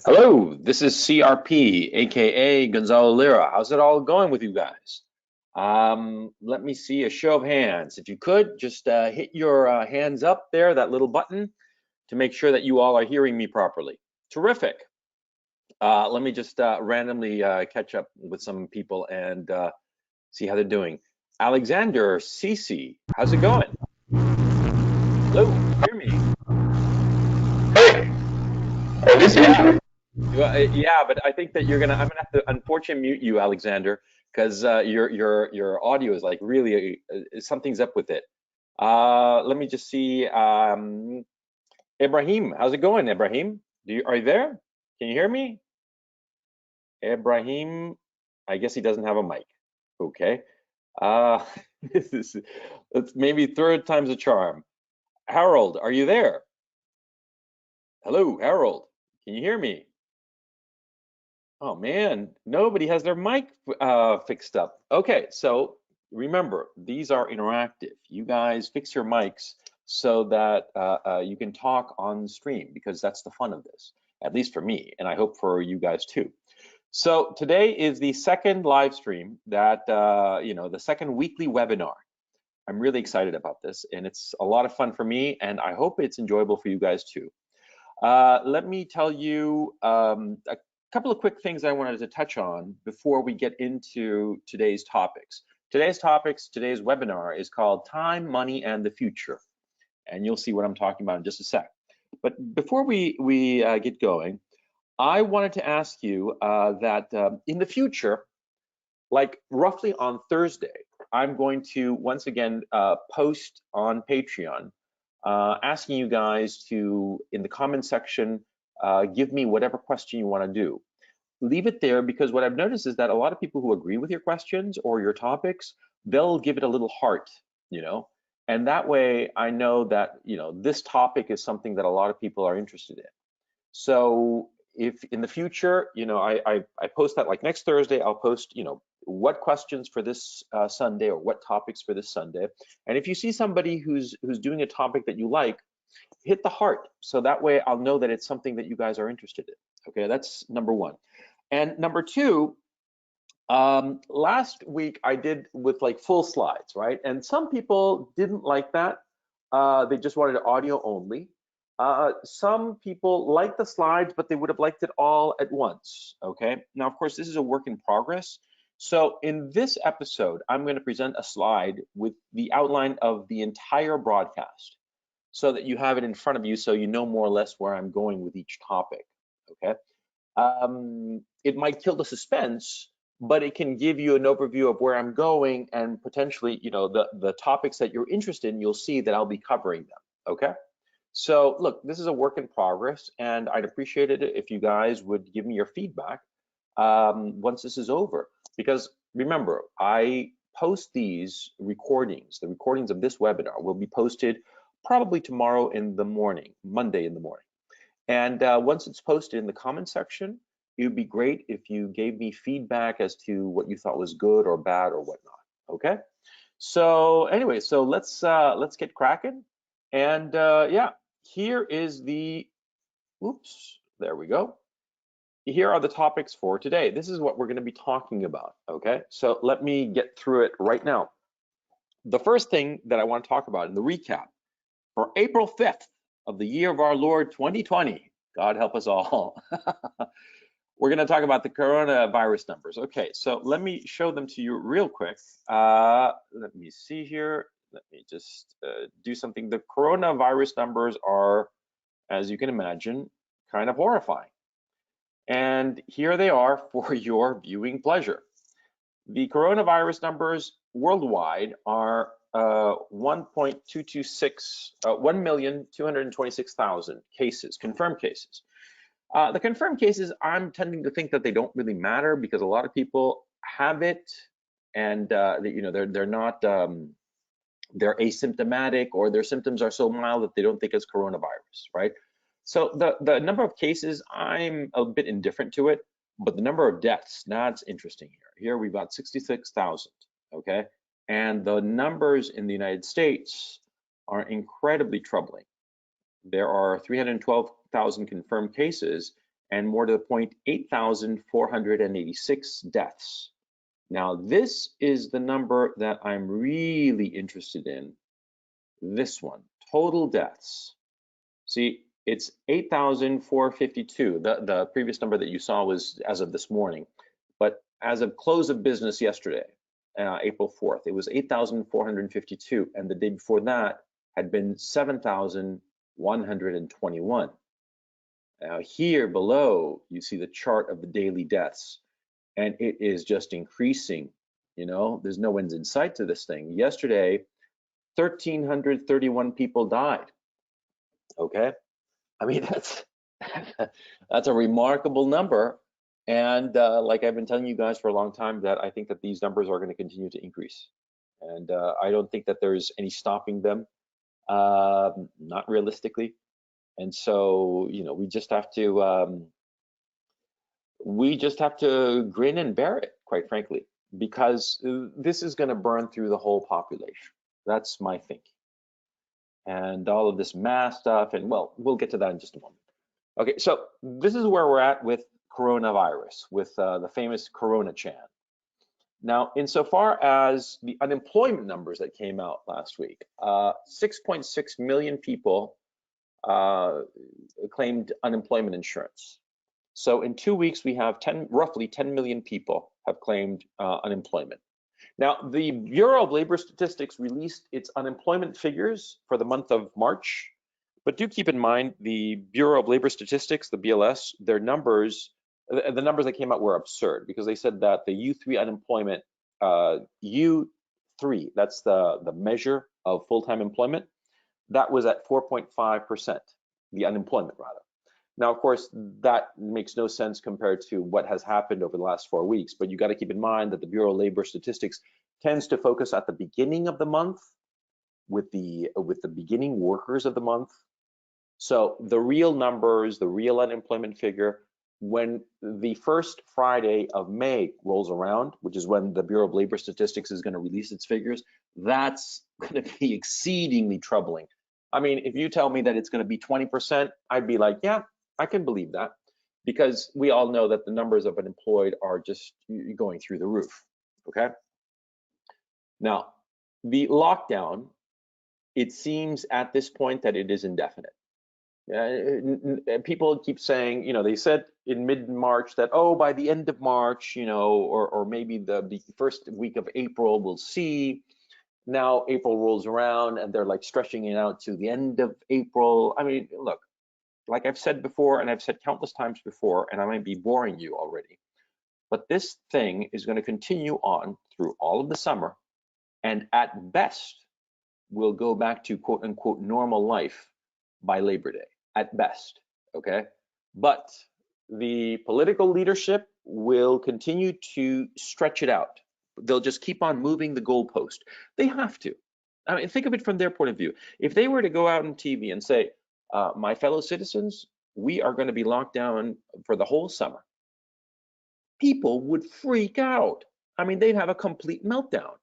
Hello, this is CRP, aka Gonzalo Lira. How's it all going with you guys? Let me see a show of hands. If you could, just hit your hands up there, that little button, to make sure that you all are hearing me properly. Terrific. Let me just randomly catch up with some people and see how they're doing. Alexander Cece, how's it going? Hello, can you hear me? Hey, this is Yeah. me. Yeah, but I think that I'm gonna have to unfortunately mute you, Alexander, because your audio is like really something's up with it. Let me just see. Ibrahim, how's it going, Ibrahim? Are you there? Can you hear me? Ibrahim, I guess he doesn't have a mic. Okay. Uh, this is That's maybe third time's a charm. Harold, are you there? Hello, Harold. Can you hear me? Oh man, nobody has their mic fixed up. Okay, so remember, these are interactive. You guys fix your mics so that you can talk on stream because that's the fun of this, at least for me, and I hope for you guys too. So today is the second live stream the second weekly webinar. I'm really excited about this, and it's a lot of fun for me, and I hope it's enjoyable for you guys too. Let me tell you a couple of quick things I wanted to touch on before we get into today's topics. Today's webinar is called Time, Money, and the Future. And you'll see what I'm talking about in just a sec. But before we get going, I wanted to ask you that in the future, like roughly on Thursday, I'm going to once again post on Patreon asking you guys to, in the comment section, give me whatever question you want to do. Leave it there because what I've noticed is that a lot of people who agree with your questions or your topics, they'll give it a little heart, you know, and that way I know that, this topic is something that a lot of people are interested in. So if in the future, I post that like next Thursday, I'll post, what questions for this Sunday or what topics for this Sunday. And if you see somebody who's doing a topic that you like, hit the heart. So that way I'll know that it's something that you guys are interested in. Okay, that's number one. And number two, last week I did with like full slides, right? And some people didn't like that. They just wanted audio only. Some people like the slides, but they would have liked it all at once. Okay. Now, of course, this is a work in progress. So in this episode, I'm going to present a slide with the outline of the entire broadcast so that you have it in front of you so you know more or less where I'm going with each topic. Okay. It might kill the suspense, but it can give you an overview of where I'm going and potentially, the topics that you're interested in, you'll see that I'll be covering them. Okay. So look, this is a work in progress, and I'd appreciate it if you guys would give me your feedback once this is over. Because remember, I post these recordings, the recordings of this webinar will be posted probably tomorrow in the morning, Monday in the morning. And once it's posted in the comment section, it would be great if you gave me feedback as to what you thought was good or bad or whatnot. Okay. So anyway, so let's get cracking. And yeah, here is the, oops, there we go. Here are the topics for today. This is what we're going to be talking about. Okay. So let me get through it right now. The first thing that I want to talk about in the recap for April 5th of the year of our Lord 2020, God help us all. We're going to talk about the coronavirus numbers. Okay, so let me show them to you real quick. Let me see here. Let me just do something. The coronavirus numbers are, as you can imagine, kind of horrifying. And here they are for your viewing pleasure. The coronavirus numbers worldwide are 1,226,000 cases, confirmed cases. The confirmed cases, I'm tending to think that they don't really matter because a lot of people have it, and they're not they're asymptomatic, or their symptoms are so mild that they don't think it's coronavirus, right? So the number of cases, I'm a bit indifferent to it, but the number of deaths, that's interesting here. Here we've got 66,000, okay? And the numbers in the United States are incredibly troubling. There are 312,000 confirmed cases and more to the point, 8,486 deaths. Now, this is the number that I'm really interested in. This one, total deaths. See, it's 8,452. The previous number that you saw was as of this morning, but as of close of business yesterday, April 4th, it was 8,452, and the day before that had been 7,121. Now here below, you see the chart of the daily deaths, and it is just increasing. You know, there's no end in sight to this thing. Yesterday, 1,331 people died. Okay, I mean that's a remarkable number, and like I've been telling you guys for a long time, that I think that these numbers are going to continue to increase, and I don't think that there's any stopping them, not realistically. And so, you know, we just have to grin and bear it, quite frankly, because this is going to burn through the whole population. That's my thinking. And all of this mass stuff, and well, we'll get to that in just a moment. Okay, so this is where we're at with coronavirus, with the famous Corona Chan. Now, insofar as the unemployment numbers that came out last week, 6.6 million people claimed unemployment insurance. So in 2 weeks, we have roughly 10 million people have claimed unemployment. Now, the Bureau of Labor Statistics released its unemployment figures for the month of March, but do keep in mind the Bureau of Labor Statistics, the BLS, their numbers, the numbers that came out were absurd, because they said that the U3 unemployment, U3, that's the measure of full-time employment, that was at 4.5%, the unemployment rather. Now, of course, that makes no sense compared to what has happened over the last 4 weeks, but you got to keep in mind that the Bureau of Labor Statistics tends to focus at the beginning of the month with the beginning workers of the month. So the real numbers, the real unemployment figure, when the first Friday of May rolls around, which is when the Bureau of Labor Statistics is going to release its figures, that's going to be exceedingly troubling. I mean, if you tell me that it's going to be 20%, I'd be like, yeah, I can believe that, because we all know that the numbers of unemployed are just going through the roof, okay? Now, the lockdown, it seems at this point that it is indefinite. People keep saying, you know, they said in mid-March that, oh, by the end of March, you know, or maybe the first week of April, we'll see. Now April rolls around and they're like stretching it out to the end of April. I mean, look, like I've said before, and I've said countless times before, and I might be boring you already, but this thing is going to continue on through all of the summer, and at best, we'll go back to quote unquote normal life by Labor Day, at best, okay? But the political leadership will continue to stretch it out. They'll just keep on moving the goalpost. They have to. I mean, think of it from their point of view. If they were to go out on TV and say, my fellow citizens, we are going to be locked down for the whole summer, people would freak out. I mean, they'd have a complete meltdown.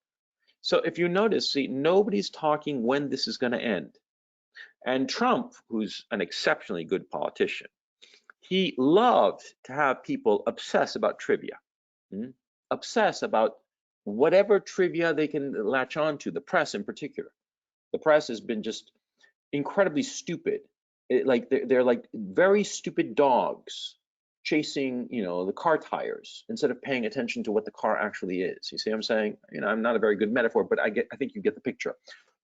So if you notice, see, nobody's talking when this is going to end. And Trump, who's an exceptionally good politician, he loved to have people obsess about trivia, obsess about whatever trivia they can latch on to, the press in particular. The press has been just incredibly stupid. Like they're like very stupid dogs chasing, you know, the car tires instead of paying attention to what the car actually is. You see what I'm saying? You know, I'm not a very good metaphor, but I think you get the picture.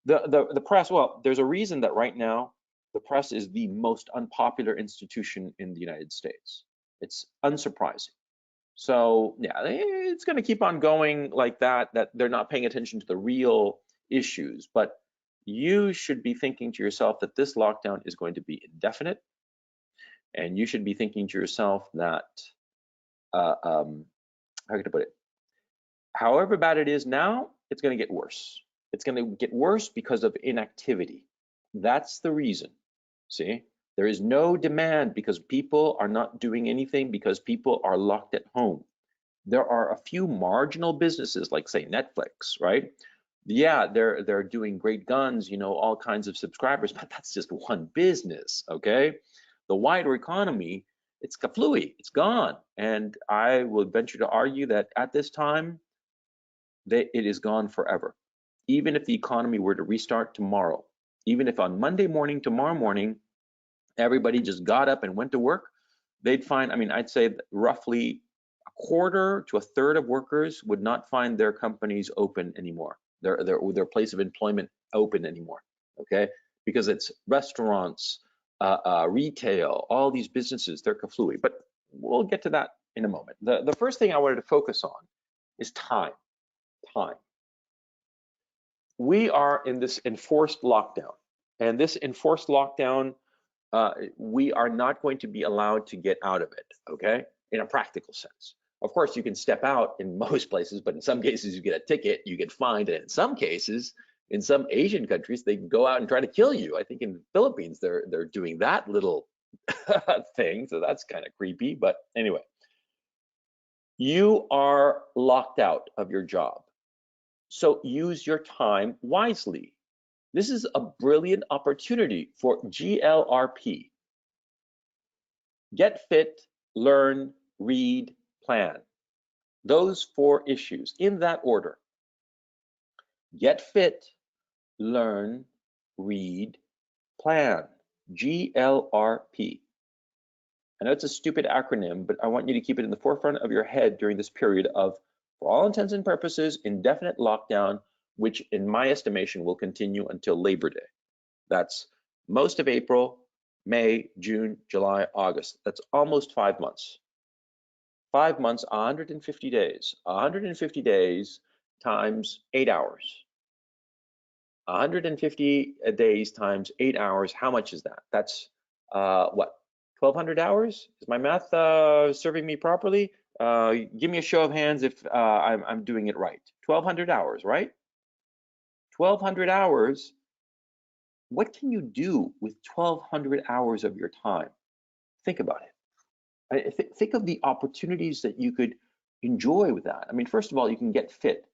The press, well, there's a reason that right now the press is the most unpopular institution in the United States. It's unsurprising. So yeah, it's going to keep on going like that they're not paying attention to the real issues. But you should be thinking to yourself that this lockdown is going to be indefinite, and you should be thinking to yourself that, how can I put it? However bad it is now, it's going to get worse. It's going to get worse because of inactivity. That's the reason. See, there is no demand because people are not doing anything, because people are locked at home. There are a few marginal businesses like, say, Netflix, right? Yeah, they're doing great guns, you know, all kinds of subscribers, but that's just one business, okay? The wider economy it's kaflooey, it's gone. And I will venture to argue that at this time, it is gone forever. Even if the economy were to restart tomorrow, even if on Monday morning, tomorrow morning, everybody just got up and went to work, they'd find, I mean, I'd say that roughly a quarter to a third of workers would not find their companies open anymore, their place of employment open anymore, okay? Because it's restaurants, retail, all these businesses, they're kaflooey. But we'll get to that in a moment. The first thing I wanted to focus on is time. We are in this enforced lockdown, and this enforced lockdown, we are not going to be allowed to get out of it, okay? In a practical sense. Of course, you can step out in most places, but in some cases you get a ticket, you get fined, and in some cases, in some Asian countries, they can go out and try to kill you. I think in the Philippines, they're doing that little thing, so that's kind of creepy, but anyway. You are locked out of your job, so use your time wisely. This is a brilliant opportunity for GLRP. Get fit, learn, read, plan. Those 4 issues in that order. Get fit, learn, read, plan. GLRP. I know it's a stupid acronym, but I want you to keep it in the forefront of your head during this period of, for all intents and purposes, indefinite lockdown, which in my estimation will continue until Labor Day. That's most of April, May, June, July, August. That's almost 5 months. 5 months, 150 days. 150 days times 8 hours. 150 days times 8 hours, how much is that? That's what, 1,200 hours? Is my math serving me properly? Give me a show of hands if I'm doing it right. 1,200 hours, right? 1,200 hours. What can you do with 1,200 hours of your time? Think about it. Think of the opportunities that you could enjoy with that. I mean, first of all, you can get fit.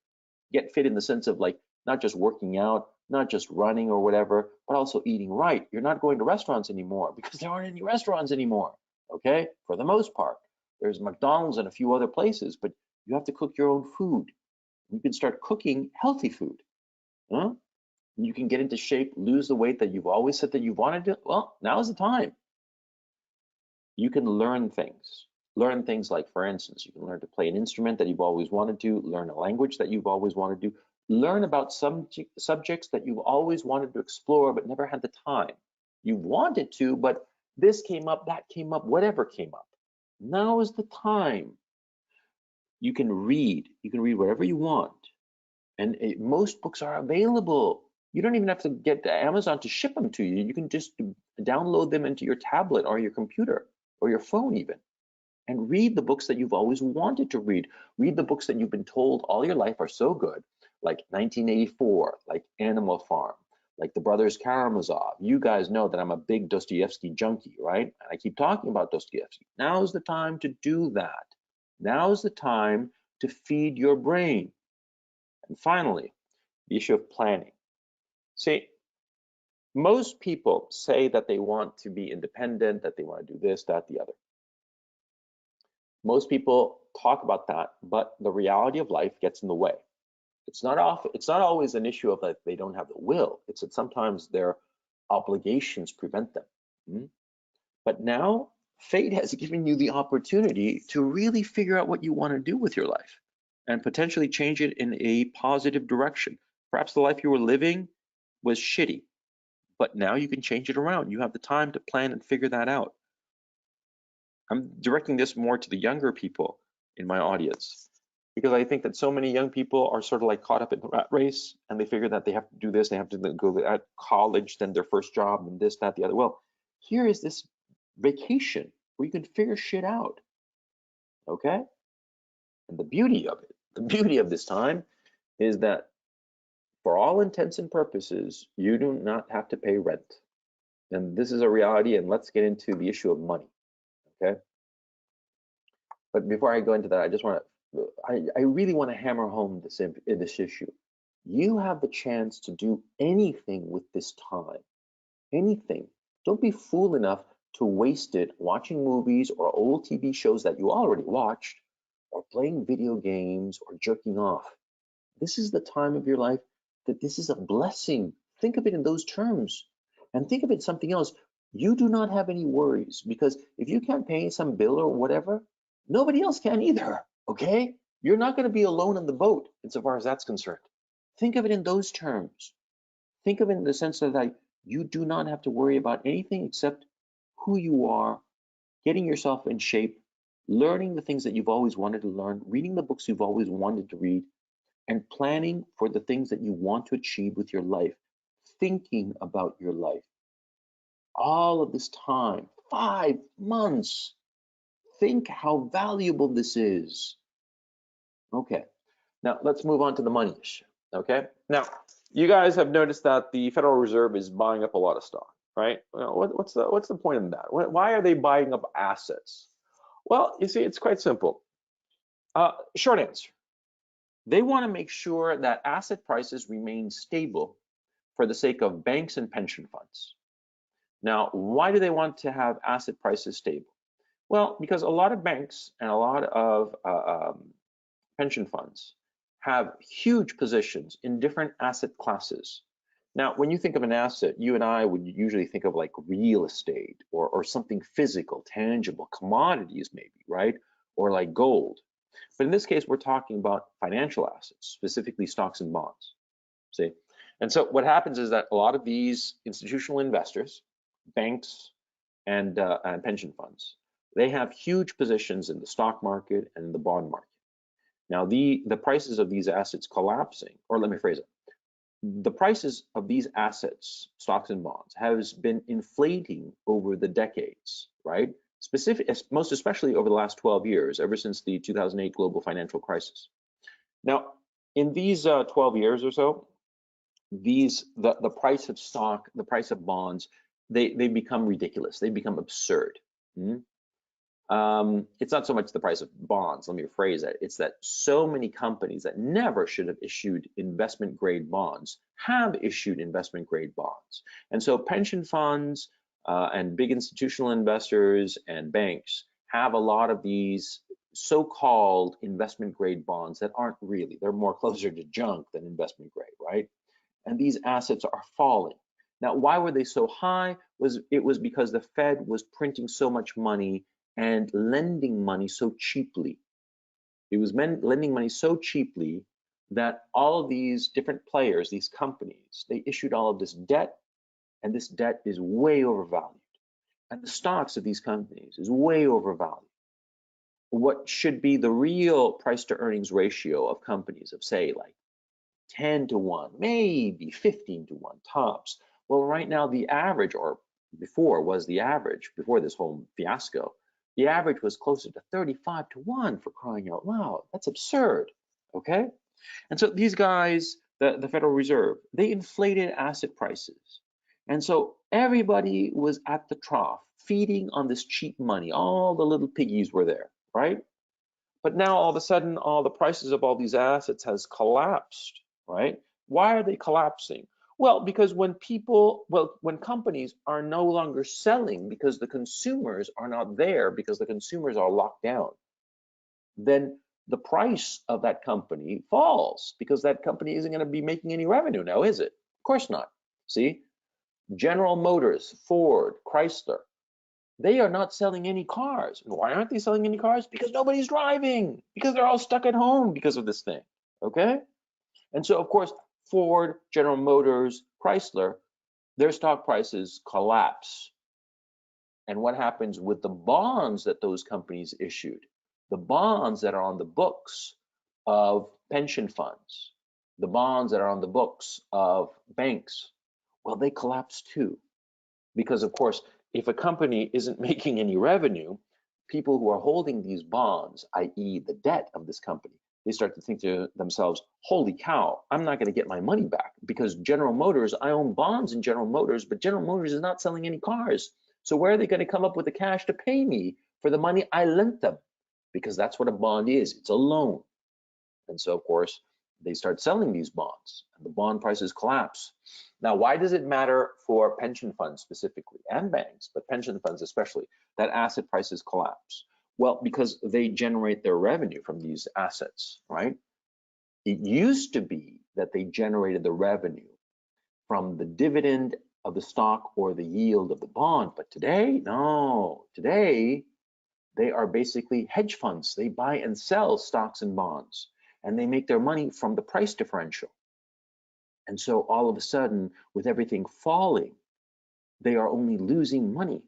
Get fit in the sense of like not just working out, not just running or whatever, but also eating right. You're not going to restaurants anymore because there aren't any restaurants anymore, okay? For the most part. There's McDonald's and a few other places, but you have to cook your own food. You can start cooking healthy food. Huh? You can get into shape, lose the weight that you've always said that you wanted to. Well, now's the time. You can learn things. Learn things like, for instance, you can learn to play an instrument that you've always wanted to, learn a language that you've always wanted to, learn about some subjects that you've always wanted to explore but never had the time. You wanted to, but this came up, that came up, whatever came up. Now is the time. You can read whatever you want. And most books are available. You don't even have to get to Amazon to ship them to you. You can just download them into your tablet or your computer or your phone even. And read the books that you've always wanted to read. Read the books that you've been told all your life are so good, like 1984, like Animal Farm, like the Brothers Karamazov. You guys know that I'm a big Dostoevsky junkie, right? And I keep talking about Dostoevsky. Now's the time to do that. Now's the time to feed your brain. And finally, the issue of planning. See, most people say that they want to be independent, that they want to do this, that, the other. Most people talk about that, but the reality of life gets in the way. It's not always an issue of that they don't have the will. It's that sometimes their obligations prevent them. But now fate has given you the opportunity to really figure out what you want to do with your life and potentially change it in a positive direction. Perhaps the life you were living was shitty, but now you can change it around. You have the time to plan and figure that out. I'm directing this more to the younger people in my audience because I think that so many young people are sort of like caught up in the rat race and they figure that they have to do this, they have to go to college, then their first job, and this, that, the other. Well, here is this vacation where you can figure shit out, okay? And the beauty of this time is that for all intents and purposes, you do not have to pay rent. And this is a reality, and let's get into the issue of money. Okay. But before I go into that, I just want to, I really want to hammer home this issue. You have the chance to do anything with this time. Anything. Don't be fool enough to waste it watching movies or old TV shows that you already watched, or playing video games or jerking off. This is the time of your life that this is a blessing. Think of it in those terms. And think of it something else. You do not have any worries, because if you can't pay some bill or whatever, nobody else can either, okay? You're not going to be alone on the boat insofar as that's concerned. Think of it in those terms. Think of it in the sense that like, you do not have to worry about anything except who you are, getting yourself in shape, learning the things that you've always wanted to learn, reading the books you've always wanted to read, and planning for the things that you want to achieve with your life, thinking about your life. All of this time, 5 months, think how valuable this is. Okay, now let's move on to the money issue, okay? Now, you guys have noticed that the Federal Reserve is buying up a lot of stock, right? Well, what's the point of that? Why are they buying up assets? Well, you see, it's quite simple. Short answer. They want to make sure that asset prices remain stable for the sake of banks and pension funds. Now, why do they want to have asset prices stable? Well, because a lot of banks and a lot of pension funds have huge positions in different asset classes. Now, when you think of an asset, you and I would usually think of like real estate or something physical, tangible, commodities maybe, right? Or like gold. But in this case, we're talking about financial assets, specifically stocks and bonds, see? And so what happens is that a lot of these institutional investors, banks and pension funds, they have huge positions in the stock market and the bond market. Now, the prices of these assets collapsing, or let me phrase it, the prices of these assets, stocks and bonds, has been inflating over the decades, right? Most especially over the last 12 years, ever since the 2008 global financial crisis. Now, in these 12 years or so, the price of stock, the price of bonds, they become ridiculous. They become absurd. It's not so much the price of bonds, let me rephrase that. It's that so many companies that never should have issued investment grade bonds have issued investment grade bonds. And so pension funds and big institutional investors and banks have a lot of these so-called investment grade bonds that aren't really. They're more closer to junk than investment grade, right? And these assets are falling. Now, why were they so high? It was because the Fed was printing so much money and lending money so cheaply. It was lending money so cheaply that all of these different players, these companies, they issued all of this debt, and this debt is way overvalued. And the stocks of these companies is way overvalued. What should be the real price to earnings ratio of companies of say like 10 to 1, maybe 15 to 1 tops. Well, right now the average, or before was the average, before this whole fiasco, the average was closer to 35 to 1, for crying out loud. That's absurd, okay? And so these guys, the Federal Reserve, they inflated asset prices. And so everybody was at the trough, feeding on this cheap money. All the little piggies were there, right? But now all of a sudden, all the prices of all these assets has collapsed, right? Why are they collapsing? Well, because when companies are no longer selling because the consumers are not there, because the consumers are locked down, then the price of that company falls because that company isn't going to be making any revenue now, is it? Of course not. See, General Motors, Ford, Chrysler, they are not selling any cars. And why aren't they selling any cars? Because nobody's driving, because they're all stuck at home because of this thing, okay? And so, of course, Ford, General Motors, Chrysler, their stock prices collapse. And what happens with the bonds that those companies issued? The bonds that are on the books of pension funds, the bonds that are on the books of banks, well, they collapse too. Because, of course, if a company isn't making any revenue, people who are holding these bonds, i.e. the debt of this company, they start to think to themselves, holy cow, I'm not going to get my money back because General Motors, I own bonds in General Motors, but General Motors is not selling any cars. So where are they going to come up with the cash to pay me for the money I lent them? Because that's what a bond is. It's a loan. And so, of course, they start selling these bonds, and the bond prices collapse. Now, why does it matter for pension funds specifically, and banks, but pension funds especially, that asset prices collapse? Well, because they generate their revenue from these assets, right? It used to be that they generated the revenue from the dividend of the stock or the yield of the bond, but today, no. Today, they are basically hedge funds. They buy and sell stocks and bonds, and they make their money from the price differential. And so all of a sudden, with everything falling, they are only losing money.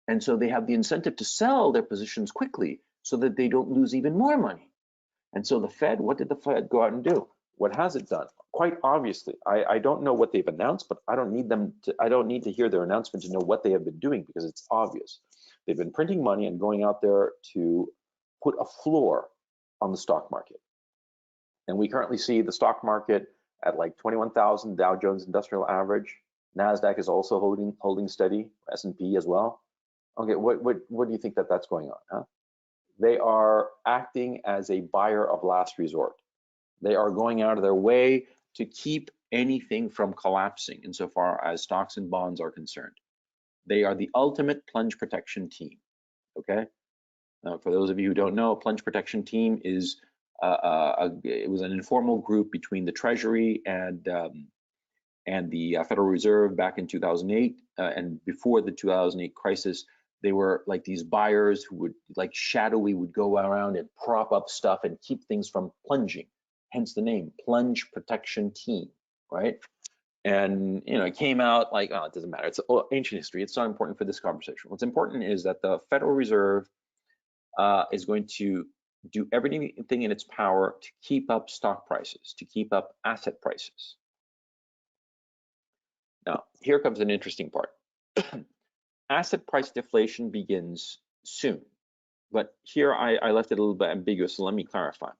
And so they have the incentive to sell their positions quickly so that they don't lose even more money. And so the Fed, what did the Fed go out and do? What has it done? Quite obviously, I don't know what they've announced, but I don't need to hear their announcement to know what they have been doing, because it's obvious. They've been printing money and going out there to put a floor on the stock market. And we currently see the stock market at like 21,000 Dow Jones Industrial Average. NASDAQ is also holding steady, S&P as well. Okay, what do you think that's going on, huh? They are acting as a buyer of last resort. They are going out of their way to keep anything from collapsing insofar as stocks and bonds are concerned. They are the ultimate plunge protection team, okay? For those of you who don't know, a plunge protection team is, it was an informal group between the Treasury and the Federal Reserve back in 2008, and before the 2008 crisis. They were like these buyers who would, like shadowy, would go around and prop up stuff and keep things from plunging, hence the name, plunge protection team, right? And it came out like, oh, it doesn't matter, it's ancient history, it's not important for this conversation. What's important is that the Federal Reserve is going to do everything in its power to keep up stock prices, to keep up asset prices. Now, here comes an interesting part. Asset price deflation begins soon, but here I left it a little bit ambiguous, so let me clarify.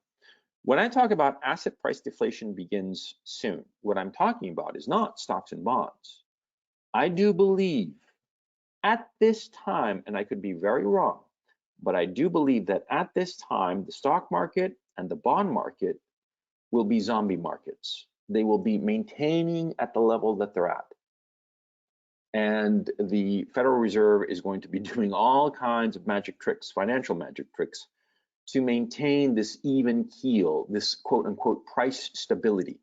When I talk about asset price deflation begins soon, what I'm talking about is not stocks and bonds. I do believe at this time, and I could be very wrong, but I do believe that at this time, the stock market and the bond market will be zombie markets. They will be maintaining at the level that they're at. And the Federal Reserve is going to be doing all kinds of magic tricks, financial magic tricks, to maintain this even keel, this quote unquote price stability.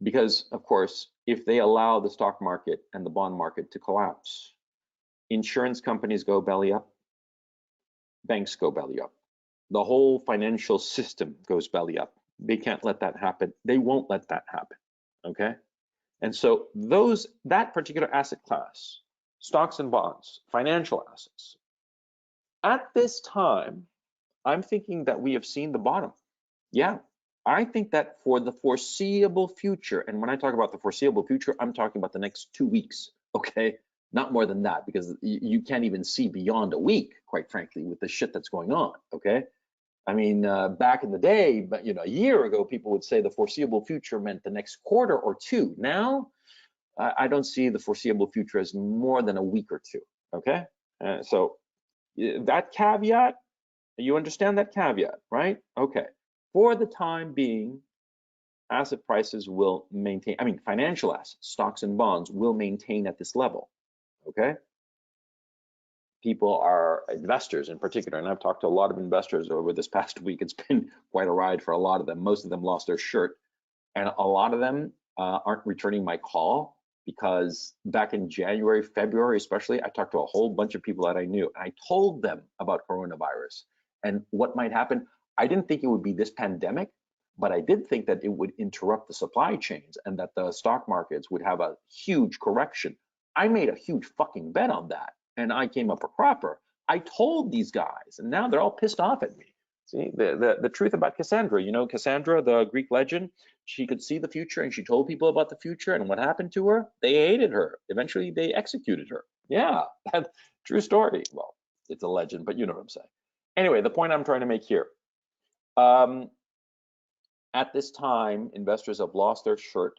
Because, of course, if they allow the stock market and the bond market to collapse, insurance companies go belly up, banks go belly up, the whole financial system goes belly up. They can't let that happen. They won't let that happen, okay? And so that particular asset class, stocks and bonds, financial assets, at this time, I'm thinking that we have seen the bottom. Yeah, I think that for the foreseeable future, and when I talk about the foreseeable future, I'm talking about the next 2 weeks, okay? Not more than that, because you can't even see beyond a week, quite frankly, with the shit that's going on, okay? I mean, back in the day, but a year ago, people would say the foreseeable future meant the next quarter or two. Now, I don't see the foreseeable future as more than a week or two, okay? So that caveat, you understand that caveat, right? Okay, for the time being, asset prices will maintain, financial assets, stocks and bonds will maintain at this level, okay? People are investors in particular, and I've talked to a lot of investors over this past week. It's been quite a ride for a lot of them. Most of them lost their shirt, and a lot of them aren't returning my call, because back in January, February especially, I talked to a whole bunch of people that I knew, and I told them about coronavirus and what might happen. I didn't think it would be this pandemic, but I did think that it would interrupt the supply chains and that the stock markets would have a huge correction. I made a huge fucking bet on that, and I came up a cropper. I told these guys, and now they're all pissed off at me. See, the truth about Cassandra, Cassandra, the Greek legend, she could see the future, and she told people about the future, and what happened to her? They hated her. Eventually, they executed her. Yeah, true story. Well, it's a legend, but you know what I'm saying. Anyway, the point I'm trying to make here, at this time, investors have lost their shirt,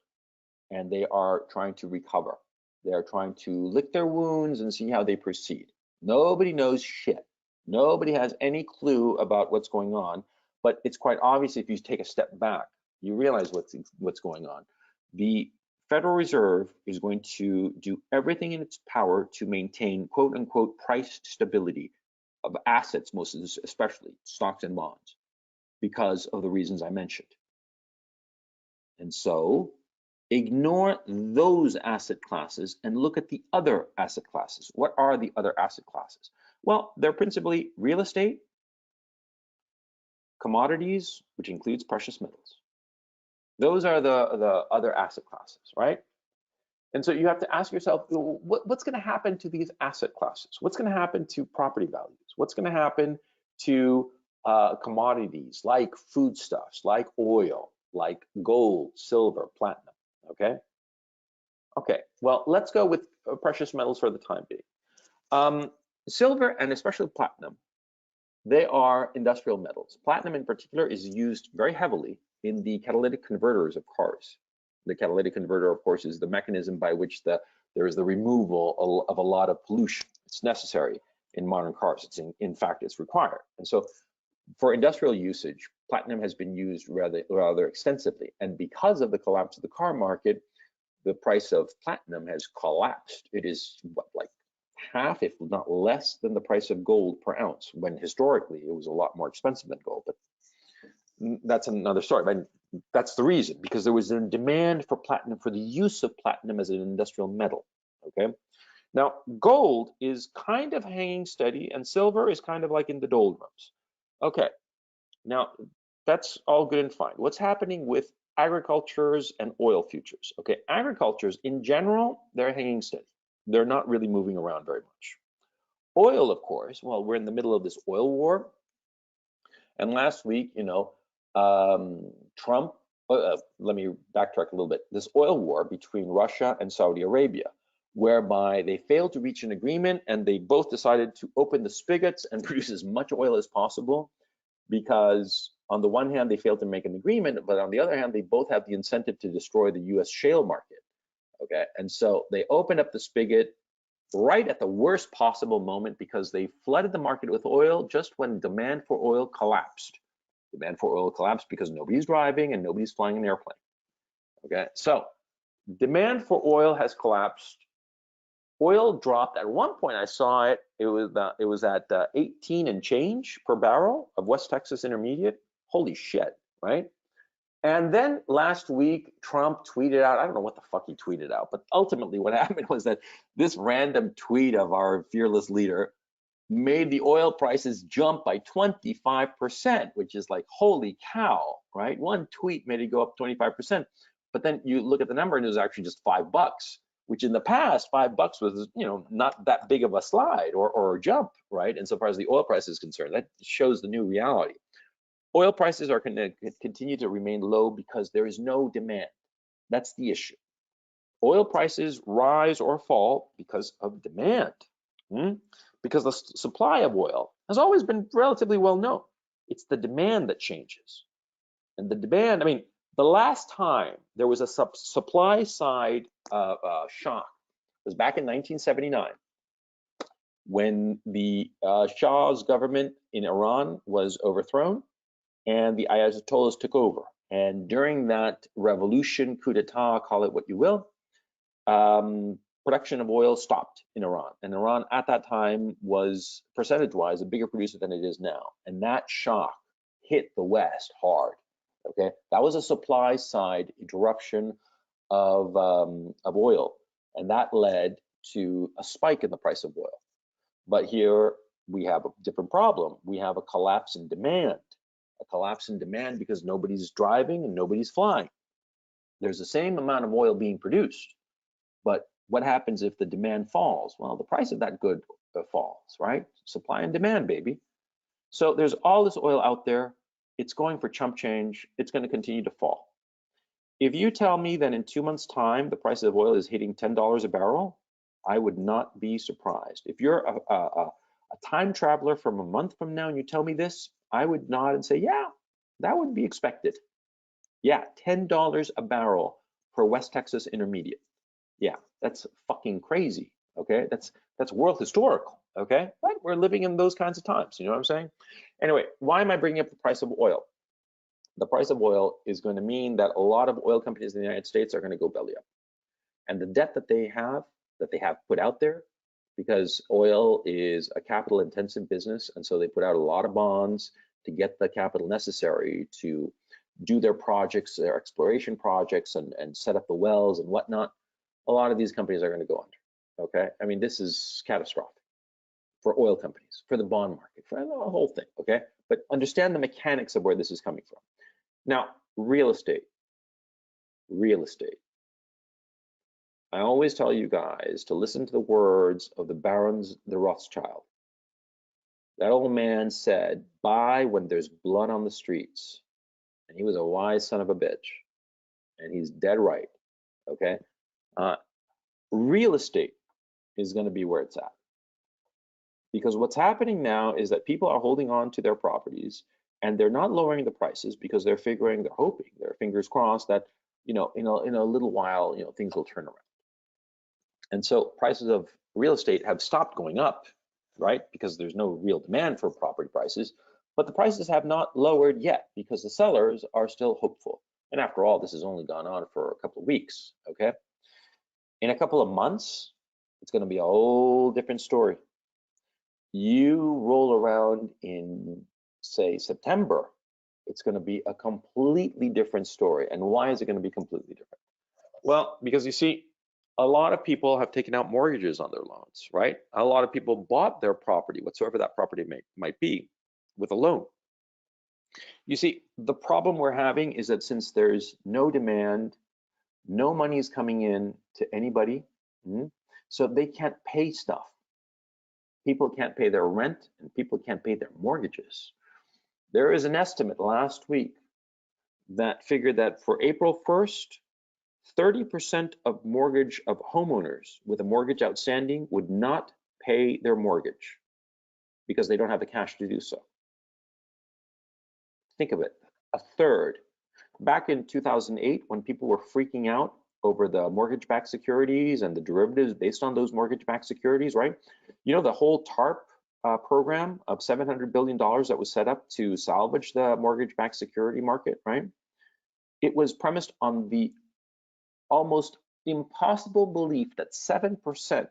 and they are trying to recover. They are trying to lick their wounds and see how they proceed. Nobody knows shit. Nobody has any clue about what's going on, But it's quite obvious if you take a step back, you realize what's going on. The Federal Reserve is going to do everything in its power to maintain quote unquote price stability of assets, most especially stocks and bonds, because of the reasons I mentioned. And so ignore those asset classes and look at the other asset classes. What are the other asset classes? Well, they're principally real estate, commodities, which includes precious metals. Those are the other asset classes, right? And so you have to ask yourself, what's going to happen to these asset classes? What's going to happen to property values? What's going to happen to commodities like foodstuffs, like oil, like gold, silver, platinum, okay? Okay, well, let's go with precious metals for the time being. Silver and especially platinum, they are industrial metals. Platinum in particular is used very heavily in the catalytic converters of cars. The catalytic converter, of course, is the mechanism by which there is the removal of a lot of pollution. It's necessary in modern cars. In fact, it's required. And so for industrial usage, platinum has been used rather extensively. And because of the collapse of the car market, the price of platinum has collapsed. It is what, like half, if not less, than the price of gold per ounce, when historically it was a lot more expensive than gold. But that's another story. But that's the reason, because there was a demand for platinum, for the use of platinum as an industrial metal. Okay. Now, gold is kind of hanging steady, and silver is kind of like in the doldrums. Okay. Now, that's all good and fine. What's happening with agricultures and oil futures? Okay, agricultures in general, they're hanging steady. They're not really moving around very much. Oil, of course, well, we're in the middle of this oil war. And last week, Trump, let me backtrack a little bit. This oil war between Russia and Saudi Arabia, whereby they failed to reach an agreement and they both decided to open the spigots and produce as much oil as possible, because on the one hand, they failed to make an agreement, but on the other hand, they both have the incentive to destroy the US shale market. Okay, and so they opened up the spigot right at the worst possible moment, because they flooded the market with oil just when demand for oil collapsed. Demand for oil collapsed because nobody's driving and nobody's flying an airplane. Okay, so demand for oil has collapsed. Oil dropped at one point. I saw it. It was at 18 and change per barrel of West Texas Intermediate. Holy shit, right? And then last week, Trump tweeted out, I don't know what the fuck he tweeted out, but ultimately what happened was that this random tweet of our fearless leader made the oil prices jump by 25%, which is like, holy cow, right? One tweet made it go up 25%. But then you look at the number and it was actually just $5, which in the past, $5 was, not that big of a slide or a jump, right? And so far as the oil price is concerned, that shows the new reality. Oil prices are going to continue to remain low because there is no demand. That's the issue. Oil prices rise or fall because of demand, because the supply of oil has always been relatively well known. It's the demand that changes. And the demand, the last time there was a supply side shock was back in 1979, when the Shah's government in Iran was overthrown and the Ayatollahs took over. And during that revolution, coup d'etat, call it what you will, production of oil stopped in Iran. And Iran at that time was, percentage-wise, a bigger producer than it is now. And that shock hit the West hard. Okay, that was a supply side interruption of oil, and that led to a spike in the price of oil. But here we have a different problem. We have a collapse in demand. A collapse in demand because nobody's driving and nobody's flying. There's the same amount of oil being produced, but what happens if the demand falls? Well, the price of that good falls, right? Supply and demand, baby. So there's all this oil out there. It's going for chump change. It's going to continue to fall. If you tell me that in 2 months' time, the price of oil is hitting $10 a barrel, I would not be surprised. If you're a time traveler from a month from now and you tell me this, I would nod and say, yeah, that would be expected. Yeah, $10 a barrel for West Texas Intermediate. Yeah, that's fucking crazy, okay? That's world historical, okay? But we're living in those kinds of times, you know what I'm saying? Anyway, why am I bringing up the price of oil? the price of oil is going to mean that a lot of oil companies in the United States are going to go belly up. And the debt that they have put out there, because oil is a capital intensive business, and so they put out a lot of bonds to get the capital necessary to do their projects, their exploration projects, and set up the wells and whatnot. A lot of these companies are going to go under. Okay, I mean, this is catastrophic for oil companies, for the bond market, for the whole thing. Okay, but understand the mechanics of where this is coming from. Now, real estate. I always tell you guys to listen to the words of the barons, the Rothschild. That old man said, buy when there's blood on the streets. And he was a wise son of a bitch. And he's dead right, okay? Real estate is gonna be where it's at. Because what's happening now is that people are holding on to their properties and they're not lowering the prices because they're hoping, their fingers crossed that, in a little while, things will turn around. And so prices of real estate have stopped going up, right? Because there's no real demand for property prices, but the prices have not lowered yet because the sellers are still hopeful. And after all, this has only gone on for a couple of weeks, okay? In a couple of months, it's gonna be a whole different story. You roll around in, say, September, it's gonna be a completely different story. And why is it gonna be completely different? Well, because you see, a lot of people have taken out mortgages on their loans, right? A lot of people bought their property, whatsoever that property might be, with a loan. You see, the problem we're having is that since there's no demand, no money is coming in to anybody, so they can't pay stuff. People can't pay their rent and people can't pay their mortgages. There is an estimate last week that figured that for April 1st, 30% of homeowners with a mortgage outstanding would not pay their mortgage because they don't have the cash to do so. Think of it, a third. Back in 2008, when people were freaking out over the mortgage-backed securities and the derivatives based on those mortgage-backed securities, right? The whole TARP program of $700 billion that was set up to salvage the mortgage-backed security market, right? It was premised on the almost impossible belief that 7%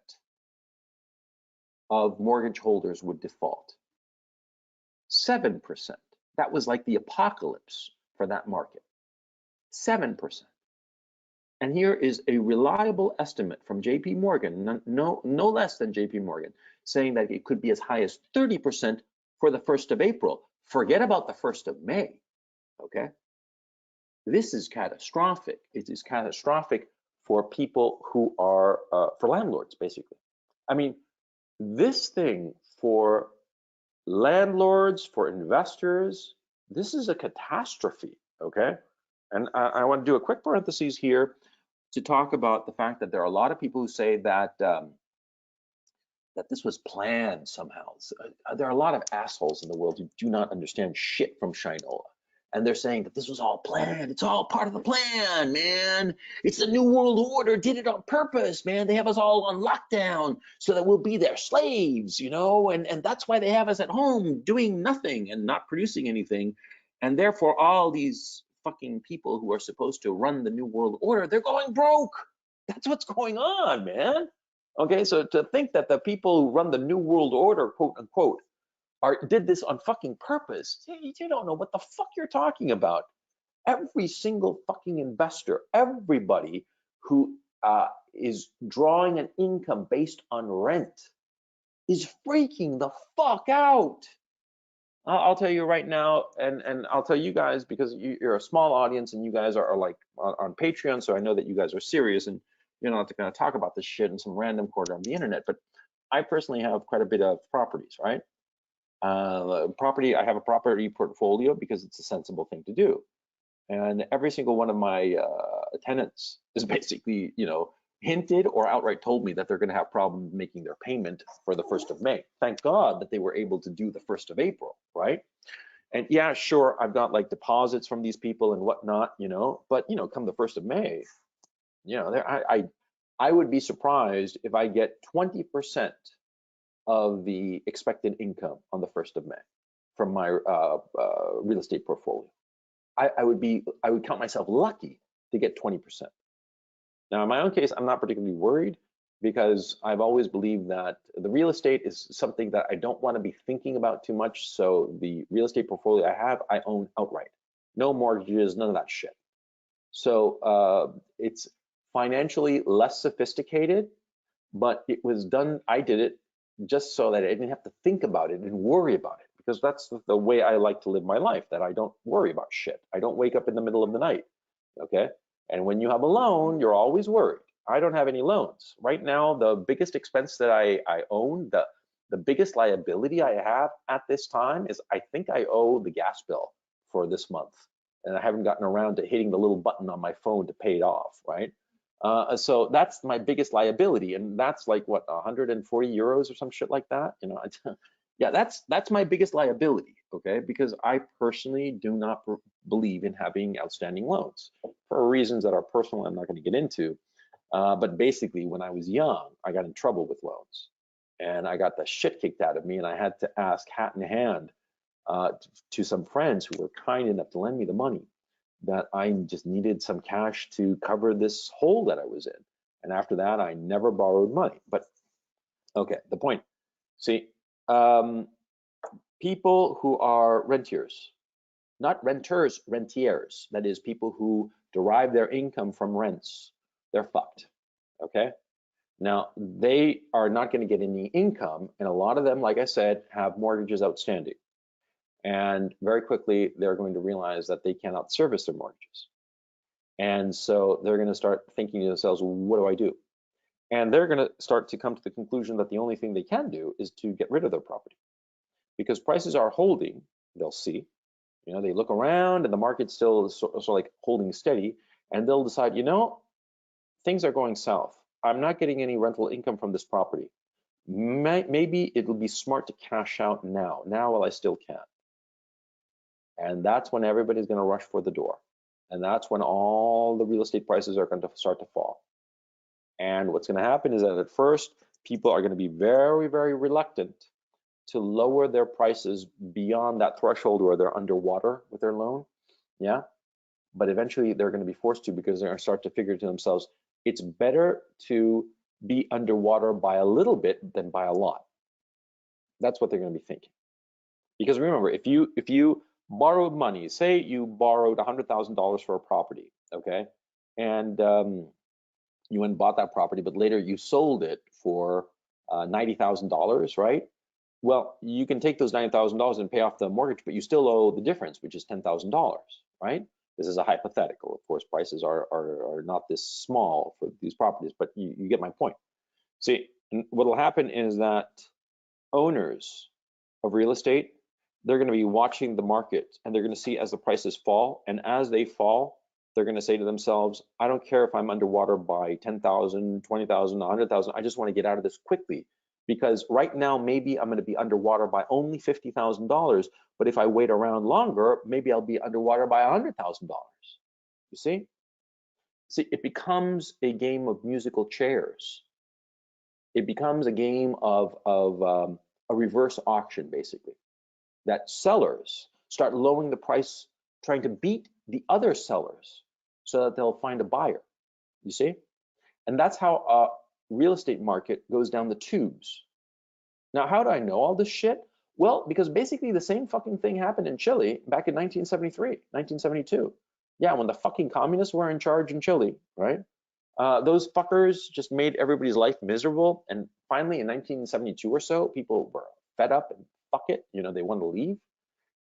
of mortgage holders would default. 7%. That was like the apocalypse for that market. 7%. And here is a reliable estimate from JP Morgan, no less than JP Morgan, saying that it could be as high as 30% for the 1st of April. Forget about the 1st of May, okay? This is catastrophic. It is catastrophic for people who are, for landlords, basically. I mean, this thing for landlords, for investors, this is a catastrophe, okay? And I want to do a quick parenthesis here to talk about the fact that there are a lot of people who say that that this was planned somehow. There are a lot of assholes in the world who do not understand shit from Shinola. And they're saying that this was all planned. It's all part of the plan, man. It's the New World Order, did it on purpose, man. They have us all on lockdown so that we'll be their slaves, and that's why they have us at home doing nothing and not producing anything. And therefore, all these fucking people who are supposed to run the New World Order, they're going broke. That's what's going on, man. Okay, so to think that the people who run the New World Order, quote unquote, did this on fucking purpose, you don't know what the fuck you're talking about. Every single fucking investor, everybody who is drawing an income based on rent is freaking the fuck out. I'll tell you right now, and I'll tell you guys because you're a small audience and you guys are like on Patreon, so I know that you guys are serious and you're not going to talk about this shit in some random corner on the internet. But I personally have quite a bit of properties, right? I have a property portfolio because it's a sensible thing to do. And every single one of my tenants is basically, hinted or outright told me that they're going to have problems making their payment for the 1st of May. Thank God that they were able to do the 1st of April, right? And yeah, sure, I've got like deposits from these people and whatnot, but come the 1st of May, I would be surprised if I get 20% of the expected income on the 1st of May from my real estate portfolio. I would count myself lucky to get 20%. Now, in my own case, I'm not particularly worried because I've always believed that the real estate is something that I don't want to be thinking about too much. So the real estate portfolio I have, I own outright. No mortgages, none of that shit. So it's financially less sophisticated, but it was done, I did it just so that I didn't have to think about it and worry about it, because that's the way I like to live my life, that I don't worry about shit. I don't wake up in the middle of the night, okay? And when you have a loan, you're always worried. I don't have any loans. Right now, the biggest expense that I own, the biggest liability I have at this time is I think I owe the gas bill for this month. And I haven't gotten around to hitting the little button on my phone to pay it off, right? So that's my biggest liability, and that's like what, 140 euros or some shit like that. You know, yeah, that's my biggest liability, okay? Because I personally do not believe in having outstanding loans for reasons that are personal. I'm not going to get into, but basically, when I was young, I got in trouble with loans, and I got the shit kicked out of me, and I had to ask hat in hand to some friends who were kind enough to lend me the money, that I just needed some cash to cover this hole that I was in. And after that, I never borrowed money. But okay, the point. See, people who are rentiers, not renters, rentiers, that is people who derive their income from rents, they're fucked, okay? Now, they are not going to get any income, and a lot of them, like I said, have mortgages outstanding. And very quickly, they're going to realize that they cannot service their mortgages. And so they're going to start thinking to themselves, well, what do I do? And they're going to start to come to the conclusion that the only thing they can do is to get rid of their property, because prices are holding. They'll see, you know, they look around and the market's still sort of like holding steady, and they'll decide, you know, things are going south. I'm not getting any rental income from this property. Maybe it'll be smart to cash out now while I still can. And that's when everybody's going to rush for the door. And that's when all the real estate prices are going to start to fall. And what's going to happen is that at first, people are going to be very, very reluctant to lower their prices beyond that threshold where they're underwater with their loan. Yeah. But eventually they're going to be forced to, because they're going to start to figure to themselves, it's better to be underwater by a little bit than by a lot. That's what they're going to be thinking. Because remember, if you borrowed money, say you borrowed $100,000 for a property, okay, and you went and bought that property, but later you sold it for $90,000, right? Well, you can take those $90,000 and pay off the mortgage, but you still owe the difference, which is $10,000, right? This is a hypothetical. Of course, prices are not this small for these properties, but you get my point. See, what will happen is that owners of real estate, they're going to be watching the market, and they're going to see as the prices fall, and as they fall, they're going to say to themselves, I don't care if I'm underwater by 10,000, 20,000, 100,000. I just want to get out of this quickly, because right now maybe I'm going to be underwater by only $50,000, but if I wait around longer, maybe I'll be underwater by $100,000. You see? See, it becomes a game of musical chairs. It becomes a game of a reverse auction, basically, that sellers start lowering the price, trying to beat the other sellers so that they'll find a buyer, you see? And that's how a real estate market goes down the tubes. Now, how do I know all this shit? Well, because basically the same fucking thing happened in Chile back in 1973, 1972. Yeah, when the fucking communists were in charge in Chile, right? Those fuckers just made everybody's life miserable. And finally in 1972 or so, people were fed up and fuck it, you know, they wanted to leave.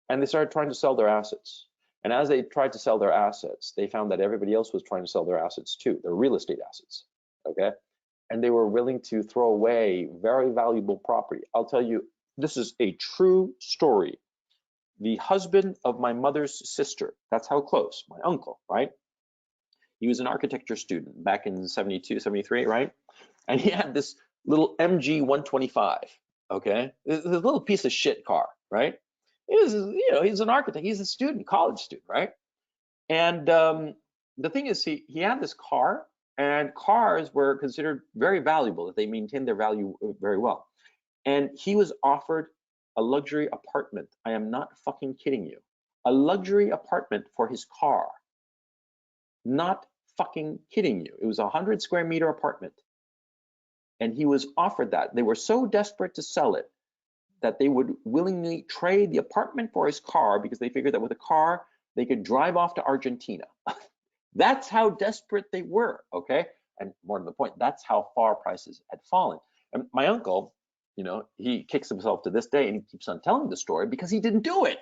And they started trying to sell their assets. And as they tried to sell their assets, they found that everybody else was trying to sell their assets too, their real estate assets, okay? And they were willing to throw away very valuable property. I'll tell you, this is a true story. The husband of my mother's sister, that's how close, my uncle, right? He was an architecture student back in 72, 73, right? And he had this little MG 125, okay? This little piece of shit car, right? He was, you know, he's an architect, he's a student, college student, right? And the thing is, he had this car, and cars were considered very valuable, that they maintained their value very well. And he was offered a luxury apartment. I am not fucking kidding you. a luxury apartment for his car. Not fucking kidding you. It was a 100 square meter apartment. And he was offered that. They were so desperate to sell it that they would willingly trade the apartment for his car because they figured that with a car, they could drive off to Argentina. That's how desperate they were, okay? And more to the point, that's how far prices had fallen. And my uncle, you know, he kicks himself to this day and he keeps on telling the story because he didn't do it.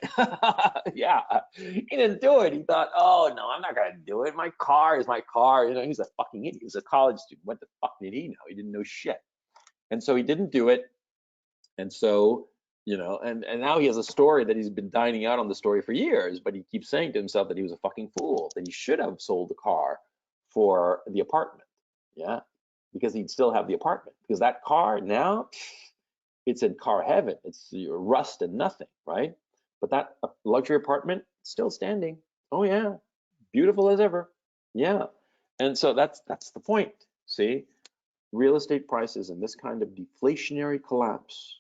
Yeah, he didn't do it. He thought, oh no, I'm not gonna do it. My car is my car. You know, he's a fucking idiot. He was a college student. What the fuck did he know? He didn't know shit. And so he didn't do it. And so, you know, and now he has a story that he's been dining out on the story for years, but he keeps saying to himself that he was a fucking fool, that he should have sold the car for the apartment. Yeah, because he'd still have the apartment. Because that car now, it's in car heaven. It's rust and nothing, right? But that luxury apartment, still standing. Oh yeah, beautiful as ever. Yeah, and so that's the point. See, real estate prices in this kind of deflationary collapse,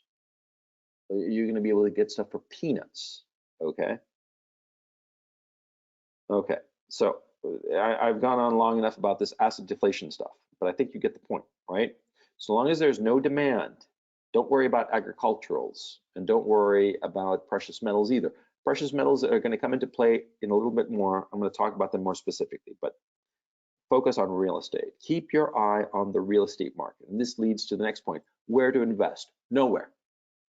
you're going to be able to get stuff for peanuts. Okay. Okay. So I've gone on long enough about this asset deflation stuff, but I think you get the point, right? So long as there's no demand, don't worry about agriculturals and don't worry about precious metals either. Precious metals are going to come into play in a little bit more. I'm going to talk about them more specifically, but focus on real estate. Keep your eye on the real estate market. And this leads to the next point. Where to invest? Nowhere.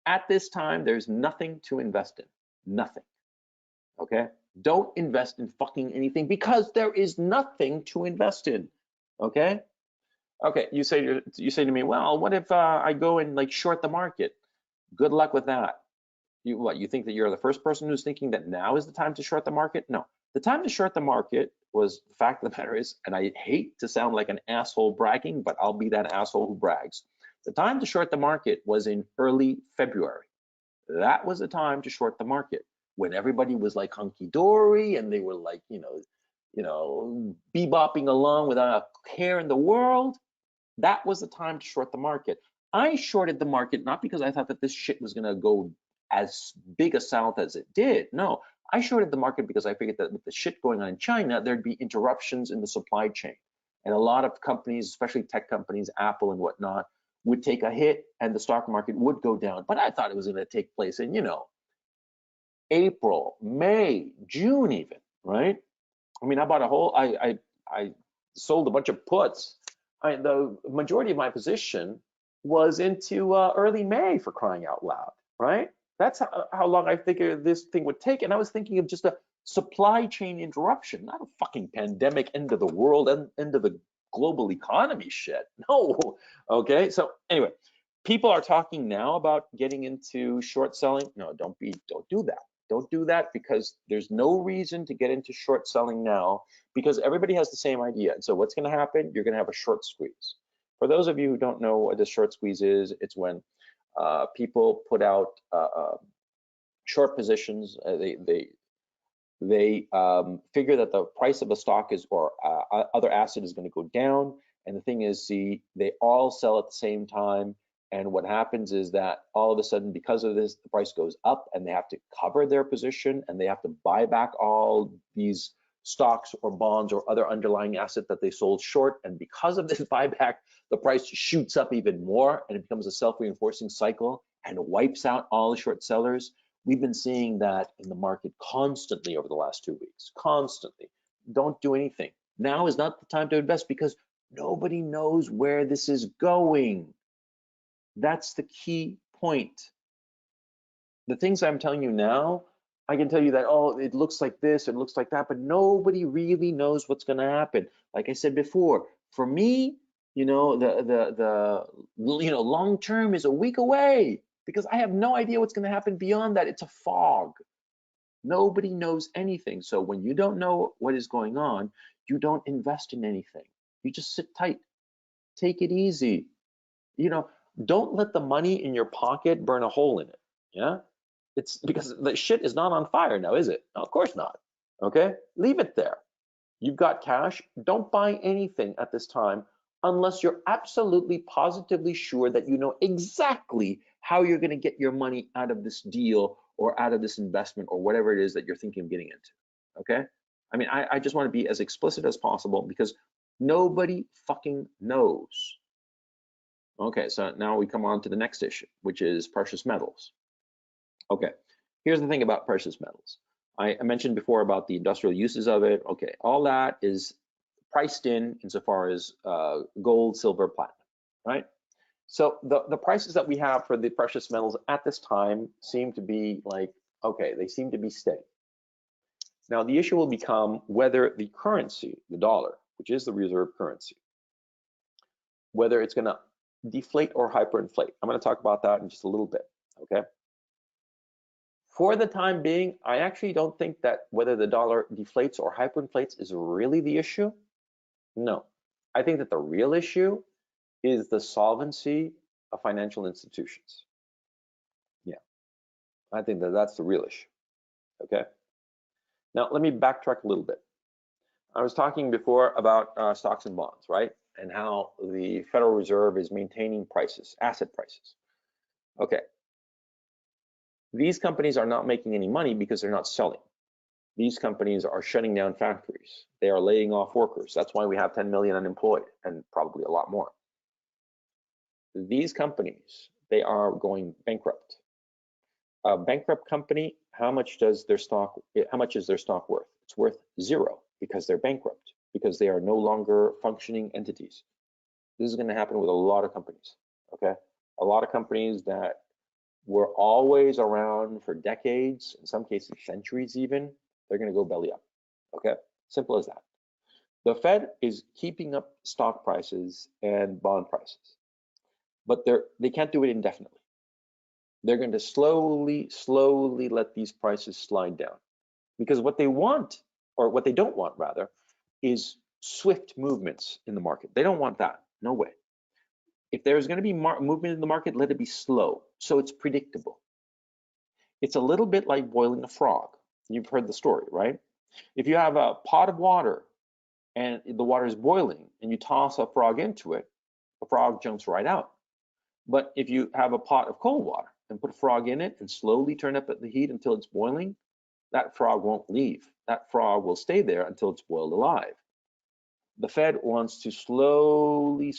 At this time, there's nothing to invest in. Nothing. Okay? Don't invest in fucking anything because there is nothing to invest in. Okay? Okay, you say to me, well, what if I go and like short the market? Good luck with that. You think that you're the first person who's thinking that now is the time to short the market? No. The time to short the market was, the fact of the matter is, and I hate to sound like an asshole bragging, but I'll be that asshole who brags. The time to short the market was in early February. That was the time to short the market when everybody was like hunky-dory and they were like, you know, bebopping along without a care in the world. That was the time to short the market. I shorted the market not because I thought that this shit was gonna go as big a south as it did. No, I shorted the market because I figured that with the shit going on in China, there'd be interruptions in the supply chain. And a lot of companies, especially tech companies, Apple and whatnot, would take a hit and the stock market would go down. But I thought it was going to take place in, you know, April, May, June even, right? I mean, I bought a whole, I sold a bunch of puts. The majority of my position was into early May, for crying out loud, right? That's how long I figured this thing would take. And I was thinking of just a supply chain interruption, not a fucking pandemic, end of the world, end of the global economy shit. No. Okay. So anyway, people are talking now about getting into short selling. No, don't do that. Don't do that because there's no reason to get into short selling now because everybody has the same idea. And so what's going to happen? You're going to have a short squeeze. For those of you who don't know what the short squeeze is, it's when people put out short positions. They figure that the price of a stock is or other asset is going to go down. And the thing is, see, they all sell at the same time. And what happens is that all of a sudden, because of this, the price goes up and they have to cover their position and they have to buy back all these stocks or bonds or other underlying asset that they sold short. And because of this buyback, the price shoots up even more and it becomes a self-reinforcing cycle and wipes out all the short sellers. We've been seeing that in the market constantly over the last 2 weeks, constantly. Don't do anything. Now is not the time to invest because nobody knows where this is going. That's the key point. The things I'm telling you now, I can tell you that, oh, it looks like this, it looks like that, but nobody really knows what's going to happen. Like I said before, for me, you know, the long term is a week away because I have no idea what's going to happen beyond that. It's a fog. Nobody knows anything. So when you don't know what is going on, you don't invest in anything. You just sit tight. Take it easy. You know, don't let the money in your pocket burn a hole in it. Yeah, it's because the shit is not on fire now, is it? No, of course not. Okay, leave it there. You've got cash. Don't buy anything at this time unless you're absolutely positively sure that you know exactly how you're going to get your money out of this deal or out of this investment or whatever it is that you're thinking of getting into, okay? I mean, I just want to be as explicit as possible because nobody fucking knows. Okay, so now we come on to the next issue, which is precious metals. Okay, here's the thing about precious metals. I mentioned before about the industrial uses of it. Okay, all that is priced in insofar as gold, silver, platinum, right? So the prices that we have for the precious metals at this time seem to be like, okay, they seem to be steady. Now the issue will become whether the currency, the dollar, which is the reserve currency, whether it's gonna deflate or hyperinflate. I'm gonna talk about that in just a little bit, okay? For the time being, I actually don't think that whether the dollar deflates or hyperinflates is really the issue. No, I think that the real issue is the solvency of financial institutions. Yeah, I think that that's the real issue, okay? Now, let me backtrack a little bit. I was talking before about stocks and bonds, right? And how the Federal Reserve is maintaining prices, asset prices. Okay. These companies are not making any money because they're not selling. These companies are shutting down factories. They are laying off workers. That's why we have 10 million unemployed and probably a lot more. These companies, they are going bankrupt. A bankrupt company, how much is their stock worth? It's worth zero because they're bankrupt, because they are no longer functioning entities. This is going to happen with a lot of companies, okay? A lot of companies that were always around for decades, in some cases centuries even, they're going to go belly up, okay? Simple as that. The Fed is keeping up stock prices and bond prices, but they can't do it indefinitely. They're going to slowly let these prices slide down, because what they want, or what they don't want rather, is swift movements in the market. They don't want that, no way. If there's going to be movement in the market, let it be slow, so it's predictable. It's a little bit like boiling a frog. You've heard the story, right? If you have a pot of water and the water is boiling and you toss a frog into it, the frog jumps right out. But if you have a pot of cold water and put a frog in it and slowly turn up at the heat until it's boiling, that frog won't leave. That frog will stay there until it's boiled alive. The Fed wants to slowly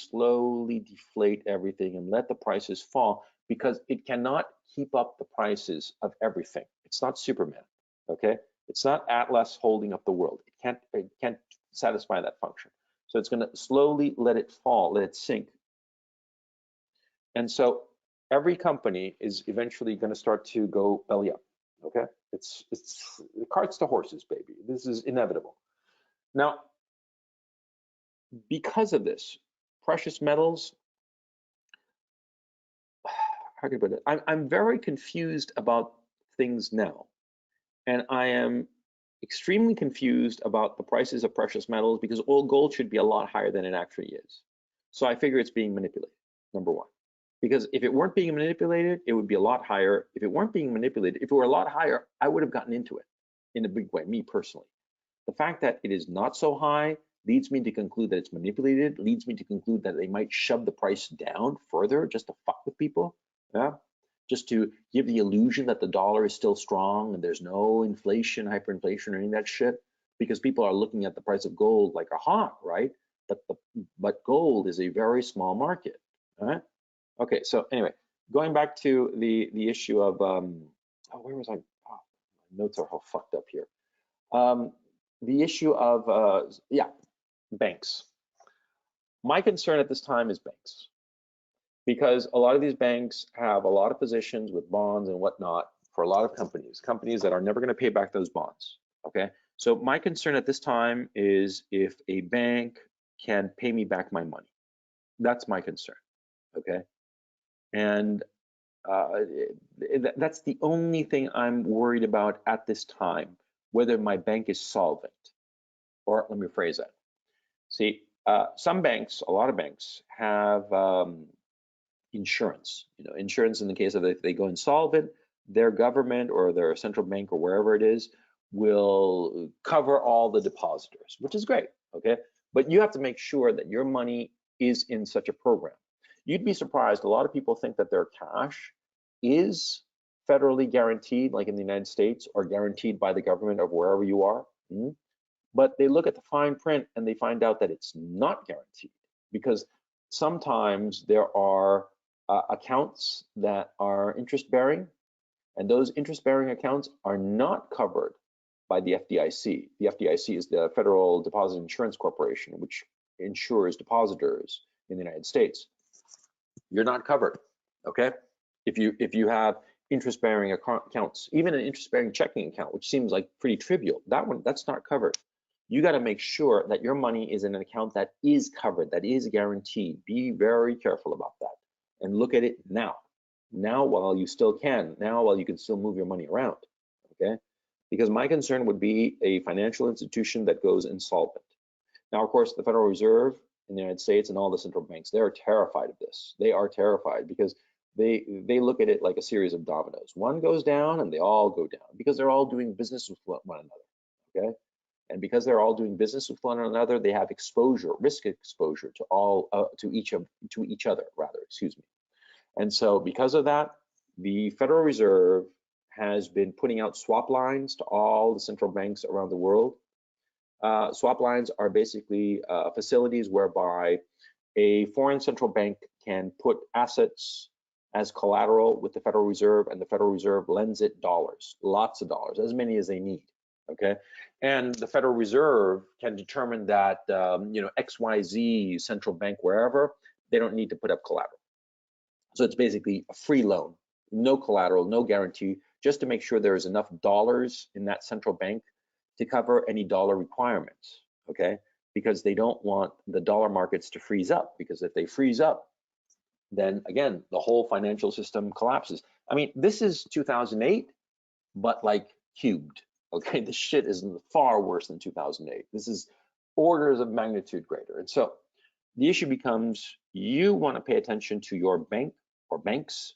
deflate everything and let the prices fall because it cannot keep up the prices of everything. It's not Superman, okay? It's not Atlas holding up the world. It can't satisfy that function. So it's going to slowly let it fall, let it sink. And so every company is eventually going to start to go belly up, okay? It's carts to horses, baby. This is inevitable. Now, because of this, precious metals, how can I put it? I'm very confused about things now. And I am extremely confused about the prices of precious metals because gold should be a lot higher than it actually is. So I figure it's being manipulated, number one. Because if it weren't being manipulated, it would be a lot higher. If it weren't being manipulated, if it were a lot higher, I would have gotten into it in a big way, me personally. The fact that it is not so high leads me to conclude that it's manipulated, leads me to conclude that they might shove the price down further just to fuck with people, yeah? Just to give the illusion that the dollar is still strong and there's no inflation, hyperinflation, or any of that shit, because people are looking at the price of gold like a hawk, right? But gold is a very small market, all right? Okay, so anyway, going back to the issue of, where was I? Oh, my notes are all fucked up here. The issue of, yeah, banks. My concern at this time is banks, because a lot of these banks have a lot of positions with bonds and whatnot for a lot of companies that are never going to pay back those bonds, okay? So my concern at this time is if a bank can pay me back my money. That's my concern, okay? And that's the only thing I'm worried about at this time, whether my bank is solvent. Or let me phrase that. See, some banks, a lot of banks have insurance. You know, insurance in the case of if they go insolvent, their government or their central bank or wherever it is will cover all the depositors, which is great, okay? But you have to make sure that your money is in such a program. You'd be surprised, a lot of people think that their cash is federally guaranteed, like in the United States, or guaranteed by the government of wherever you are. But they look at the fine print and they find out that it's not guaranteed, because sometimes there are accounts that are interest bearing, and those interest bearing accounts are not covered by the FDIC. The FDIC is the Federal Deposit Insurance Corporation, which insures depositors in the United States. You're not covered, okay? If you have interest-bearing accounts, even an interest-bearing checking account, which seems like pretty trivial, that's not covered. You got to make sure that your money is in an account that is covered, that is guaranteed. Be very careful about that, and look at it now while you still can, now while you can still move your money around, okay? Because my concern would be a financial institution that goes insolvent. Now, of course, the Federal Reserve in the United States and all the central banks, they're terrified of this. They are terrified because they look at it like a series of dominoes. One goes down and they all go down because they're all doing business with one another, okay? And because they're all doing business with one another, they have exposure, risk exposure to all to each other, rather, excuse me. And so because of that, the Federal Reserve has been putting out swap lines to all the central banks around the world. Swap lines are basically facilities whereby a foreign central bank can put assets as collateral with the Federal Reserve, and the Federal Reserve lends it dollars, lots of dollars, as many as they need, okay? And the Federal Reserve can determine that, XYZ central bank, wherever, they don't need to put up collateral. So it's basically a free loan, no collateral, no guarantee, just to make sure there is enough dollars in that central bank to cover any dollar requirements, okay? Because they don't want the dollar markets to freeze up, because if they freeze up, then again, the whole financial system collapses. I mean, this is 2008, but like cubed, okay? This shit is far worse than 2008. This is orders of magnitude greater. And so the issue becomes, you want to pay attention to your bank or banks,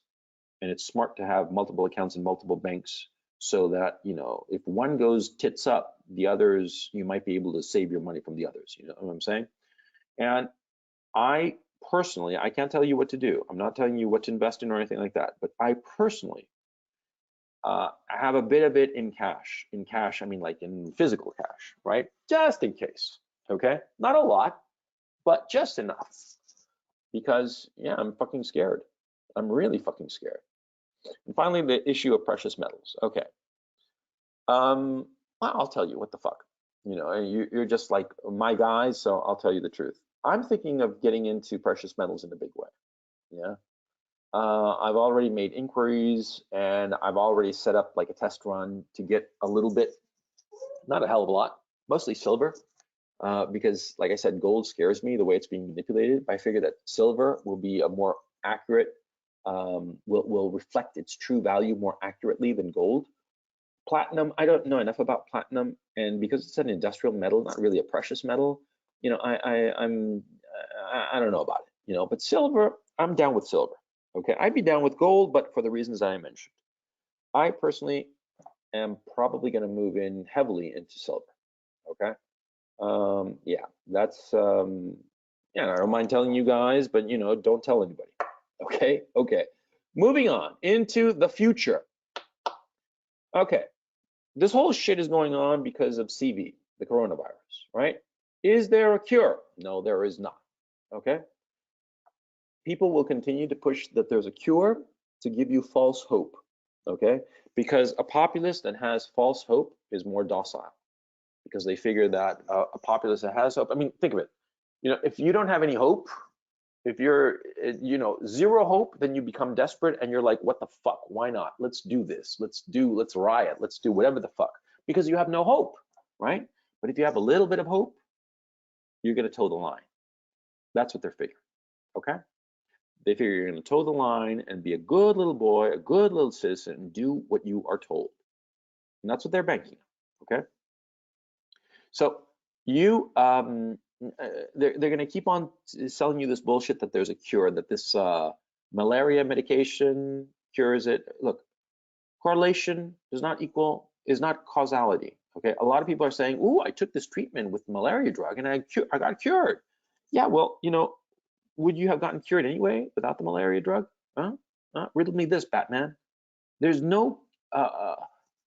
and it's smart to have multiple accounts in multiple banks so that, if one goes tits up, the others, you might be able to save your money from the others, you know what I'm saying? And I personally, I can't tell you what to do. I'm not telling you what to invest in or anything like that, but I personally have a bit of it in cash. In cash, I mean like in physical cash, right? Just in case, okay? Not a lot, but just enough. Because, yeah, I'm fucking scared. I'm really fucking scared. And finally, the issue of precious metals. Okay. Well, I'll tell you, what the fuck. You're just like my guys, so I'll tell you the truth. I'm thinking of getting into precious metals in a big way. Yeah. I've already made inquiries, and I've already set up like a test run to get a little bit, not a hell of a lot, mostly silver. Because, like I said, gold scares me the way it's being manipulated. I figure that silver will be a more accurate, will reflect its true value more accurately than gold. Platinum, I don't know enough about platinum, and because it's an industrial metal, not really a precious metal, I don't know about it, but silver, I'm down with silver. Okay, I'd be down with gold, but for the reasons I mentioned. I personally am probably going to move in heavily into silver. Okay. Yeah, that's yeah, I don't mind telling you guys, but don't tell anybody. Okay, moving on into the future. Okay, this whole shit is going on because of CV, the coronavirus, right? Is there a cure? No, there is not. Okay, people will continue to push that there's a cure to give you false hope. Okay, because a populace that has false hope is more docile, because they figure that a populace that has hope, I mean, think of it, if you don't have any hope, if you're, zero hope, then you become desperate and you're like, what the fuck, why not? Let's do this, let's riot, let's do whatever the fuck, because you have no hope, right? But if you have a little bit of hope, you're gonna toe the line. That's what they're figuring, okay? They figure you're gonna toe the line and be a good little boy, a good little citizen, and do what you are told. And that's what they're banking on, okay? So you, they're going to keep on selling you this bullshit that there's a cure, that this malaria medication cures it. Look, correlation is not causality. Okay, a lot of people are saying, "Ooh, I took this treatment with malaria drug and I got cured." Yeah, well, would you have gotten cured anyway without the malaria drug? Huh? Riddle me this, Batman. There's no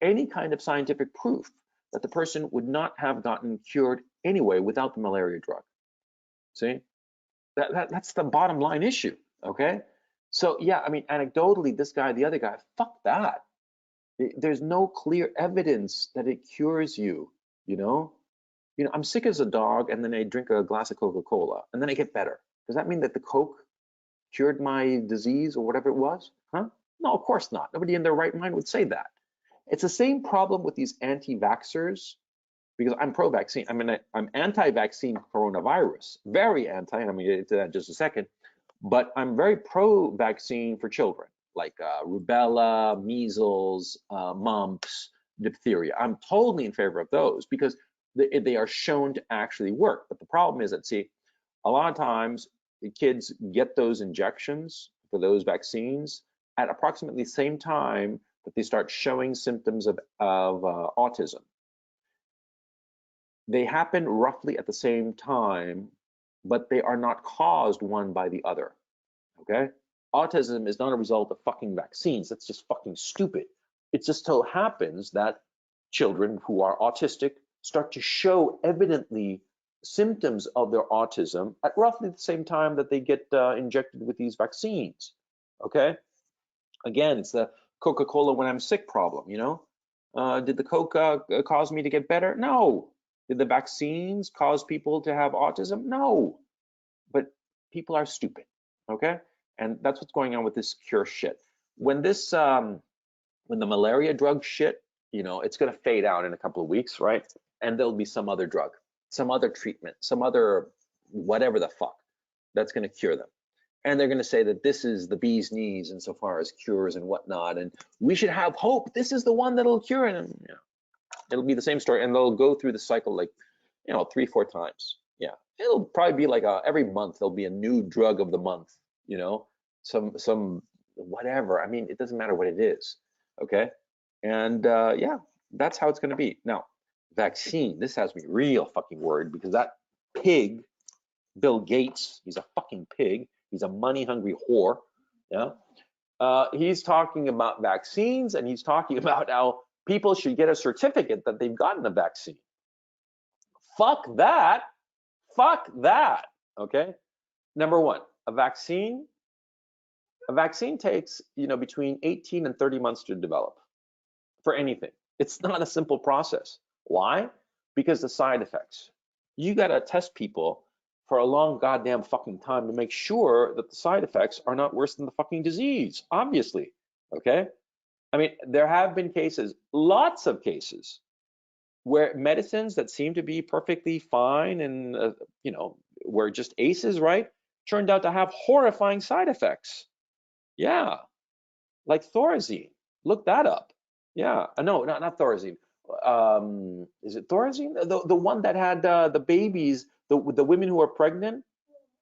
any kind of scientific proof that the person would not have gotten cured anyway without the malaria drug. See, that's the bottom line issue. Okay, so yeah, I mean, anecdotally, this guy, the other guy, fuck that. There's no clear evidence that it cures you. You know, I'm sick as a dog, and then I drink a glass of Coca-Cola, and then I get better. Does that mean that the Coke cured my disease or whatever it was? Huh? No, of course not. Nobody in their right mind would say that. It's the same problem with these anti-vaxxers, because I'm pro-vaccine. I mean, I'm anti-vaccine coronavirus, very anti, and I'm gonna get into that in just a second, but I'm very pro-vaccine for children, like rubella, measles, mumps, diphtheria. I'm totally in favor of those because they are shown to actually work. But the problem is that, see, a lot of times the kids get those injections for those vaccines at approximately the same time that they start showing symptoms of autism. They happen roughly at the same time, but they are not caused one by the other, okay? Autism is not a result of fucking vaccines. That's just fucking stupid. It just so happens that children who are autistic start to show evidently symptoms of their autism at roughly the same time that they get injected with these vaccines, okay? Again, it's the Coca-Cola when I'm sick problem, you know? Did the Coca cause me to get better? No. Did the vaccines cause people to have autism? No. But people are stupid, okay? And that's what's going on with this cure shit. When this, when the malaria drug shit, you know, it's gonna fade out in a couple of weeks, right? And there'll be some other drug, some other treatment, some other whatever the fuck that's gonna cure them. And they're gonna say that this is the bee's knees insofar as cures and whatnot, and we should have hope. This is the one that'll cure it. And, you know, it'll be the same story, and they'll go through the cycle like, you know, 3-4 times. Yeah, it'll probably be like every month there'll be a new drug of the month. You know, some whatever. I mean, it doesn't matter what it is. Okay, and yeah, that's how it's going to be. Now, vaccine. This has me real fucking worried because that pig, Bill Gates, he's a fucking pig. He's a money-hungry whore. Yeah, he's talking about vaccines, and he's talking about how people should get a certificate that they've gotten a vaccine. Fuck that. Fuck that. Okay. Number one, a vaccine takes, you know, between 18 and 30 months to develop for anything. It's not a simple process. Why? Because the side effects. You got to test people for a long goddamn fucking time to make sure that the side effects are not worse than the fucking disease, obviously. Okay. I mean, there have been cases, lots of cases, where medicines that seem to be perfectly fine and, you know, were just aces, right, turned out to have horrifying side effects. Yeah, like Thorazine. Look that up. Yeah, no, not Thorazine. Is it Thorazine? The one that had the babies, the women who are pregnant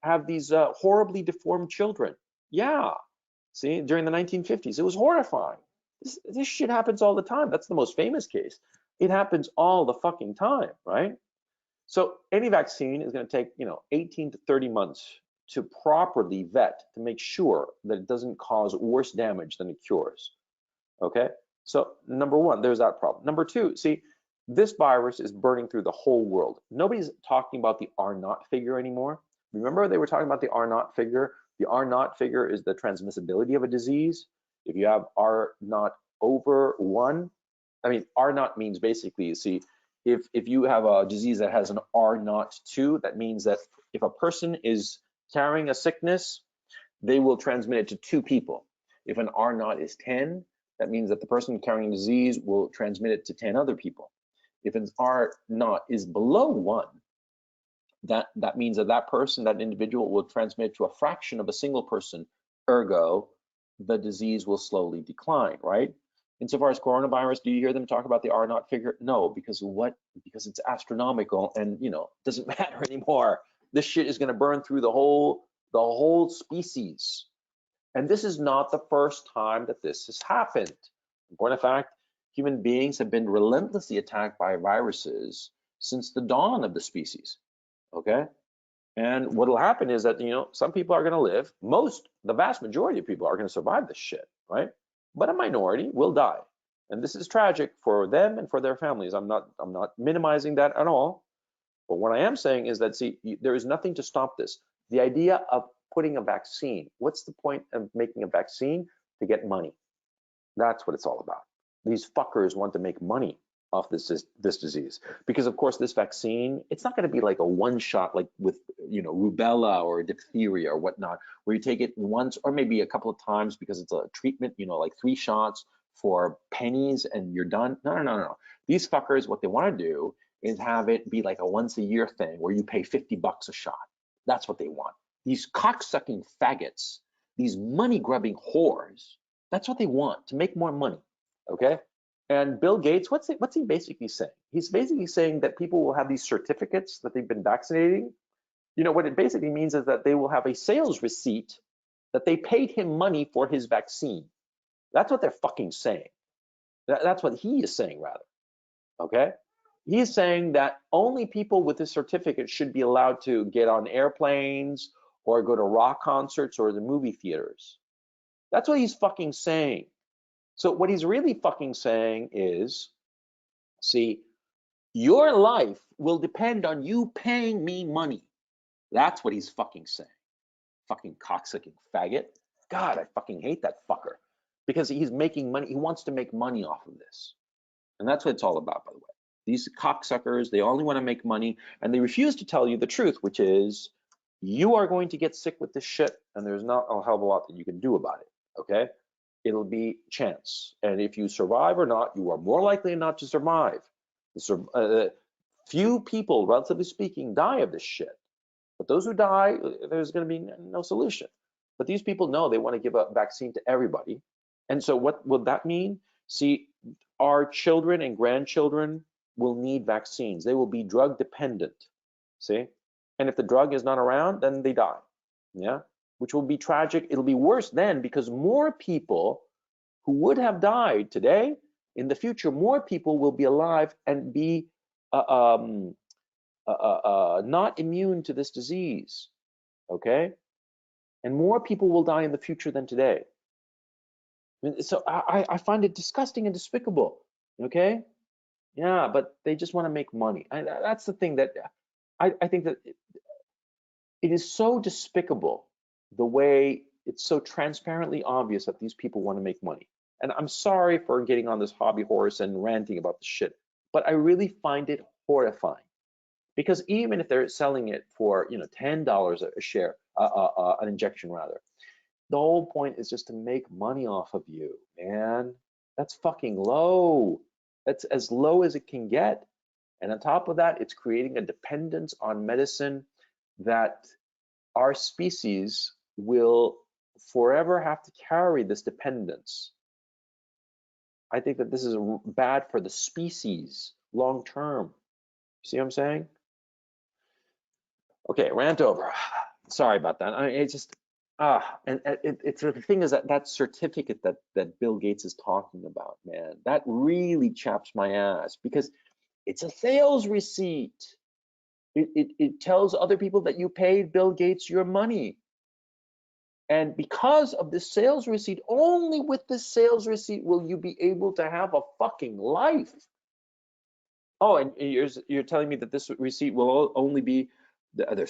have these horribly deformed children. Yeah, see, during the 1950s, it was horrifying. This shit happens all the time. That's the most famous case. It happens all the fucking time, right? So any vaccine is going to take, you know, 18 to 30 months to properly vet to make sure that it doesn't cause worse damage than it cures. Okay, so number one, there's that problem. Number two, see, this virus is burning through the whole world. Nobody's talking about the R0 figure anymore. Remember they were talking about the R0 figure? The R0 figure is the transmissibility of a disease. If you have R0 over 1, I mean, R0 means basically, you see, if you have a disease that has an R0 2, that means that if a person is carrying a sickness, they will transmit it to 2 people. If an R0 is 10, that means that the person carrying the disease will transmit it to 10 other people. If an R0 is below 1, that means that that person, that individual, will transmit to a fraction of a single person. Ergo, the disease will slowly decline, right? Insofar as coronavirus, do you hear them talk about the R0 figure? No, because what? Because it's astronomical, and you know, doesn't matter anymore. This shit is going to burn through the whole species. And this is not the first time that this has happened. In point of fact, human beings have been relentlessly attacked by viruses since the dawn of the species. Okay? And what will happen is that, you know, some people are going to live. The vast majority of people are going to survive this shit, right? but a minority will die. And this is tragic for them and for their families. I'm not minimizing that at all. But what I am saying is that, see, there is nothing to stop this. The idea of putting a vaccine, what's the point of making a vaccine? To get money. That's what it's all about. These fuckers want to make money off this disease, because of course this vaccine, it's not going to be like a one shot like with rubella or diphtheria or whatnot, where you take it once or maybe a couple of times because it's a treatment, like 3 shots for pennies and you're done. No. These fuckers, what they want to do is have it be like a once a year thing where you pay $50 a shot. That's what they want. These cocksucking faggots, these money grubbing whores, that's what they want, to make more money. Okay. And Bill Gates, what's he basically saying? He's basically saying that people will have these certificates that they've been vaccinating. What it basically means is that they will have a sales receipt that they paid him money for his vaccine. That's what they're fucking saying. That's what he is saying, rather. Okay? He's saying that only people with this certificate should be allowed to get on airplanes or go to rock concerts or the movie theaters. That's what he's fucking saying. So what he's really fucking saying is, see, your life will depend on you paying me money. That's what he's fucking saying. Fucking cocksucking faggot. God, I fucking hate that fucker, because he's making money. He wants to make money off of this. And that's what it's all about, by the way. These cocksuckers, they only want to make money, and they refuse to tell you the truth, which is you are going to get sick with this shit, and there's not a hell of a lot that you can do about it, okay? It'll be chance. And if you survive or not, you are more likely not to survive. Few people, relatively speaking, die of this shit. But those who die, there's going to be no solution. But these people know they want to give a vaccine to everybody. And so what will that mean? See, our children and grandchildren will need vaccines. They will be drug dependent, see? And if the drug is not around, then they die, yeah? Which will be tragic. It'll be worse then, because more people who would have died today, in the future, more people will be alive and be not immune to this disease, okay? And more people will die in the future than today. So I find it disgusting and despicable, okay? Yeah, but they just want to make money. That's the thing that I think that it is so despicable, the way it's so transparently obvious that these people want to make money. And I'm sorry for getting on this hobby horse and ranting about the shit, but I really find it horrifying. Because even if they're selling it for $10 a share, an injection rather, the whole point is just to make money off of you, man. That's fucking low. That's as low as it can get. And on top of that, it's creating a dependence on medicine that our species will forever have to carry this dependence. I think that this is bad for the species long term. See what I'm saying? Okay, rant over. Sorry about that. I mean, it's just it's the thing is that certificate that Bill Gates is talking about, man, that really chaps my ass, because it's a sales receipt. It tells other people that you paid Bill Gates your money. And because of this sales receipt, only with this sales receipt will you be able to have a fucking life. Oh, and you're telling me that this receipt will only be the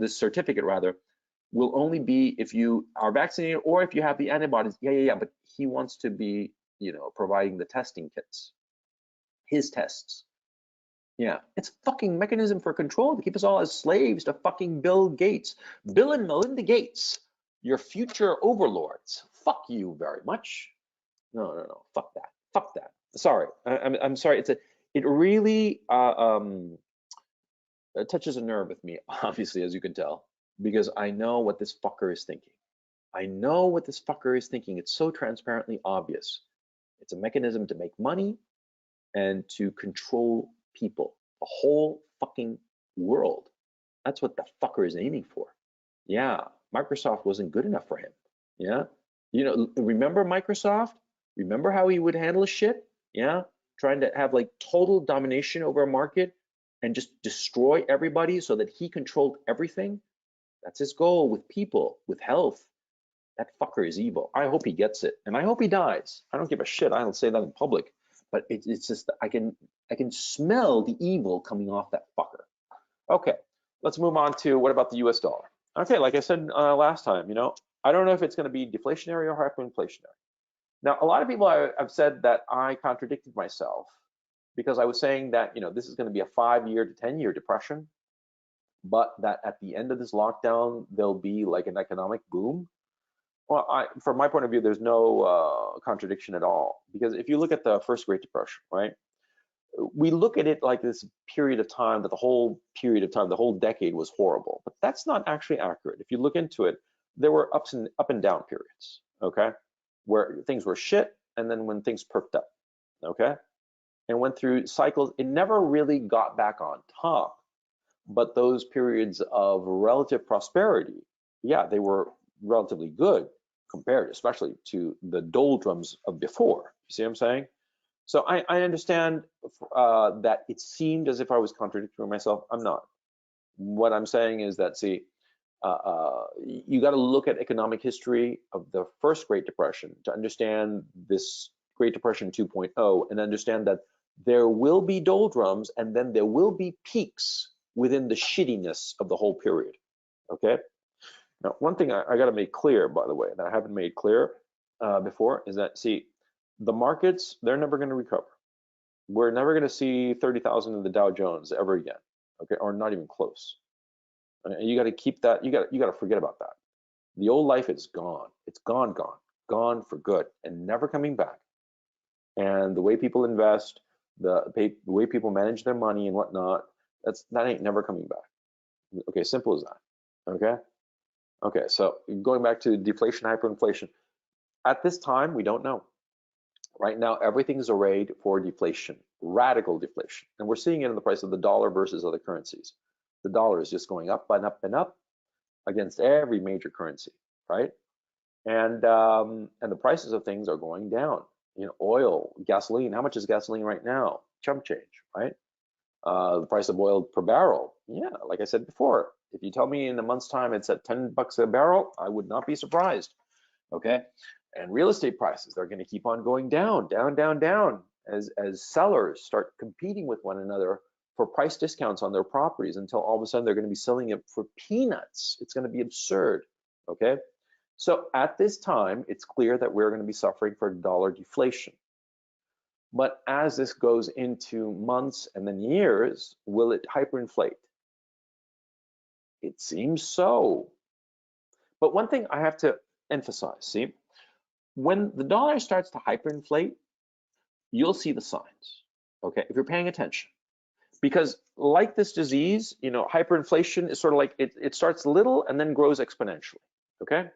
certificate rather, will only be if you are vaccinated or if you have the antibodies. Yeah. But he wants to be, providing the testing kits, his tests. Yeah, it's fucking mechanism for control to keep us all as slaves to fucking Bill Gates. Bill and Melinda Gates, your future overlords. Fuck you very much. No. Fuck that. Sorry, I'm sorry. It really it touches a nerve with me, obviously, as you can tell, because I know what this fucker is thinking. I know what this fucker is thinking. It's so transparently obvious. It's a mechanism to make money and to control people, the whole fucking world. That's what the fucker is aiming for. Yeah, Microsoft wasn't good enough for him. Yeah, remember Microsoft? Remember how he would handle shit? Yeah, trying to have like total domination over a market and just destroy everybody so that he controlled everything. That's his goal with people, with health. that fucker is evil. I hope he gets it, and I hope he dies. I don't give a shit. I don't say that in public, but it's just I can smell the evil coming off that fucker. Okay, let's move on to what about the U.S. dollar? Okay, like I said last time, you know, I don't know if it's going to be deflationary or hyperinflationary. Now, a lot of people have said that I contradicted myself because I was saying that, you know, this is going to be a 5-year to 10-year depression, but that at the end of this lockdown, there'll be like an economic boom. Well, from my point of view, there's no contradiction at all, because if you look at the first Great Depression, right? We look at it like this period of time, that the whole period of time, the whole decade was horrible, but that's not actually accurate. If you look into it, there were up and down periods, okay, where things were shit, and then when things perked up, okay, and went through cycles. It never really got back on top, but those periods of relative prosperity, yeah, they were relatively good compared, especially to the doldrums of before. You see what I'm saying? So I understand that it seemed as if I was contradicting myself. I'm not. What I'm saying is that, see, you got to look at economic history of the first Great Depression to understand this Great Depression 2.0, and understand that there will be doldrums and then there will be peaks within the shittiness of the whole period. Okay. Now, one thing I got to make clear, by the way, that I haven't made clear before, is that, see, the markets, they're never going to recover. We're never going to see 30,000 in the Dow Jones ever again, okay, or not even close. And you got to keep that. You got to forget about that. The old life is gone. It's gone for good, and never coming back. And the way people invest, the way people manage their money and whatnot, that ain't never coming back. Okay, simple as that. Okay. Okay, so going back to deflation, hyperinflation. At this time, we don't know. Right now, everything is arrayed for deflation, radical deflation. And we're seeing it in the price of the dollar versus other currencies. The dollar is just going up and up and up against every major currency, right? And the prices of things are going down. You know, oil, gasoline. How much is gasoline right now? Chump change, right? The price of oil per barrel. Yeah, like I said before, if you tell me in a month's time it's at 10 bucks a barrel, I would not be surprised. Okay. And real estate prices, they're going to keep on going down, as sellers start competing with one another for price discounts on their properties, until all of a sudden they're going to be selling it for peanuts. It's going to be absurd. Okay. So at this time, it's clear that we're going to be suffering for dollar deflation. But as this goes into months and then years, will it hyperinflate? It seems so. But one thing I have to emphasize, see, when the dollar starts to hyperinflate, you'll see the signs, okay, if you're paying attention. Because like this disease, you know, hyperinflation is sort of like, it starts little and then grows exponentially, okay?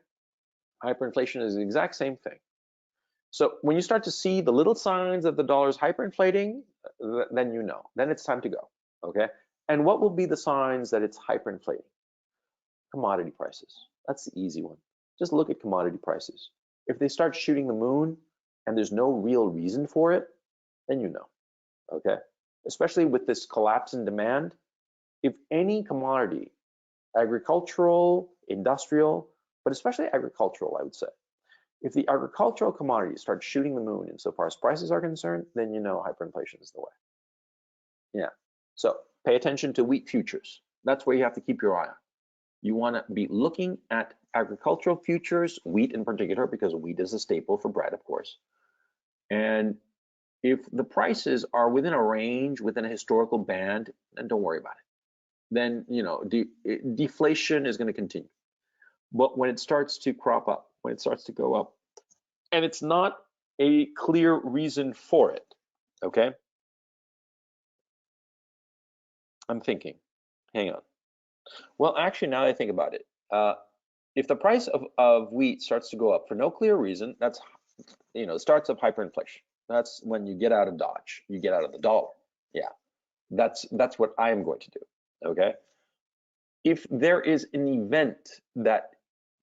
Hyperinflation is the exact same thing. So when you start to see the little signs that the dollar is hyperinflating, then you know, then it's time to go, okay? And what will be the signs that it's hyperinflating? Commodity prices. That's the easy one. Just look at commodity prices. If they start shooting the moon and there's no real reason for it, then you know, okay? Especially with this collapse in demand, if any commodity, agricultural, industrial, but especially agricultural, I would say, if the agricultural commodities start shooting the moon insofar as prices are concerned, then you know hyperinflation is the way. Yeah, so pay attention to wheat futures. That's where you have to keep your eye on. You want to be looking at agricultural futures, wheat in particular, because wheat is a staple for bread, of course. And if the prices are within a range, within a historical band, then don't worry about it. Then, you know, deflation is going to continue. But when it starts to crop up, when it starts to go up, and it's not a clear reason for it, okay? I'm thinking, hang on. Well, actually, now that I think about it, if the price of wheat starts to go up for no clear reason, that's, you know, starts of hyperinflation. That's when you get out of Dodge, you get out of the dollar. Yeah, that's what I am going to do, okay? If there is an event that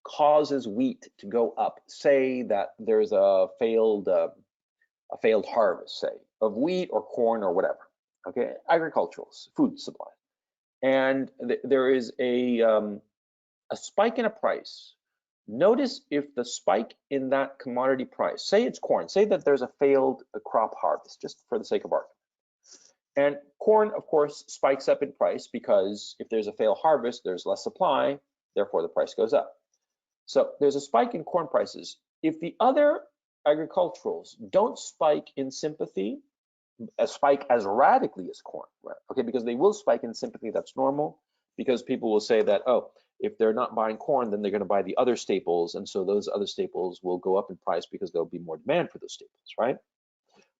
causes wheat to go up, say that there's a failed harvest, say, of wheat or corn or whatever, okay, agricultural, food supply, and there is a spike in a price Notice if the spike in that commodity price, say it's corn, say that there's a failed crop harvest, just for the sake of argument. And corn, of course, spikes up in price because if there's a failed harvest, there's less supply, therefore the price goes up. So there's a spike in corn prices. If the other agriculturals don't spike in sympathy, a spike as radically as corn, right? Okay, because they will spike in sympathy, that's normal, because people will say that, oh, if they're not buying corn, then they're going to buy the other staples, and so those other staples will go up in price because there'll be more demand for those staples, right?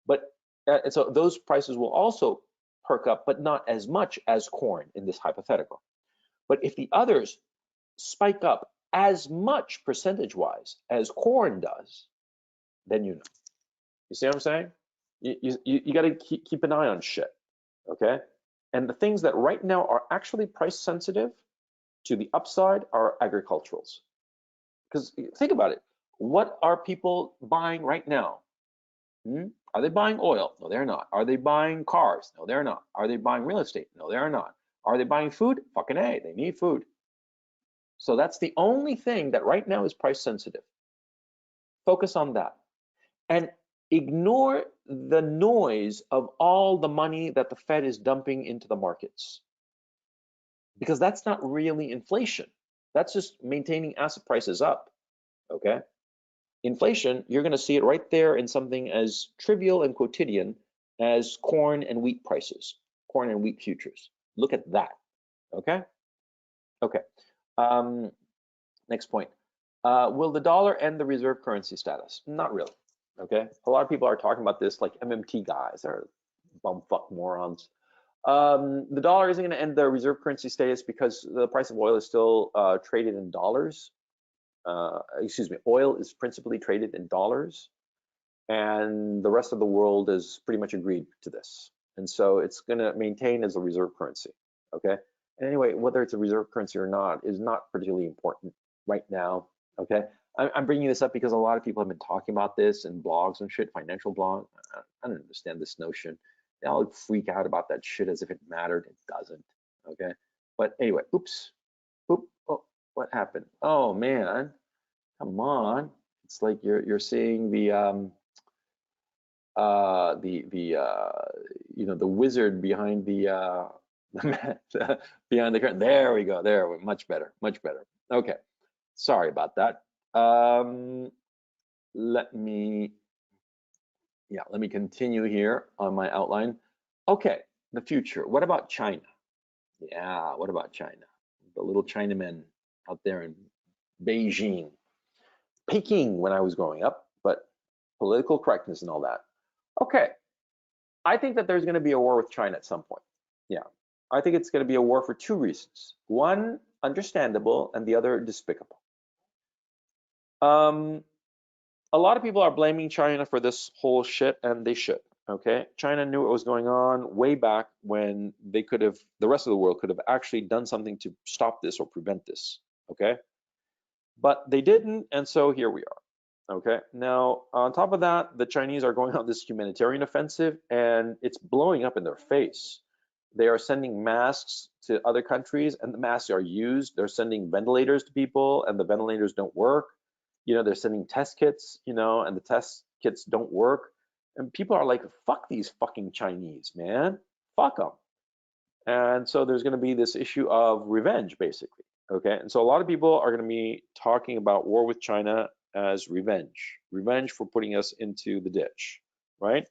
But and so those prices will also perk up, but not as much as corn in this hypothetical. But if the others spike up as much percentage-wise as corn does, then you know. You see what I'm saying? You got to keep an eye on shit, okay? And the things that right now are actually price sensitive to the upside are agriculturals. Because think about it. What are people buying right now? Are they buying oil? No, they're not. Are they buying cars? No, they're not. Are they buying real estate? No, they're not. Are they buying food? Fucking A, they need food. So that's the only thing that right now is price sensitive. Focus on that. And ignore the noise of all the money that the Fed is dumping into the markets. Because that's not really inflation. That's just maintaining asset prices up, okay? Inflation, you're gonna see it right there in something as trivial and quotidian as corn and wheat prices, corn and wheat futures. Look at that, okay? Okay, next point. Will the dollar end the reserve currency status? Not really, okay? A lot of people are talking about this like MMT guys, they're bumfuck morons. The dollar isn't gonna end the reserve currency status because the price of oil is still traded in dollars. Excuse me, oil is principally traded in dollars, and the rest of the world is pretty much agreed to this. And so it's going to maintain as a reserve currency, okay? And anyway, whether it's a reserve currency or not is not particularly important right now, okay? I'm bringing this up because a lot of people have been talking about this in blogs and shit, financial blogs. I don't understand this notion. They all freak out about that shit as if it mattered. It doesn't, okay? But anyway, oops, oop, oh, what happened? Oh man, come on. It's like you're seeing the you know, the wizard behind the behind the curtain. There we go. There, much better, much better. Okay, sorry about that. Let me continue here on my outline. Okay, the future. What about China? Yeah, what about China? The little Chinamen out there in Beijing, Peking when I was growing up, but political correctness and all that. Okay, I think that there's going to be a war with China at some point. Yeah, I think it's going to be a war for two reasons. One, understandable, and the other, despicable. A lot of people are blaming China for this whole shit, and they should. Okay, China knew what was going on way back when they could have, the rest of the world could have actually done something to stop this or prevent this. Okay, but they didn't, and so here we are. Okay, now on top of that, the Chinese are going on this humanitarian offensive, and it's blowing up in their face. They are sending masks to other countries, and the masks are used. They're sending ventilators to people, and the ventilators don't work. You know, they're sending test kits, you know, and the test kits don't work. And people are like, fuck these fucking Chinese, man. Fuck them. And so there's going to be this issue of revenge, basically. Okay, and so a lot of people are going to be talking about war with China as revenge for putting us into the ditch, right?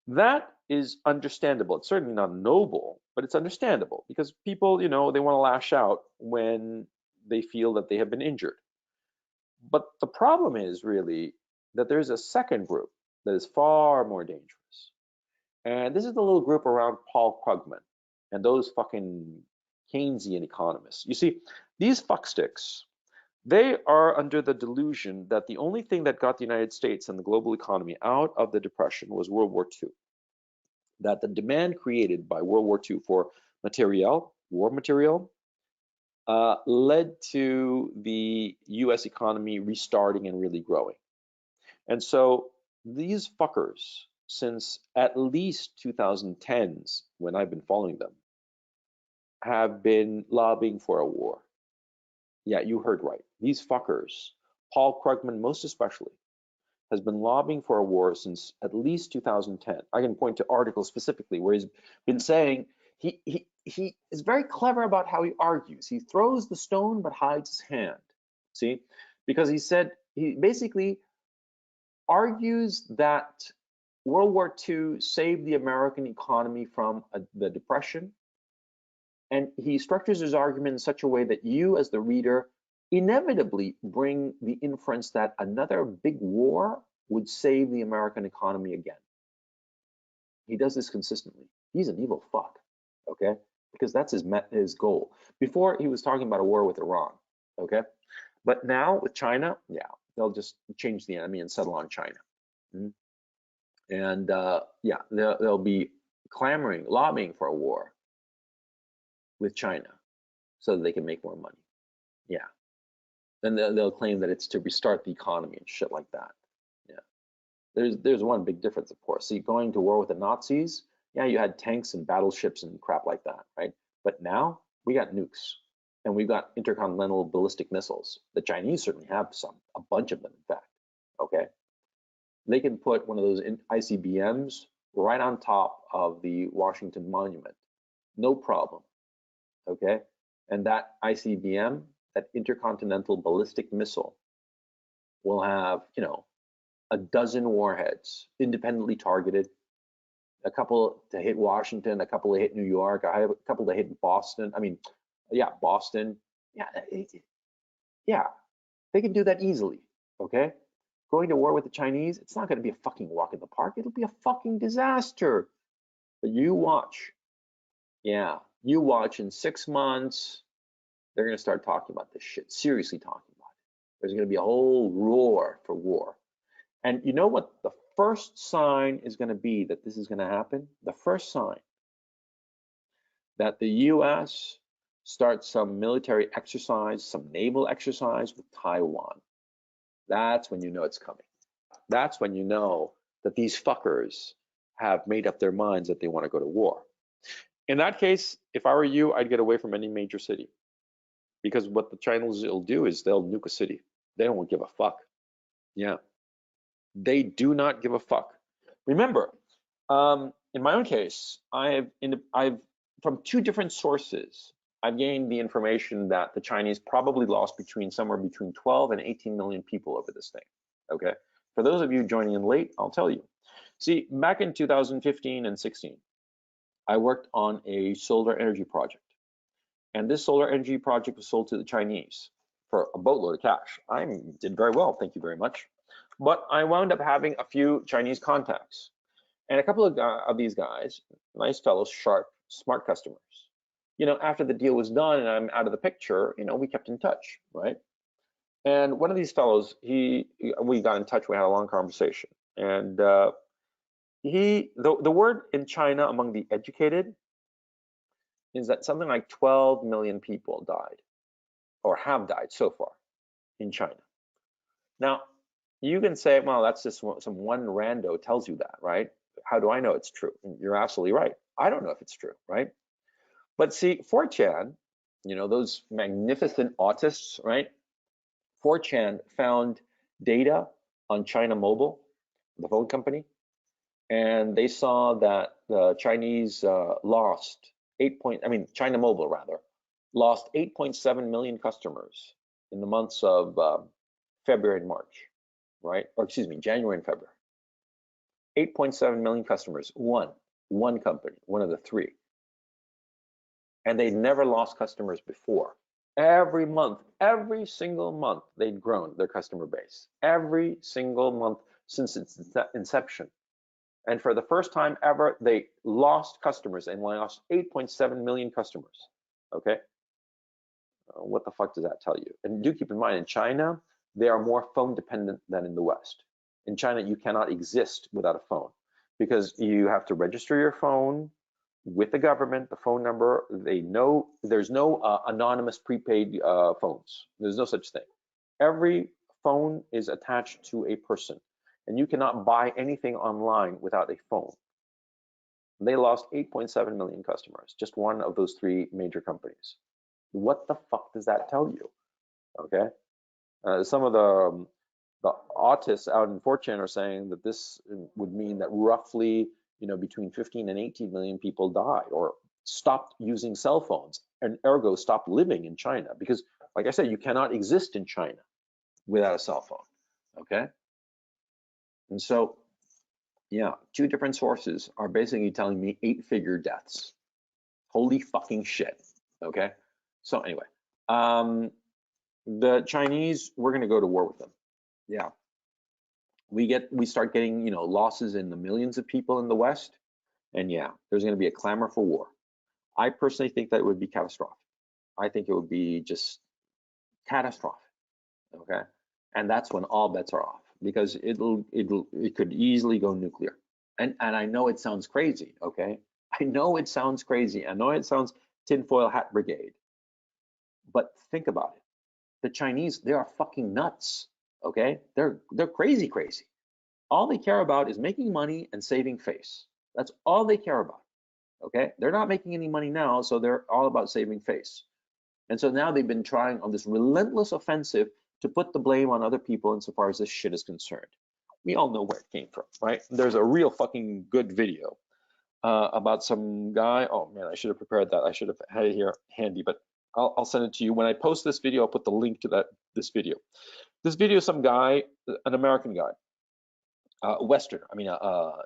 That is understandable. It's certainly not noble, but it's understandable because people, you know, they want to lash out when they feel that they have been injured. But the problem is really that there's a second group that is far more dangerous. And this is the little group around Paul Krugman and those fucking Keynesian economists. You see, these fucksticks, they are under the delusion that the only thing that got the United States and the global economy out of the Depression was World War II. That the demand created by World War II for war material, led to the US economy restarting and really growing. And so these fuckers, since at least 2010s, when I've been following them, have been lobbying for a war. Yeah, you heard right. these fuckers, Paul Krugman most especially, has been lobbying for a war since at least 2010. I can point to articles specifically where he's been saying he is very clever about how he argues. He throws the stone but hides his hand. See, because he basically argues that World War II saved the American economy from the Depression, and he structures his argument in such a way that you, as the reader, inevitably bring the inference that another big war would save the American economy again. He does this consistently. He's an evil fuck, okay? Because that's his goal. Before, he was talking about a war with Iran, okay? But now with China, yeah, they'll just change the enemy and settle on China. And yeah, they'll be clamoring, lobbying for a war with China so that they can make more money. Yeah. Then they'll claim that it's to restart the economy and shit like that. Yeah. There's one big difference, of course. See, going to war with the Nazis, yeah, you had tanks and battleships and crap like that, right? But now we got nukes and we've got intercontinental ballistic missiles. The Chinese certainly have some, a bunch of them, in fact. Okay. They can put one of those ICBMs right on top of the Washington Monument. No problem. Okay. And that ICBM, that intercontinental ballistic missile, will have, you know, a dozen warheads independently targeted, a couple to hit Washington, a couple to hit New York, a couple to hit Boston. I mean, yeah, Boston. Yeah, yeah, they can do that easily. Okay. Going to war with the Chinese, it's not going to be a fucking walk in the park. It'll be a fucking disaster. But you watch. Yeah, you watch. In 6 months, they're going to start talking about this shit, seriously talking about it. There's going to be a whole roar for war. And you know what the first sign is going to be that this is going to happen? The first sign that the US starts some military exercise, some naval exercise with Taiwan. That's when you know it's coming. That's when you know that these fuckers have made up their minds that they want to go to war. In that case, if I were you, I'd get away from any major city. Because what the Chinese will do is they'll nuke a city. They don't give a fuck. Yeah. They do not give a fuck. Remember, in my own case, I've from 2 different sources, I've gained the information that the Chinese probably lost somewhere between 12 and 18 million people over this thing. Okay. For those of you joining in late, I'll tell you. See, back in 2015 and 16, I worked on a solar energy project. And this solar energy project was sold to the Chinese for a boatload of cash. I did very well, thank you very much. But I wound up having a few Chinese contacts. And a couple of these guys, nice fellows, sharp, smart customers. You know, after the deal was done and I'm out of the picture, you know, we kept in touch, right? And one of these fellows, we got in touch, we had a long conversation. And the word in China among the educated is that something like 12 million people died or have died so far in China. Now, you can say, well, that's just some one rando tells you that, right? How do I know it's true? And you're absolutely right. I don't know if it's true, right? But see, 4chan, you know, those magnificent autists, right? 4chan found data on China Mobile, the phone company, and they saw that the Chinese lost China Mobile rather, lost 8.7 million customers in the months of February and March, right? Or excuse me, January and February. 8.7 million customers, one company, one of the 3. And they'd never lost customers before. Every month, every single month, they'd grown their customer base. Every single month since its inception. And for the first time ever, they lost customers and lost 8.7 million customers. Okay? What the fuck does that tell you? And do keep in mind, in China, they are more phone dependent than in the West. In China, you cannot exist without a phone because you have to register your phone with the government, the phone number. They know there's no anonymous prepaid phones. There's no such thing. Every phone is attached to a person, and you cannot buy anything online without a phone. They lost 8.7 million customers, just one of those 3 major companies. What the fuck does that tell you? Okay. Some of the autists out in 4chan are saying that this would mean that roughly, between 15 and 18 million people died or stopped using cell phones and ergo stopped living in China because, like I said, you cannot exist in China without a cell phone. Okay, and so yeah, two different sources are basically telling me 8-figure deaths. Holy fucking shit. Okay, so anyway, the Chinese, we're going to go to war with them. Yeah, we start getting losses in the millions of people in the West, and yeah, there's going to be a clamor for war. I personally think that it would be catastrophic. I think it would be just catastrophic. Okay, and that's when all bets are off because it could easily go nuclear. And I know it sounds crazy. Okay, I know it sounds crazy. I know it sounds tinfoil hat brigade, but think about it. The Chinese, they are fucking nuts. Okay, they're crazy. All they care about is making money and saving face. That's all they care about. Okay, they're not making any money now, so they're all about saving face. And so now they've been trying on this relentless offensive to put the blame on other people insofar as this shit is concerned. We all know where it came from, right? There's a real fucking good video about some guy. Oh man, I should have prepared that. I should have had it here handy, but I'll send it to you. When I post this video, I'll put the link to this video. This video is some guy, an American guy, Western,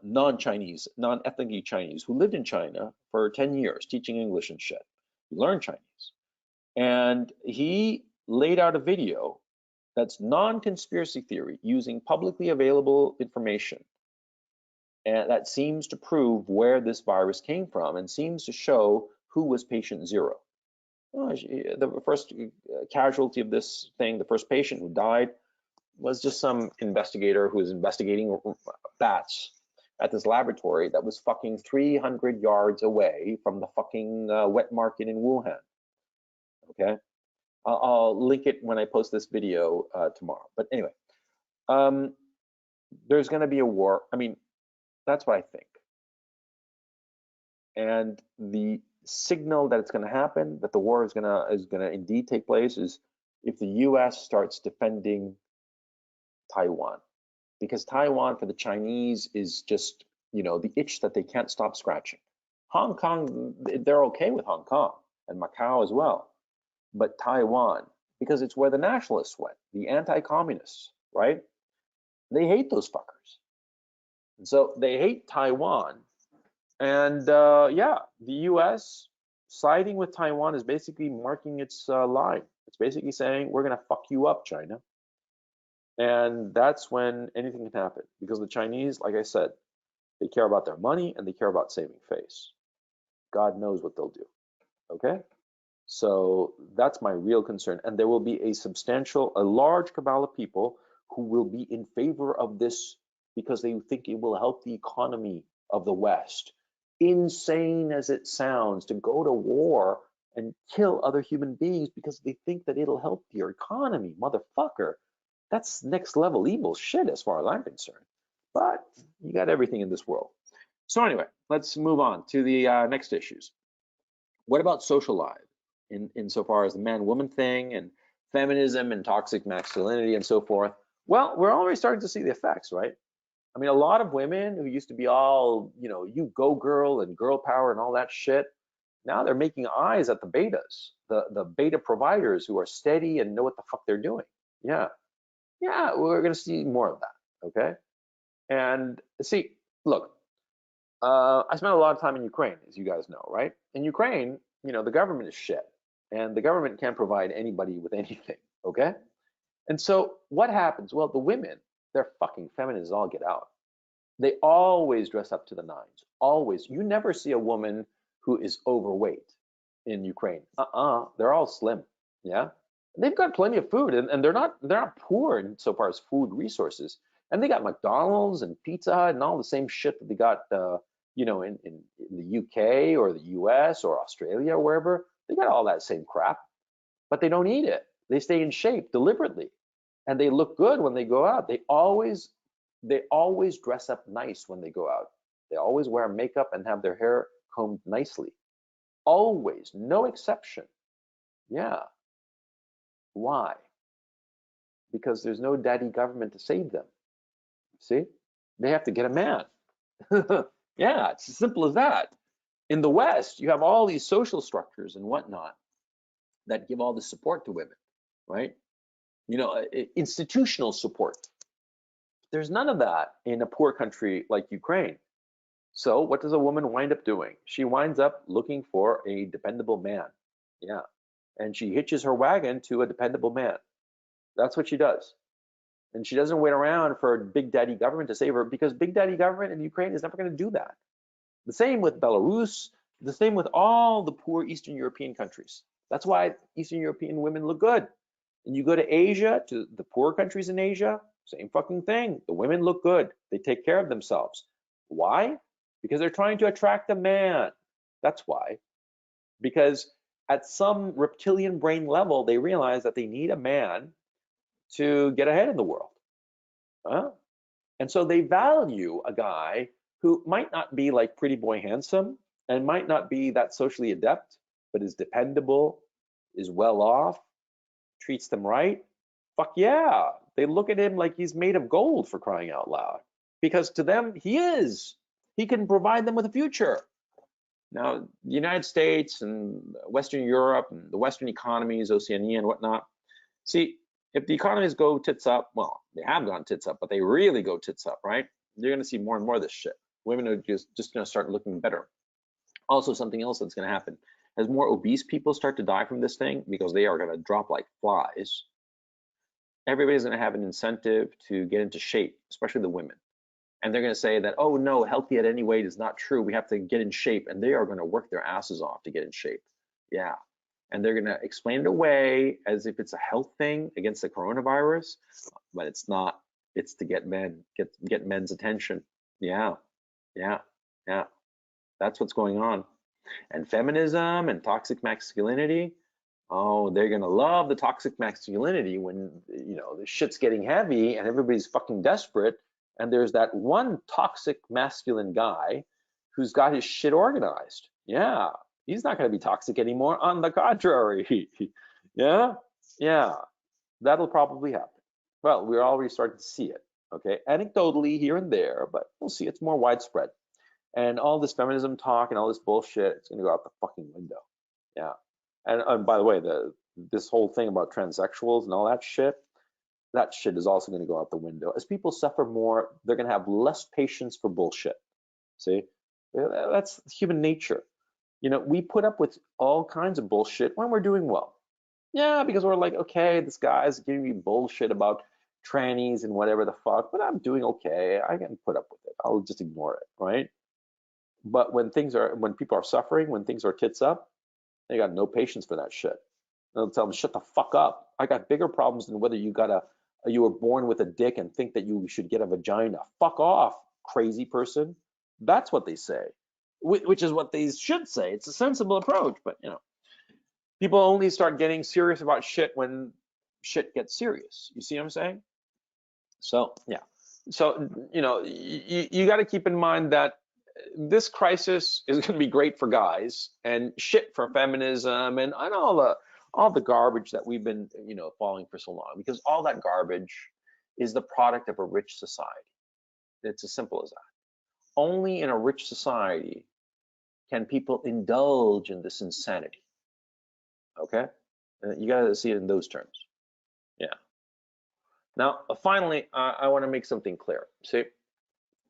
non-Chinese, non-ethnically Chinese, who lived in China for 10 years teaching English and shit. He learned Chinese. And he laid out a video that's non-conspiracy theory using publicly available information. And that seems to prove where this virus came from and seems to show who was patient zero. The first casualty of this thing, the first patient who died, was just some investigator who was investigating bats at this laboratory that was fucking 300 yards away from the fucking wet market in Wuhan. Okay, I'll link it when I post this video tomorrow. But anyway, there's going to be a war. I mean, that's what I think. And the signal that it's going to happen, that the war is going to indeed take place, is if the U.S. starts defending Taiwan, because Taiwan for the Chinese is just the itch that they can't stop scratching. Hong Kong, they're okay with Hong Kong and Macau as well, but Taiwan, because it's where the nationalists went, the anti-communists, right? They hate those fuckers, and so they hate Taiwan. And yeah, the U.S. siding with Taiwan is basically marking its line. It's basically saying we're gonna fuck you up, China. And that's when anything can happen, because the Chinese, like I said, they care about their money and they care about saving face. God knows what they'll do. Okay, so that's my real concern. And there will be a large cabal of people who will be in favor of this because they think it will help the economy of the West. Insane as it sounds, to go to war and kill other human beings because they think that it'll help your economy, motherfucker. That's next level evil shit as far as I'm concerned. But you got everything in this world. So anyway, let's move on to the next issues. What about social life insofar as the man-woman thing and feminism and toxic masculinity and so forth? Well, we're already starting to see the effects, right? I mean, a lot of women who used to be all, you go girl and girl power and all that shit, now they're making eyes at the betas, the beta providers who are steady and know what the fuck they're doing. Yeah, we're going to see more of that, okay? And see, look, I spent a lot of time in Ukraine, as you guys know, right? In Ukraine, the government is shit, and the government can't provide anybody with anything, okay? And so what happens? Well, the women, they're fucking feminists all get out. They always dress up to the nines, always. You never see a woman who is overweight in Ukraine. They're all slim, yeah? They've got plenty of food, and they're not poor in so far as food resources. And they got McDonald's and Pizza Hut and all the same shit that they got, in the UK or the US or Australia or wherever. They got all that same crap, but they don't eat it. They stay in shape deliberately, and they look good when they go out. They always dress up nice when they go out. They always wear makeup and have their hair combed nicely. Always, no exception. Yeah. Why? because there's no daddy government to save them. See? They have to get a man. Yeah, it's as simple as that. In the West, you have all these social structures and whatnot that give all the support to women, right? You know, institutional support. There's none of that in a poor country like Ukraine. So what does a woman wind up doing? She winds up looking for a dependable man. Yeah. And she hitches her wagon to a dependable man. That's what she does. And she doesn't wait around for a big daddy government to save her, because big daddy government in Ukraine is never going to do that. The same with Belarus, the same with all the poor Eastern European countries. That's why Eastern European women look good. And you go to Asia, to the poor countries in Asia, same fucking thing. The women look good. They take care of themselves. Why? Because they're trying to attract a man. That's why. Because at some reptilian brain level, they realize that they need a man to get ahead in the world. And so they value a guy who might not be like pretty boy handsome and might not be that socially adept, but is dependable, is well off, treats them right. Fuck yeah. They look at him like he's made of gold, for crying out loud. Because to them, he is. He can provide them with a future. Now, the United States and Western Europe and the Western economies, Oceania and whatnot, see, if the economies go tits up, well, they have gone tits up, but they really go tits up, right? You're going to see more and more of this shit. Women are just going to start looking better. Also, something else that's going to happen, as more obese people start to die from this thing, because they are going to drop like flies, everybody's going to have an incentive to get into shape, especially the women. And they're going to say that, oh no, healthy at any weight is not true. We have to get in shape. And they are going to work their asses off to get in shape. Yeah. And they're going to explain it away as if it's a health thing against the coronavirus, but it's not. It's to get men's attention. Yeah, yeah, yeah. That's what's going on. And feminism and toxic masculinity. Oh, they're going to love the toxic masculinity when, you know, the shit's getting heavy and everybody's fucking desperate. And there's that one toxic masculine guy who's got his shit organized. Yeah. He's not going to be toxic anymore. On the contrary. Yeah. Yeah. That'll probably happen. Well, we're already starting to see it. Okay. Anecdotally here and there, but we'll see it's more widespread. And all this feminism talk and all this bullshit, it's going to go out the fucking window. Yeah. And by the way, this whole thing about transsexuals and all that shit is also going to go out the window. As people suffer more, they're going to have less patience for bullshit. See, that's human nature. You know, we put up with all kinds of bullshit when we're doing well. Yeah, because we're like, okay, this guy's giving me bullshit about trannies and whatever the fuck, but I'm doing okay. I can put up with it. I'll just ignore it, right? But when people are suffering, when things are tits up, they got no patience for that shit. They'll tell them, shut the fuck up. I got bigger problems than whether you were born with a dick and think that you should get a vagina. Fuck off, crazy person. That's what they say, which is what they should say. It's a sensible approach, but you know, people only start getting serious about shit when shit gets serious. You see what I'm saying? So yeah. So you know, you got to keep in mind that this crisis is going to be great for guys and shit for feminism and all the garbage that we've been, you know, following for so long, because all that garbage is the product of a rich society. It's as simple as that. Only in a rich society can people indulge in this insanity. Okay? You got to see it in those terms. Yeah. Now, finally, I want to make something clear. See,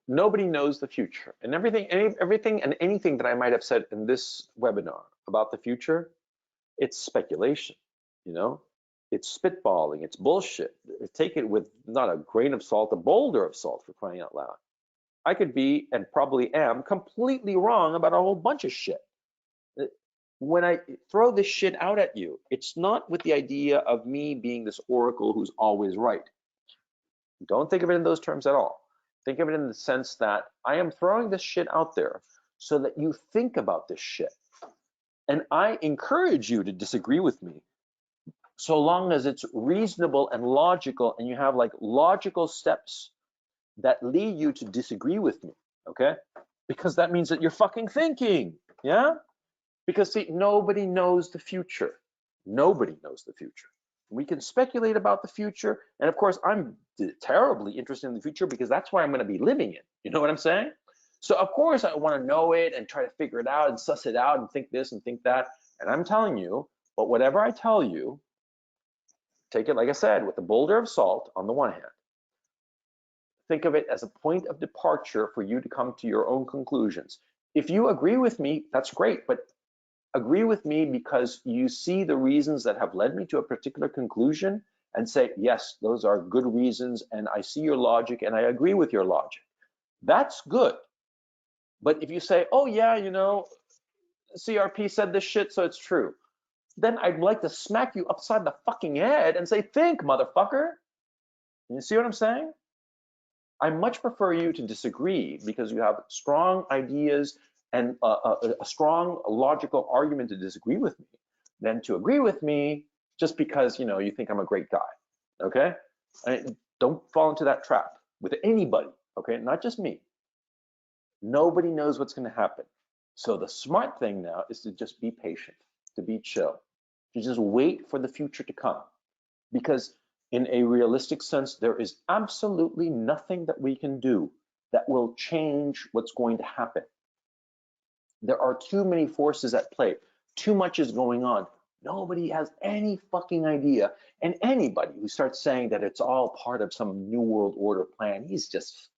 nobody knows the future, and everything and anything that I might have said in this webinar about the future, it's speculation, you know, it's spitballing, it's bullshit. Take it with not a grain of salt, a boulder of salt, for crying out loud. I could be, and probably am, completely wrong about a whole bunch of shit. When I throw this shit out at you, it's not with the idea of me being this oracle who's always right. Don't think of it in those terms at all. Think of it in the sense that I am throwing this shit out there so that you think about this shit. And I encourage you to disagree with me, so long as it's reasonable and logical, and you have like logical steps that lead you to disagree with me, okay? Because that means that you're fucking thinking, yeah? Because see, nobody knows the future. Nobody knows the future. We can speculate about the future. And of course, I'm terribly interested in the future because that's where I'm going to be living in. You know what I'm saying? So of course I want to know it and try to figure it out and suss it out and think this and think that. And I'm telling you, but whatever I tell you, take it, like I said, with a boulder of salt on the one hand. Think of it as a point of departure for you to come to your own conclusions. If you agree with me, that's great, but agree with me because you see the reasons that have led me to a particular conclusion and say, yes, those are good reasons, and I see your logic and I agree with your logic. That's good. But if you say, oh yeah, you know, CRP said this shit, so it's true, then I'd like to smack you upside the fucking head and say, think, motherfucker. You see what I'm saying? I much prefer you to disagree because you have strong ideas and a strong logical argument to disagree with me than to agree with me just because, you know, you think I'm a great guy. Okay? Don't fall into that trap with anybody. Okay? Not just me. Nobody knows what's going to happen. So the smart thing now is to just be patient, to be chill, to just wait for the future to come. Because in a realistic sense, there is absolutely nothing that we can do that will change what's going to happen. There are too many forces at play. Too much is going on. Nobody has any fucking idea. And anybody who starts saying that it's all part of some New World Order plan, he's just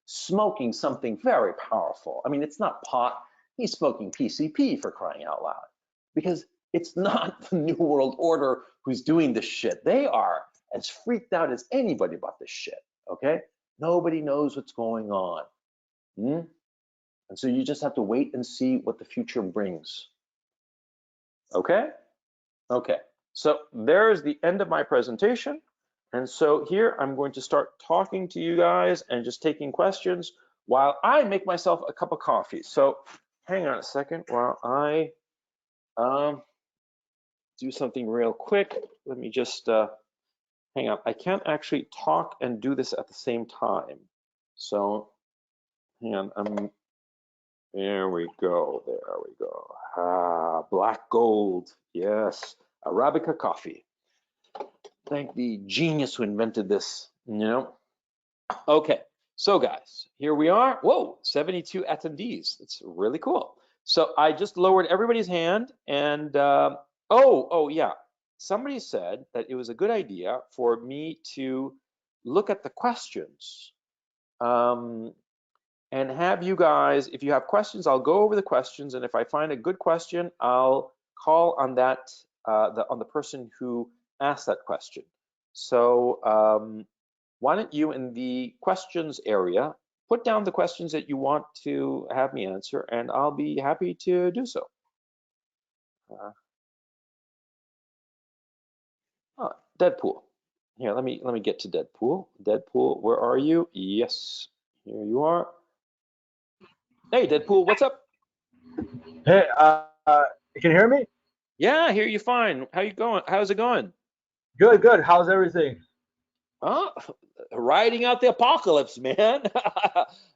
smoking something very powerful. I mean, it's not pot. He's smoking PCP, for crying out loud. Because it's not the New World Order who's doing this shit. They are as freaked out as anybody about this shit, okay? Nobody knows what's going on. And so you just have to wait and see what the future brings. Okay? Okay. So there's the end of my presentation. And so here I'm going to start talking to you guys and just taking questions while I make myself a cup of coffee. So hang on a second while I do something real quick. Let me just hang on. I can't actually talk and do this at the same time. So hang on. There we go. There we go. Ah, black gold. Yes. Arabica coffee. Thank the genius who invented this, you know. Okay. So guys, here we are. Whoa, 72 attendees. That's really cool. So I just lowered everybody's hand and oh yeah. Somebody said that it was a good idea for me to look at the questions and have you guys, if you have questions, I'll go over the questions, and if I find a good question, I'll call on that on the person who asked that question. So why don't you, in the questions area, put down the questions that you want to have me answer, and I'll be happy to do so. Deadpool. Here, let me get to Deadpool. Deadpool, where are you? Yes, here you are. Hey, Deadpool, what's up? Hey, you can hear me? Yeah, I hear you fine. How you going? How's it going? Good, good. How's everything? Oh, riding out the apocalypse, man.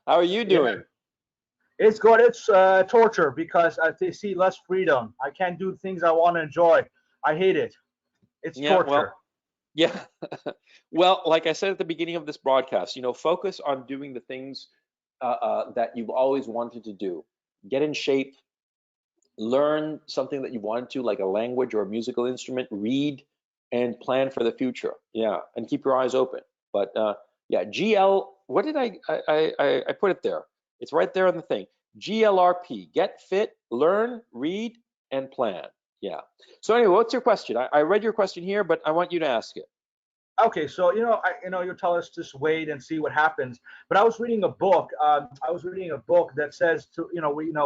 How are you Yeah, doing? it's good. It's torture because I see less freedom. I can't do things I want to enjoy. I hate it. It's Yeah, torture. yeah. Well, like I said at the beginning of this broadcast, you know, focus on doing the things that you've always wanted to do. Get in shape, learn something that you want to, like a language or a musical instrument, read, and plan for the future. Yeah, and keep your eyes open. But yeah, GL, what did I put it there? It's right there on the thing. GLRP, get fit, learn, read, and plan. Yeah. So anyway, what's your question? I read your question here, but I want you to ask it. Okay, so you tell us just wait and see what happens. But I was reading a book. That says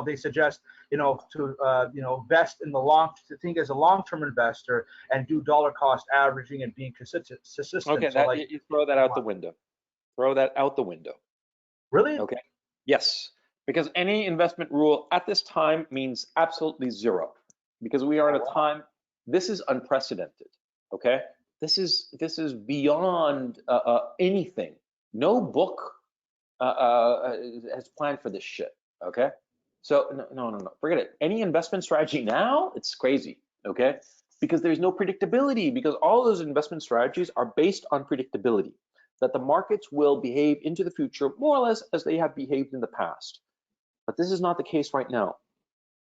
they suggest to invest in the to think as a long-term investor and do dollar cost averaging and being consistent. Okay, So like, you throw that out the window. Throw that out the window. really? Okay. Yes, because any investment rule at this time means absolutely zero, because we are in a time. This is unprecedented. Okay. This is beyond anything. No book has planned for this shit. Okay. So no. Forget it. Any investment strategy now, it's crazy. Okay. because there's no predictability, because all those investment strategies are based on predictability, that the markets will behave into the future more or less as they have behaved in the past. But this is not the case right now.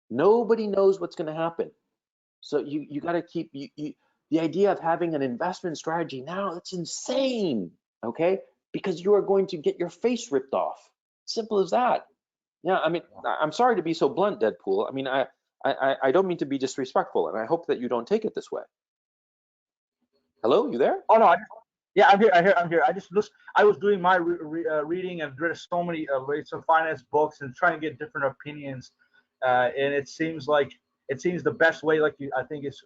Nobody knows what's going to happen. So you got to keep the idea of having an investment strategy now, that's insane, okay? Because you are going to get your face ripped off. Simple as that. Yeah, I mean, I'm sorry to be so blunt, Deadpool. I mean, I don't mean to be disrespectful, and I hope that you don't take it this way. Hello, you there? Oh no, yeah, I'm here. I'm here. I was doing my reading and read so many some finance books and trying to get different opinions, and it seems the best way. I think it's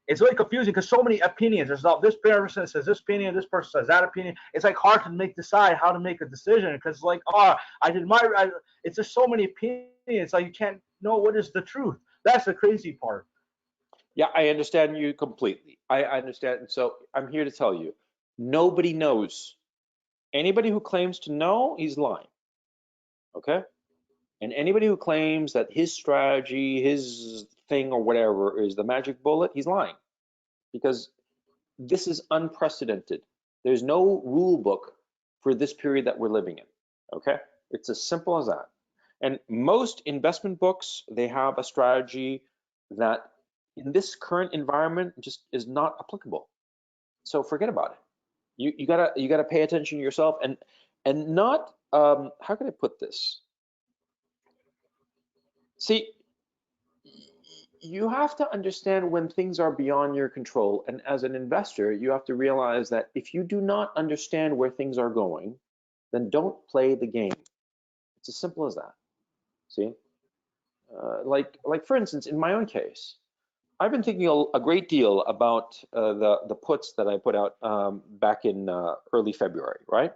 it's really confusing because so many opinions. There's this person says this opinion, this person says that opinion. It's like hard to decide how to make a decision because like it's just so many opinions. Like you can't know what is the truth. That's the crazy part. Yeah, I understand you completely. I understand. So I'm here to tell you, nobody knows. Anybody who claims to know, he's lying. Okay? And anybody who claims that his strategy, his thing or whatever is the magic bullet, he's lying. Because this is unprecedented. There's no rule book for this period that we're living in. Okay? It's as simple as that. And most investment books, they have a strategy that in this current environment just is not applicable. So forget about it. You gotta pay attention to yourself and not how can I put this? See, you have to understand when things are beyond your control, and as an investor, you have to realize that if you do not understand where things are going, then don't play the game. It's as simple as that. See, like for instance, in my own case, I've been thinking a great deal about the puts that I put out back in early February, right?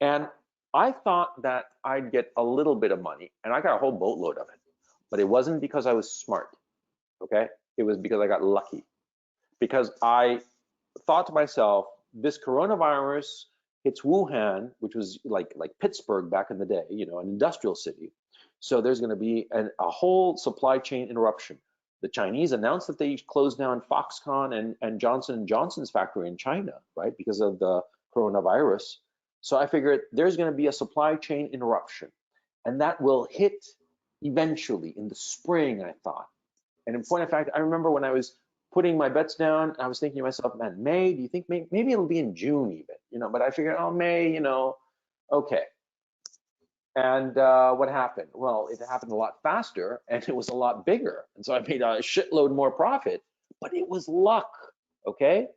And I thought that I'd get a little bit of money, and I got a whole boatload of it. But it wasn't because I was smart, okay? It was because I got lucky. Because I thought to myself, this coronavirus hits Wuhan, which was like Pittsburgh back in the day, an industrial city. So there's going to be a whole supply chain interruption. The Chinese announced that they closed down Foxconn and Johnson & Johnson's factory in China, right, because of the coronavirus. So I figured there's going to be a supply chain interruption, and that will hit eventually in the spring, I thought. And in point of fact, I remember when I was putting my bets down, I was thinking to myself, man, May, do you think maybe it'll be in June even, but I figured, oh, May, okay. And what happened? Well, it happened a lot faster and it was a lot bigger. And so I made a shitload more profit, but it was luck, okay?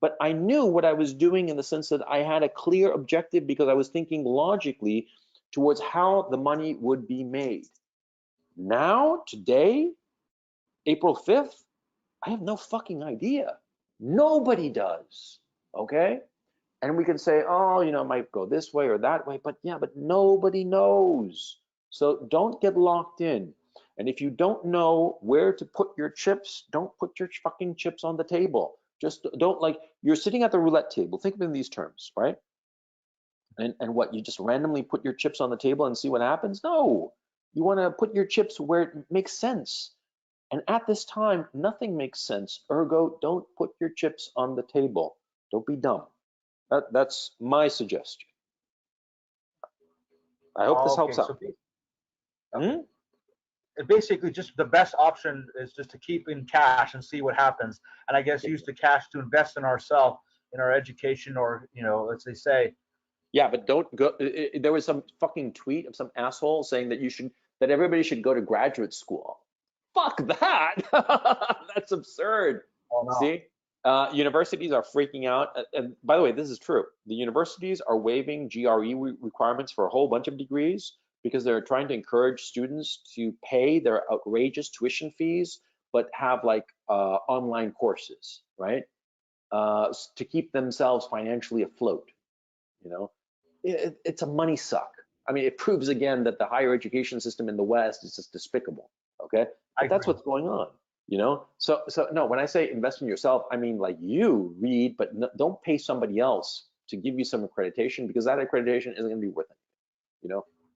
But I knew what I was doing in the sense that I had a clear objective because I was thinking logically towards how the money would be made. Now, today, April 5th, I have no fucking idea. Nobody does, okay? And we can say, oh, it might go this way or that way, but nobody knows. So don't get locked in. And if you don't know where to put your chips, don't put your fucking chips on the table. Just don't, you're sitting at the roulette table. Think of it in these terms, right? And what, you just randomly put your chips on the table and see what happens? No, you want to put your chips where it makes sense. And at this time, nothing makes sense. Ergo, don't put your chips on the table. Don't be dumb. That's my suggestion. I hope this helps out. So basically, just the best option is just to keep in cash and see what happens. And I guess use the cash to invest in ourselves, in our education, or as they say. Yeah, but don't go. There was some fucking tweet of some asshole saying that everybody should go to graduate school. Fuck that. That's absurd. Oh, no. See? Universities are freaking out. And by the way, this is true. The universities are waiving GRE requirements for a whole bunch of degrees because they're trying to encourage students to pay their outrageous tuition fees, but have online courses, right? To keep themselves financially afloat. It's a money suck. I mean, it proves again that the higher education system in the West is just despicable. Okay, but that's what's going on. So no, when I say invest in yourself, I mean you read, but don't pay somebody else to give you some accreditation, because that accreditation isn't going to be worth it.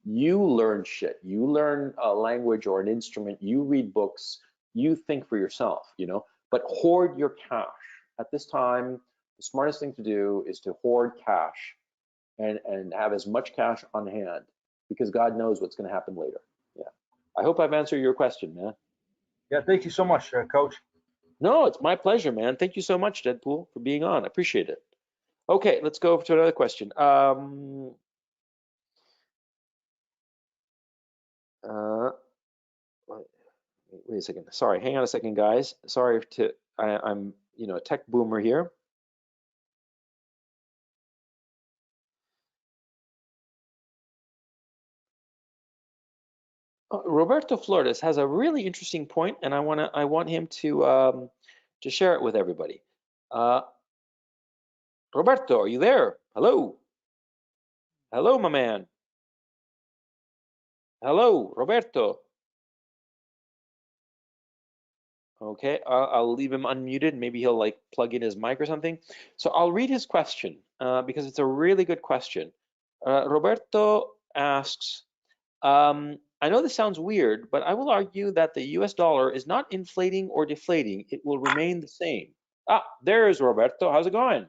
You learn shit. You learn a language or an instrument. You read books. You think for yourself. but hoard your cash. At this time, the smartest thing to do is to hoard cash and have as much cash on hand, because God knows what's going to happen later. Yeah. I hope I've answered your question, man. Yeah, thank you so much, Coach. No, it's my pleasure, man. Thank you so much, Deadpool, for being on. I appreciate it. Okay, let's go to another question. Wait a second. Sorry, hang on a second, guys. Sorry to I'm a tech boomer here. Roberto Flores has a really interesting point, and I want him to share it with everybody. Roberto, are you there? Hello. Hello, my man. Hello, Roberto. Okay, I'll leave him unmuted. Maybe he'll like plug in his mic or something. So I'll read his question because it's a really good question. Roberto asks, I know this sounds weird, but I will argue that the US dollar is not inflating or deflating. It will remain the same. Ah, there's Roberto. How's it going?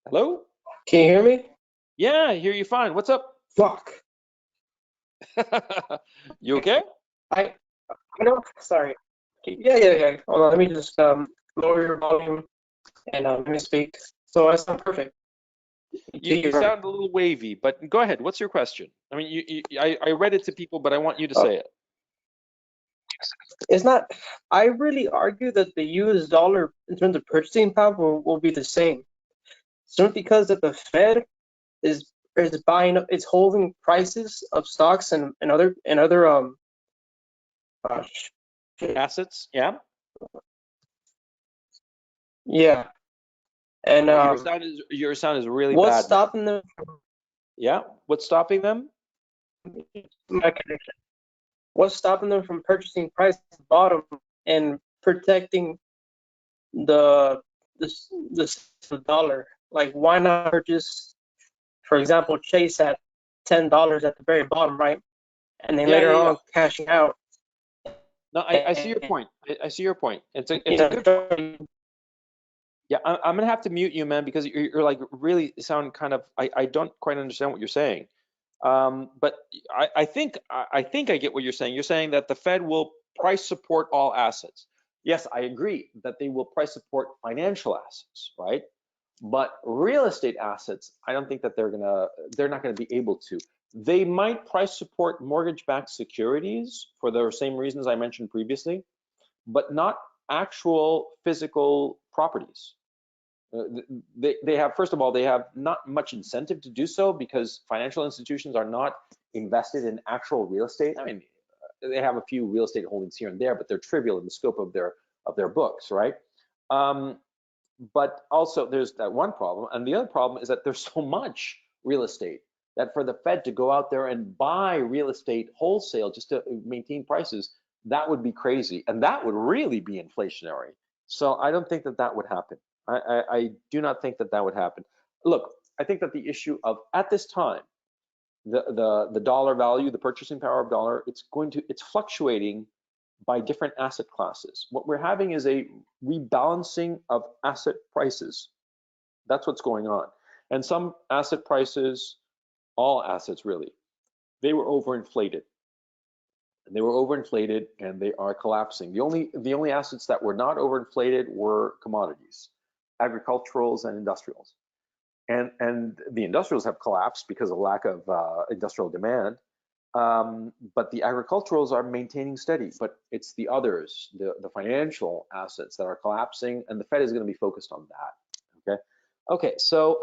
Hello? Can you hear me? Yeah, I hear you fine. What's up? Fuck. You okay? I don't. Sorry. Yeah. Hold on. Let me just lower your volume and let me speak. So I sound perfect. You sound a little wavy, but go ahead. What's your question? I mean, I read it to people, but I want you to say it. It's not. I really argue that the US dollar, in terms of purchasing power, will be the same. Simply because that the Fed is buying up, it's holding prices of stocks and other assets. Yeah. Yeah. And your sound is really what's bad. What's stopping them? Yeah. What's stopping them? My connection. What's stopping them from purchasing price at the bottom and protecting the dollar? Like, why not purchase, for example, Chase at $10 at the very bottom, right? And then later on cashing out. No, I see your point. I see your point. It's a good point. Yeah, I'm gonna have to mute you, man, because you're like really sound kind of. I don't quite understand what you're saying. But I think I get what you're saying. You're saying that the Fed will price support all assets. Yes, I agree that they will price support financial assets, right? But real estate assets, I don't think that they're not gonna be able to. They might price support mortgage-backed securities for the same reasons I mentioned previously, but not actual physical properties. They have, first of all, they have not much incentive to do so because financial institutions are not invested in actual real estate. I mean, they have a few real estate holdings here and there, but they're trivial in the scope of their books, right? But also there's that one problem, and the other problem is that there's so much real estate that for the Fed to go out there and buy real estate wholesale just to maintain prices, that would be crazy, and that would really be inflationary. So I don't think that that would happen. I do not think that that would happen. Look, I think that the issue of, at this time, the dollar value, the purchasing power of dollar, it's fluctuating by different asset classes. What we're having is a rebalancing of asset prices. That's what's going on. And some asset prices, all assets really, they were overinflated. And they were overinflated and they are collapsing. The only assets that were not overinflated were commodities, agriculturals and industrials. And the industrials have collapsed because of lack of industrial demand. But the agriculturals are maintaining steady, but it's the others, the financial assets that are collapsing, and the Fed is going to be focused on that. Okay, so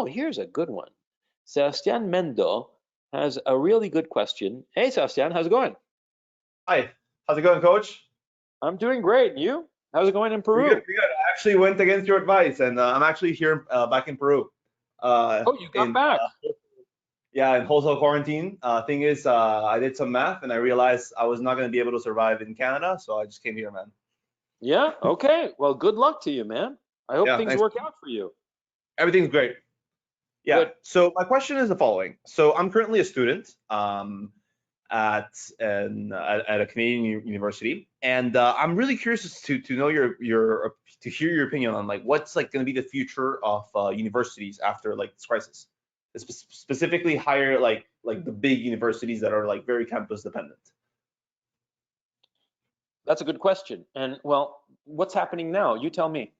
here's a good one. Sebastian Mendo has a really good question. Hey, Sebastian, how's it going? Hi, how's it going, Coach? I'm doing great. And you? How's it going in Peru? Pretty good. I actually went against your advice, and I'm actually here back in Peru. You got back? Yeah, in wholesale quarantine. Thing is, I did some math, and I realized I was not going to be able to survive in Canada, so I just came here, man. Yeah, okay. Well, good luck to you, man. I hope things work out for you. Everything's great. Yeah, good. So my question is the following. So I'm currently a student. at a Canadian university, and I'm really curious to know your to hear your opinion on like what's like going to be the future of universities after like this crisis, specifically higher like the big universities that are like very campus dependent. That's a good question. And well, what's happening now? You tell me.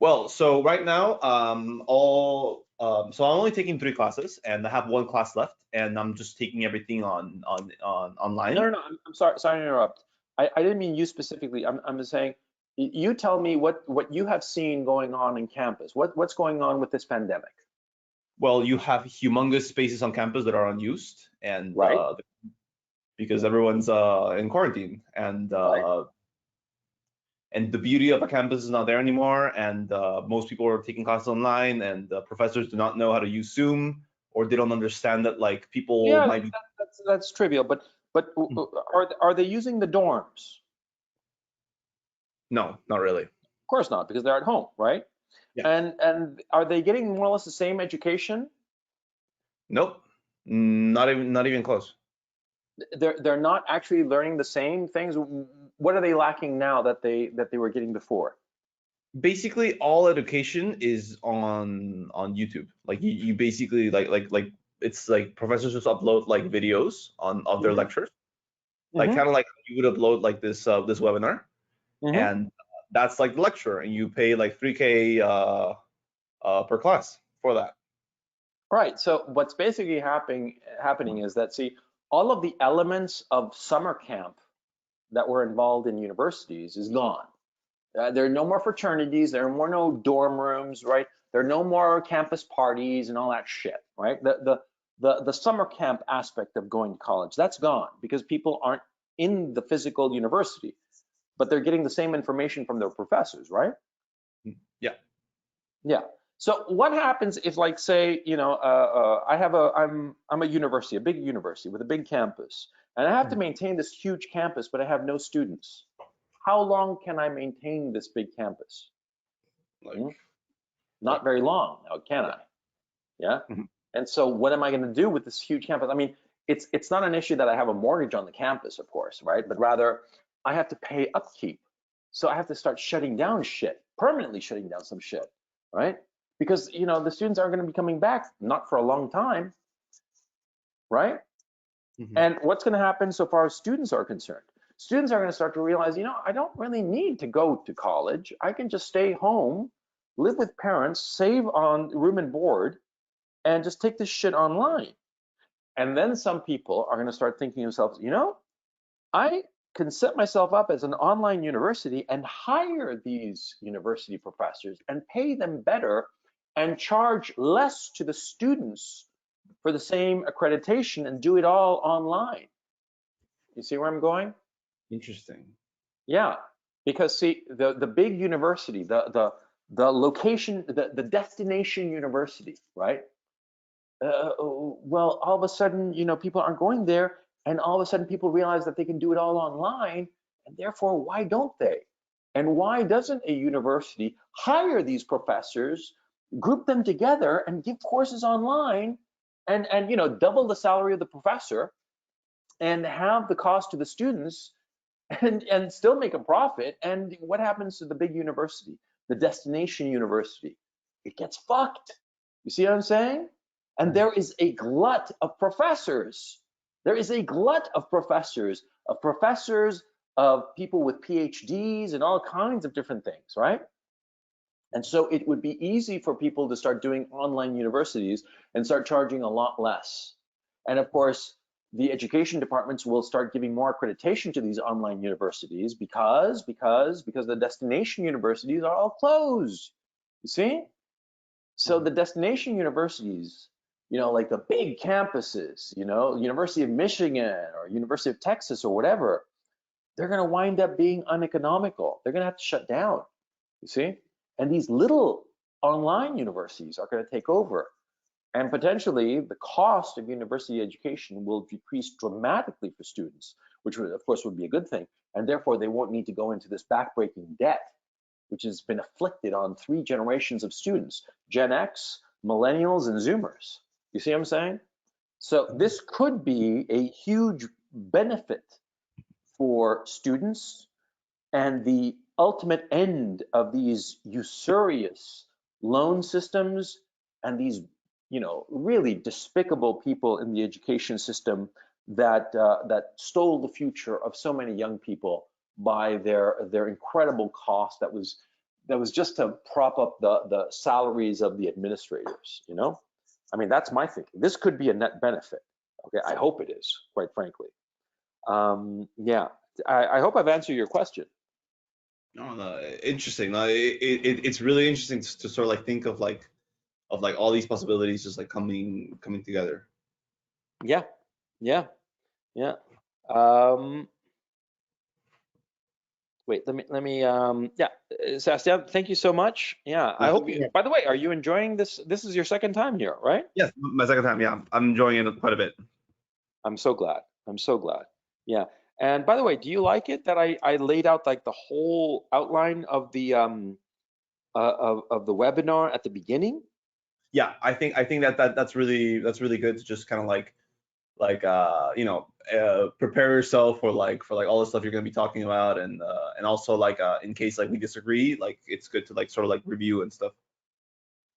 Well, so right now, so I'm only taking 3 classes, and I have 1 class left, and I'm just taking everything on online. No, I'm sorry to interrupt. I didn't mean you specifically. I'm just saying, you tell me what you have seen going on in campus. What's going on with this pandemic? Well, you have humongous spaces on campus that are unused, and Right. because everyone's in quarantine, and Right. and the beauty of a campus is not there anymore, and most people are taking classes online, and professors do not know how to use Zoom, or they don't understand that like people Yeah, might be. that's trivial. But are they using the dorms? No, not really. Of course not, because they're at home, right? Yeah. And are they getting more or less the same education? Nope, not even close. They're not actually learning the same things. What are they lacking now that they were getting before? Basically, all education is on YouTube. Like you basically like it's like professors just upload like videos of their lectures, like kind of like you would upload like this webinar, and that's like the lecture, and you pay like 3K per class for that. Right. So what's basically happening is that, see, all of the elements of summer camp that were involved in universities is gone. There are no more fraternities. There are no dorm rooms, right? There are no more campus parties and all that shit, right? The summer camp aspect of going to college, that's gone because people aren't in the physical university, but they're getting the same information from their professors, right? Yeah. Yeah. So what happens if, like, say, I'm a university, a big university with a big campus, and I have to maintain this huge campus, but I have no students. How long can I maintain this big campus? Not very long now, can I? Yeah. And so what am I going to do with this huge campus? I mean, it's not an issue that I have a mortgage on the campus, of course, right? But rather I have to pay upkeep. So I have to start shutting down shit, permanently shutting down some shit, right? Because, the students aren't going to be coming back, not for a long time, right? And what's going to happen so far as students are concerned? Students are going to start to realize, I don't really need to go to college. I can just stay home, live with parents, save on room and board, and just take this shit online. And then some people are going to start thinking to themselves, I can set myself up as an online university and hire these university professors and pay them better and charge less to the students for the same accreditation and do it all online. You see where I'm going? Interesting. Yeah, because see, the big university, the location, the destination university, right? Well, all of a sudden, people aren't going there, and all of a sudden people realize that they can do it all online, and therefore, why don't they? And why doesn't a university hire these professors, group them together, and give courses online, and double the salary of the professor, and have the cost to the students, and still make a profit? And what happens to the big university, the destination university? It gets fucked. You see what I'm saying? And there is a glut of professors. There is a glut of professors, of people with PhDs and all kinds of different things, right? And so it would be easy for people to start doing online universities and start charging a lot less. And of course, the education departments will start giving more accreditation to these online universities because the destination universities are all closed. You see? So the destination universities, like the big campuses, University of Michigan or University of Texas or whatever, they're going to wind up being uneconomical. They're going to have to shut down, you see? And these little online universities are going to take over. And potentially the cost of university education will decrease dramatically for students, which would, of course, would be a good thing. And therefore they won't need to go into this backbreaking debt, which has been afflicted on 3 generations of students, Gen X, millennials, and Zoomers. You see what I'm saying? So this could be a huge benefit for students, and the ultimate end of these usurious loan systems and these, really despicable people in the education system that stole the future of so many young people by their incredible cost that was just to prop up the salaries of the administrators. I mean, that's my thinking. This could be a net benefit. Okay, I hope it is, quite frankly. Yeah, I hope I've answered your question. No, no, interesting. No, it's really interesting to sort of like think of like all these possibilities just like coming together. Yeah, yeah, yeah. Um, Wait, yeah, Sebastian, thank you so much. Yeah, I hope you, by the way, are you enjoying this? This is your second time here, right? Yes, my second time. Yeah, I'm enjoying it quite a bit. I'm so glad. I'm so glad. Yeah. And by the way, do you like it that I laid out like the whole outline of the of the webinar at the beginning? Yeah, I think that's really good to just kind of like prepare yourself for like all the stuff you're going to be talking about, and also like in case like we disagree, like it's good to like sort of like review and stuff.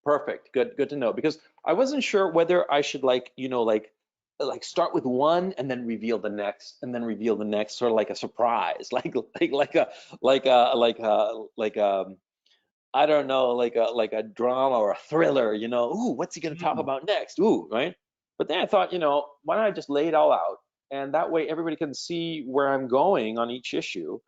Perfect. Good to know, because I wasn't sure whether I should like, like start with one and then reveal the next and then reveal the next, sort of like a surprise, like I don't know, like a drama or a thriller, ooh, what's he going to talk about next? Ooh, right? But then I thought, why don't I just lay it all out, and that way everybody can see where I'm going on each issue.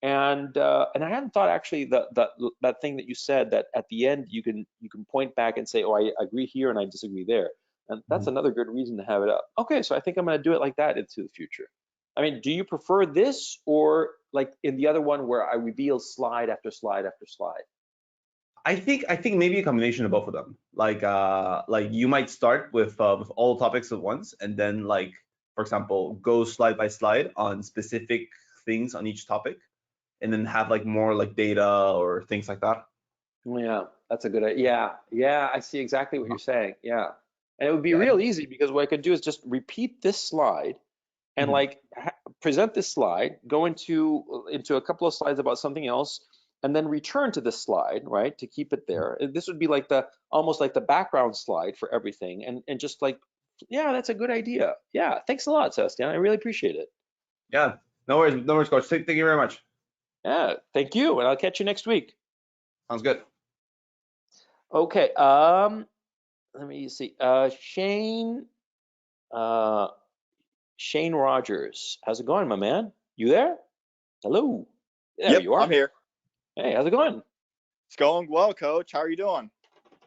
And I hadn't thought actually that thing that you said, that at the end you can point back and say, oh, I agree here and I disagree there. And that's another good reason to have it up. Okay, so I think I'm going to do it like that into the future. I mean, do you prefer this, or like in the other one where I reveal slide after slide after slide? I think maybe a combination of both of them. Like you might start with all topics at once, and then like, for example, go slide by slide on specific things on each topic, and then have like more like data or things like that. Yeah, that's a good idea. Yeah, I see exactly what you're saying. Yeah. And it would be Yeah. real easy, because what I could do is just repeat this slide and like present this slide, go into a couple of slides about something else, and then return to this slide, right, to keep it there. This would be like almost like the background slide for everything, and just like, yeah, that's a good idea. Yeah, thanks a lot, Sebastian. I really appreciate it. Yeah. No worries, coach. Thank you very much. Yeah, thank you, and I'll catch you next week. Sounds good. Okay, let me see. Shane Rogers, how's it going, my man? You there? Hello. There Yep, you are. I'm here. Hey, how's it going? It's going well, coach. How are you doing?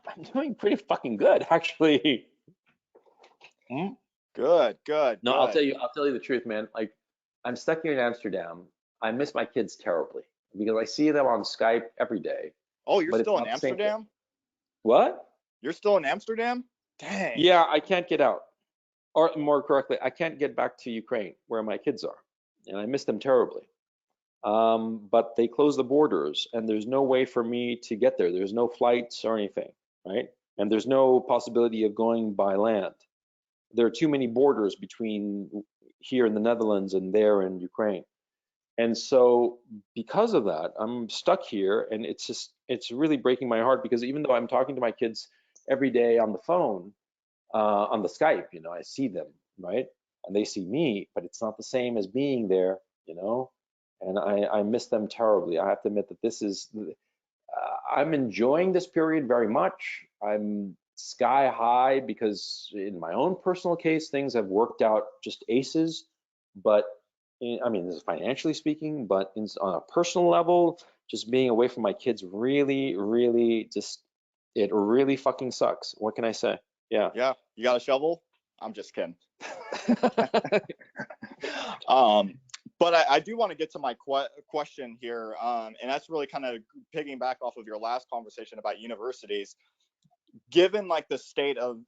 I'm doing pretty fucking good, actually. Good, good, No, good. I'll tell you the truth, man. Like, I'm stuck here in Amsterdam. I miss my kids terribly, because I see them on Skype every day, Oh, you're but it's still in not the same thing. Amsterdam? What? You're still in Amsterdam? Dang. Yeah, I can't get out. Or more correctly, I can't get back to Ukraine, where my kids are, and I miss them terribly. But they closed the borders, and there's no way for me to get there. There's no flights or anything, right? And there's no possibility of going by land. There are too many borders between here in the Netherlands and there in Ukraine. And so because of that, I'm stuck here, and it's really breaking my heart, because even though I'm talking to my kids every day on the phone, on the Skype, I see them, right? And they see me, but it's not the same as being there, and I miss them terribly. I have to admit that I'm enjoying this period very much. I'm sky high, because in my own personal case, things have worked out just aces. But I mean, this is financially speaking, but on a personal level, just being away from my kids really, really it really fucking sucks. What can I say? Yeah. Yeah, you got a shovel? I'm just kidding. But I do want to get to my question here, and that's really kind of piggybacking off of your last conversation about universities. Given like the state of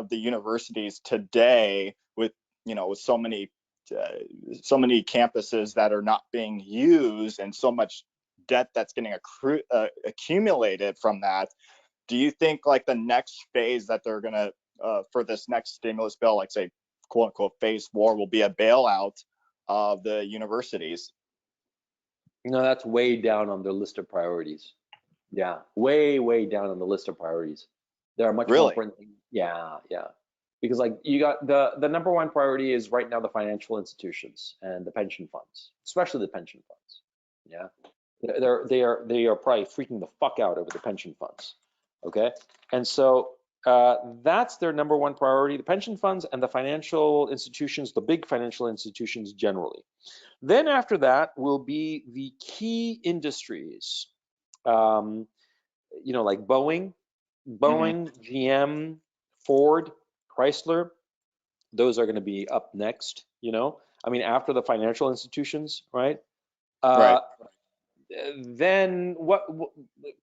the universities today, with with so many campuses that are not being used, and so much debt that's getting accumulated from that, do you think like the next phase that they're gonna for this next stimulus bill, like say, quote unquote, phase 4, will be a bailout of the universities. No, that's way down on their list of priorities. Yeah, way down on the list of priorities. There are much more Really? important things. Yeah. Because like you got the number one priority is right now the financial institutions and the pension funds, especially the pension funds. Yeah, they are probably freaking the fuck out over the pension funds. Okay, and so that's their number one priority: the pension funds and the financial institutions, the big financial institutions generally. Then after that will be the key industries, like Boeing, GM, Ford, Chrysler. Those are going to be up next. I mean, after the financial institutions, right? Right. Then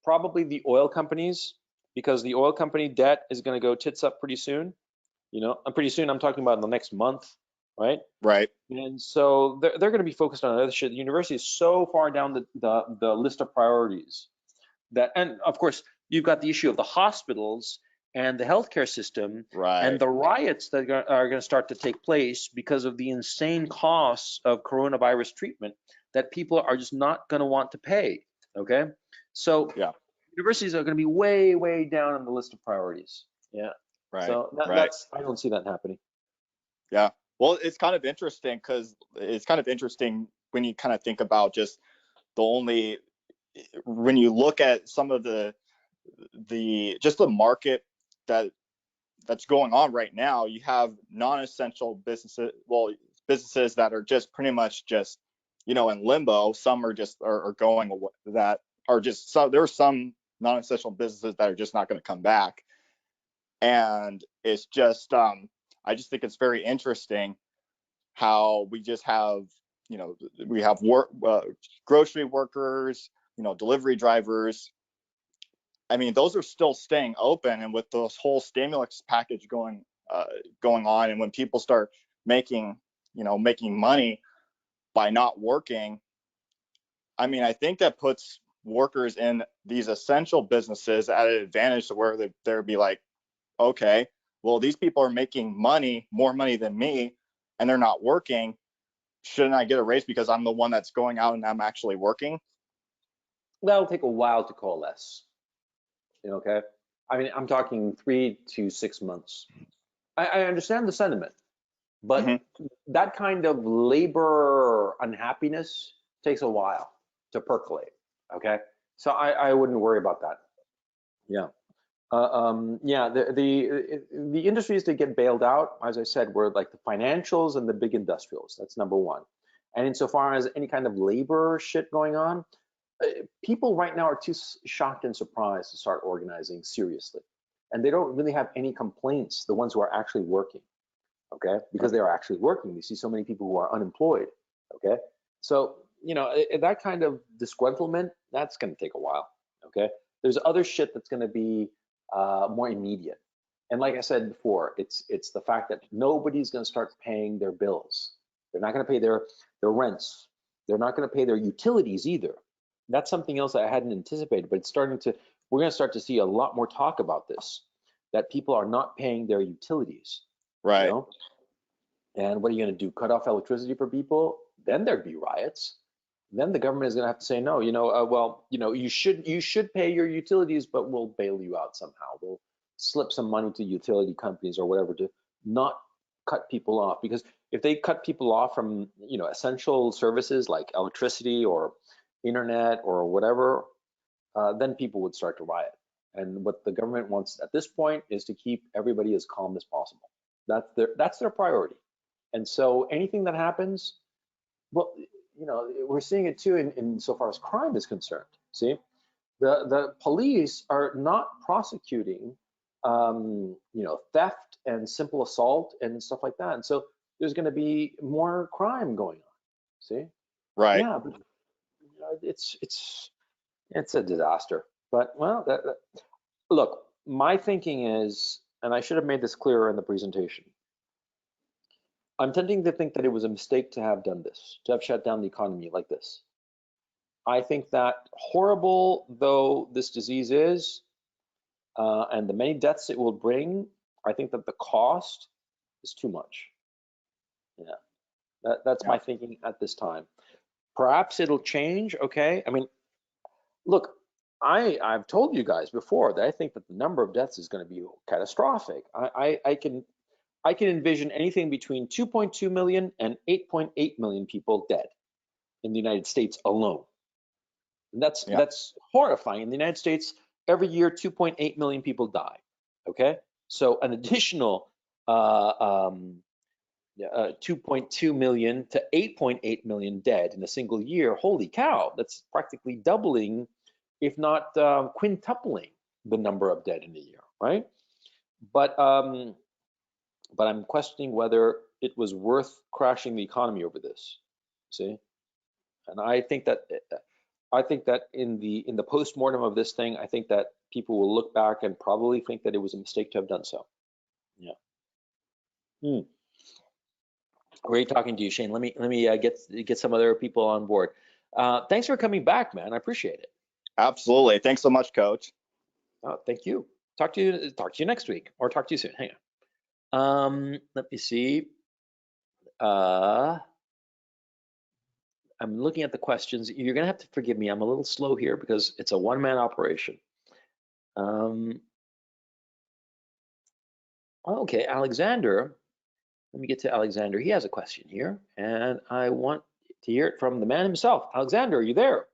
probably the oil companies, because the oil company debt is going to go tits up pretty soon. And pretty soon, I'm talking about in the next month, right? Right. And so they're going to be focused on other shit. The university is so far down the list of priorities that, and of course, you've got the issue of the hospitals and the healthcare system Right. and the riots that are going to start to take place because of the insane costs of coronavirus treatment that people are just not going to want to pay. Okay, so Yeah. universities are going to be way down on the list of priorities. Yeah. Right. So Right. I don't see that happening. Yeah. Well, it's kind of interesting because it's kind of interesting when you kind of think about just when you look at some of the market that's going on right now. You have non-essential businesses that are just pretty much just in limbo. Some are going away, that are just, so there are some non-essential businesses that are just not going to come back, and it's just I just think it's very interesting how we just have we have grocery workers, delivery drivers. I mean, those are still staying open, and with this whole stimulus package going on, and when people start making money by not working, I mean, I think that puts workers in these essential businesses at an advantage to where they'll be like, okay, well, these people are making more money than me, and they're not working. Shouldn't I get a raise because I'm the one that's going out and I'm actually working? That'll take a while to coalesce. Okay, I mean, I'm talking 3 to 6 months. I understand the sentiment, but that kind of labor unhappiness takes a while to percolate. Okay, so I wouldn't worry about that. Yeah. Yeah, the industries that get bailed out, as I said, were like the financials and the big industrials. That's number one. And insofar as any kind of labor shit going on, people right now are too shocked and surprised to start organizing seriously. And they don't really have any complaints, the ones who are actually working, okay? Because they are actually working. You see so many people who are unemployed, okay? So, that kind of disgruntlement, that's gonna take a while, okay? There's other shit that's gonna be more immediate. And like I said before, it's the fact that nobody's gonna start paying their bills. They're not gonna pay their rents. They're not gonna pay their utilities either. That's something else I hadn't anticipated, but we're going to start to see a lot more talk about this, that people are not paying their utilities. Right. And what are you going to do? Cut off electricity for people? Then there'd be riots. Then the government is going to have to say, no, you should pay your utilities, but we'll bail you out somehow. We'll slip some money to utility companies or whatever to not cut people off. Because if they cut people off from, essential services like electricity or internet or whatever, then people would start to riot. And what the government wants at this point is to keep everybody as calm as possible. That's their priority. And so anything that happens, well, we're seeing it too in so far as crime is concerned. See, the police are not prosecuting, theft and simple assault and stuff like that. And so there's going to be more crime going on. See, right. Yeah, but it's a disaster. But well, look, my thinking is, and I should have made this clearer in the presentation, I'm tending to think that it was a mistake to have done this, to have shut down the economy like this. I think that horrible though this disease is, and the many deaths it will bring, I think that the cost is too much. Yeah, that's my thinking at this time. Perhaps it'll change. Okay, I mean, look, I've told you guys before that I think that the number of deaths is going to be catastrophic. I can envision anything between 2.2 million and 8.8 million people dead in the United States alone. And that's horrifying. In the United States, every year 2.8 million people die. Okay, so an additional 2.2 million to 8.8 million dead in a single year. Holy cow, that's practically doubling, if not quintupling the number of dead in a year, right? But I'm questioning whether it was worth crashing the economy over this. See, and I think that in the post-mortem of this thing, I think that people will look back and probably think that it was a mistake to have done so. Yeah. Great talking to you, Shane. Let me get some other people on board. Thanks for coming back, man. I appreciate it. Absolutely. Thanks so much, Coach. Thank you. Talk to you next week, or talk to you soon. Hang on. Let me see. I'm looking at the questions. You're gonna have to forgive me. I'm a little slow here because it's a one-man operation. Okay, Alexander. Let me get to Alexander. He has a question here, and I want to hear it from the man himself. Alexander, are you there?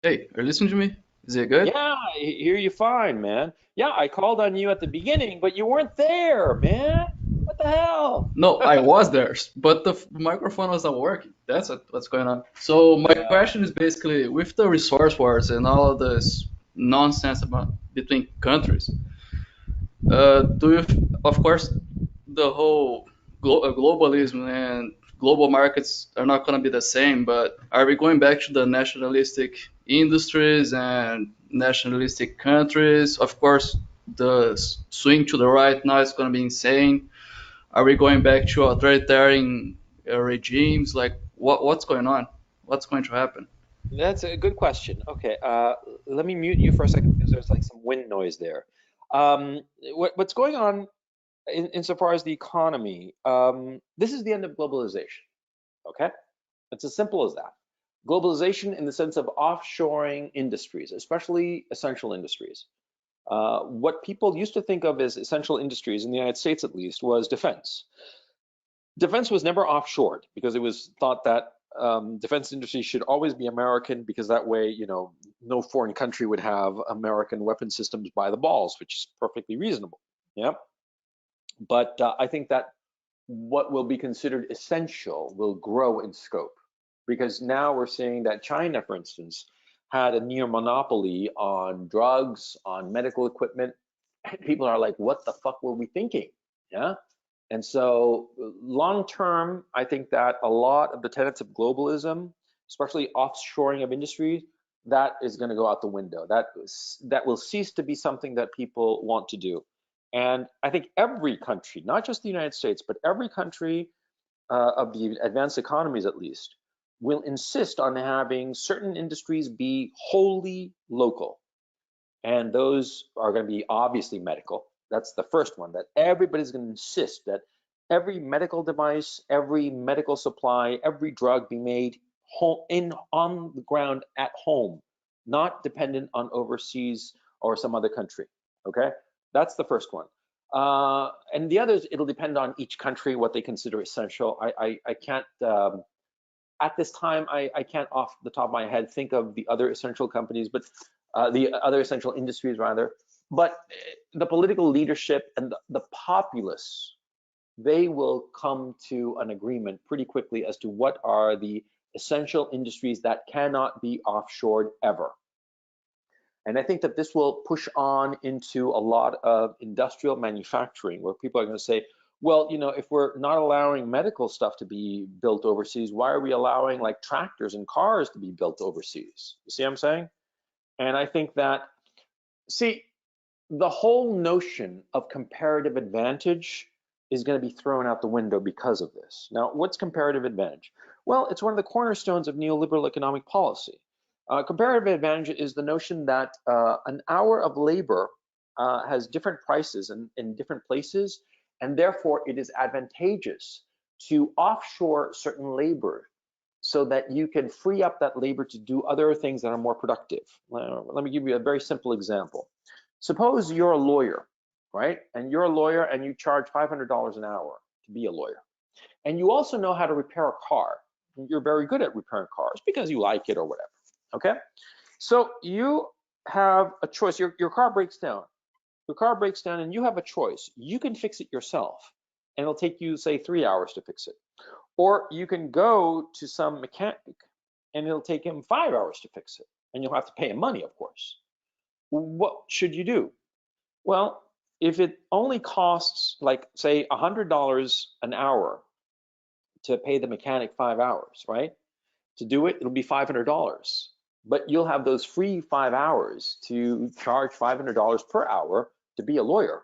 Hey, are you listening to me? Is it good? Yeah, I hear you fine, man. Yeah, I called on you at the beginning, but you weren't there, man. What the hell? No, I was there, but the microphone was not working. That's what's going on. So my question is basically, with the resource wars and all of this nonsense about between countries, do you, of course, the whole globalism and global markets are not going to be the same, but are we going back to the nationalistic industries and nationalistic countries? Of course, the swing to the right now is going to be insane. Are we going back to authoritarian regimes? Like, what's going on? What's going to happen? That's a good question. Okay, let me mute you for a second because there's like some wind noise there. What's going on insofar as the economy? This is the end of globalization. Okay, it's as simple as that. Globalization in the sense of offshoring industries, especially essential industries. What people used to think of as essential industries in the United States, at least, was defense. Defense was never offshored because it was thought that defense industry should always be American, because that way, you know, no foreign country would have American weapon systems by the balls, which is perfectly reasonable. Yeah. But I think that what will be considered essential will grow in scope, because now we're seeing that China, for instance, had a near monopoly on drugs, on medical equipment. People are like, what the fuck were we thinking? Yeah. And so long term, I think that a lot of the tenets of globalism, especially offshoring of industry, that is going to go out the window. That will cease to be something that people want to do. And I think every country, not just the United States, but every country of the advanced economies at least, will insist on having certain industries be wholly local. And those are going to be obviously medical. That's the first one, that everybody's going to insist that every medical device, every medical supply, every drug be made on the ground at home, not dependent on overseas or some other country. Okay, that's the first one. And the others, it'll depend on each country what they consider essential. I can't at this time, I can't off the top of my head think of the other essential companies, but the other essential industries rather. But the political leadership and the populace, they will come to an agreement pretty quickly as to what are the essential industries that cannot be offshored ever. And I think that this will push on into a lot of industrial manufacturing, where people are going to say, well, you know, if we're not allowing medical stuff to be built overseas, why are we allowing like tractors and cars to be built overseas? You see what I'm saying? And I think that, see, the whole notion of comparative advantage is going to be thrown out the window because of this. Now, what's comparative advantage? Well, it's one of the cornerstones of neoliberal economic policy. Comparative advantage is the notion that an hour of labor has different prices in different places, and therefore it is advantageous to offshore certain labor so that you can free up that labor to do other things that are more productive. Let me give you a very simple example. Suppose you're a lawyer, right? And you're a lawyer and you charge $500 an hour to be a lawyer. And you also know how to repair a car. You're very good at repairing cars because you like it or whatever, okay? So you have a choice. Your car breaks down. Your car breaks down and you have a choice. You can fix it yourself and it'll take you, say, 3 hours to fix it. Or you can go to some mechanic and it'll take him 5 hours to fix it. And you'll have to pay him money, of course. What should you do? Well, if it only costs, like, say, $100 an hour to pay the mechanic 5 hours, right? To do it, it'll be $500. But you'll have those free 5 hours to charge $500 per hour to be a lawyer.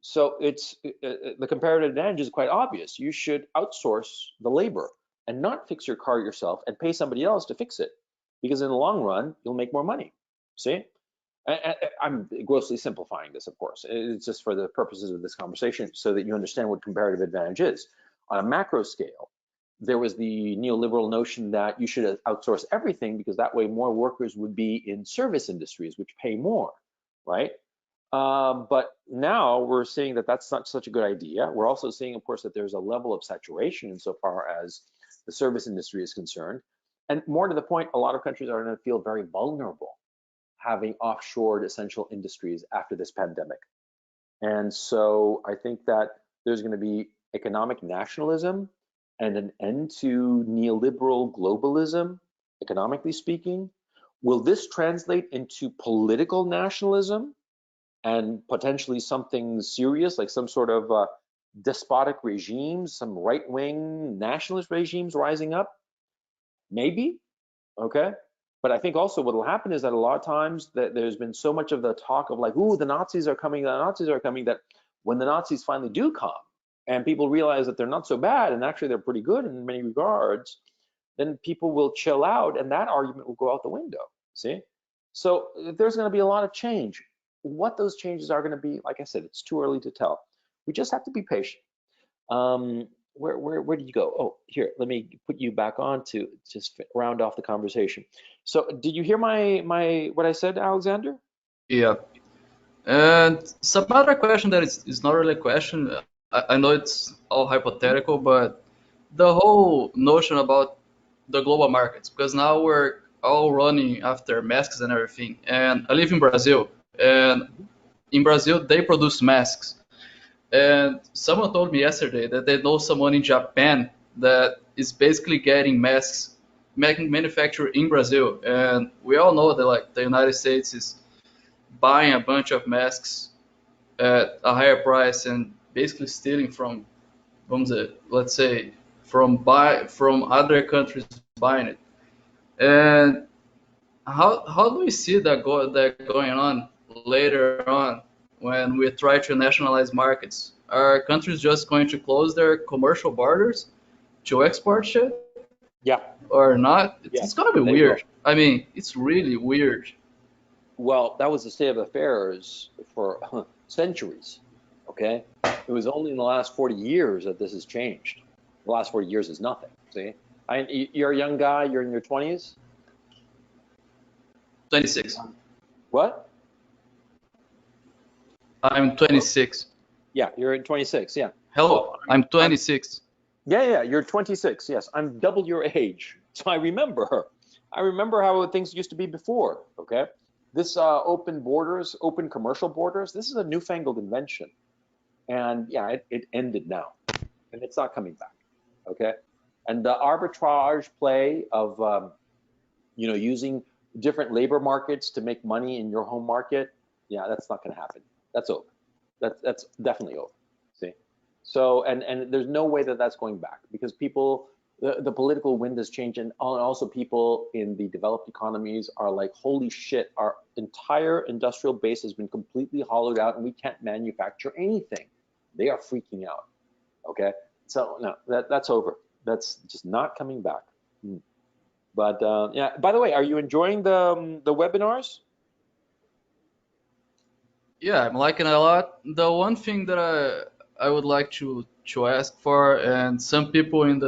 So it's the comparative advantage is quite obvious. You should outsource the labor and not fix your car yourself and pay somebody else to fix it, because in the long run, you'll make more money. See? I'm grossly simplifying this, of course. It's just for the purposes of this conversation so that you understand what comparative advantage is. On a macro scale, there was the neoliberal notion that you should outsource everything because that way more workers would be in service industries, which pay more, right? But now we're seeing that that's not such a good idea. We're also seeing, of course, that there's a level of saturation insofar as the service industry is concerned. And more to the point, a lot of countries are going to feel very vulnerable having offshored essential industries after this pandemic. And so I think that there's going to be economic nationalism and an end to neoliberal globalism, economically speaking. Will this translate into political nationalism and potentially something serious, like some sort of despotic regimes, some right-wing nationalist regimes rising up? Maybe, okay? But I think also what will happen is that a lot of times that there's been so much of the talk of like, ooh, the Nazis are coming, that when the Nazis finally do come and people realize that they're not so bad and actually they're pretty good in many regards, then people will chill out and that argument will go out the window, see? So there's going to be a lot of change. What those changes are going to be, like I said, it's too early to tell. We just have to be patient. Where did you go? Oh, here, let me put you back on to just round off the conversation. So did you hear my what I said, Alexander? Yeah. And some other question that is not really a question. I know it's all hypothetical, but the whole notion about the global markets, because now we're all running after masks and everything. And I live in Brazil, and in Brazil they produce masks. And someone told me yesterday that they know someone in Japan that is basically getting masks manufactured in Brazil. And we all know that like the United States is buying a bunch of masks at a higher price and basically stealing from let's say from other countries buying it. And how do we see that going on later on when we try to nationalize markets? Are countries just going to close their commercial borders to export shit Yeah. or not? Yeah, It's gonna be they weird. will. I mean, it's really weird. Well, that was the state of affairs for centuries, okay? It was only in the last 40 years that this has changed. The last 40 years is nothing, see? You're a young guy, you're in your 20s? 26. What? I'm 26. Yeah, you're in 26, yeah. Hello, I'm 26. Yeah, you're 26, yes. I'm double your age. So I remember how things used to be before, okay? This open borders, open commercial borders, this is a newfangled invention. And yeah, it ended now. And it's not coming back, okay? And the arbitrage play of, using different labor markets to make money in your home market, yeah, that's not gonna happen. That's over. That's definitely over, see? So, and there's no way that that's going back because people, the political wind has changed, and also people in the developed economies are like, holy shit, our entire industrial base has been completely hollowed out and we can't manufacture anything. They are freaking out, okay? So no, that's over. That's just not coming back. But yeah, by the way, are you enjoying the webinars? Yeah, I'm liking it a lot. The one thing that I would like to ask for, and some people in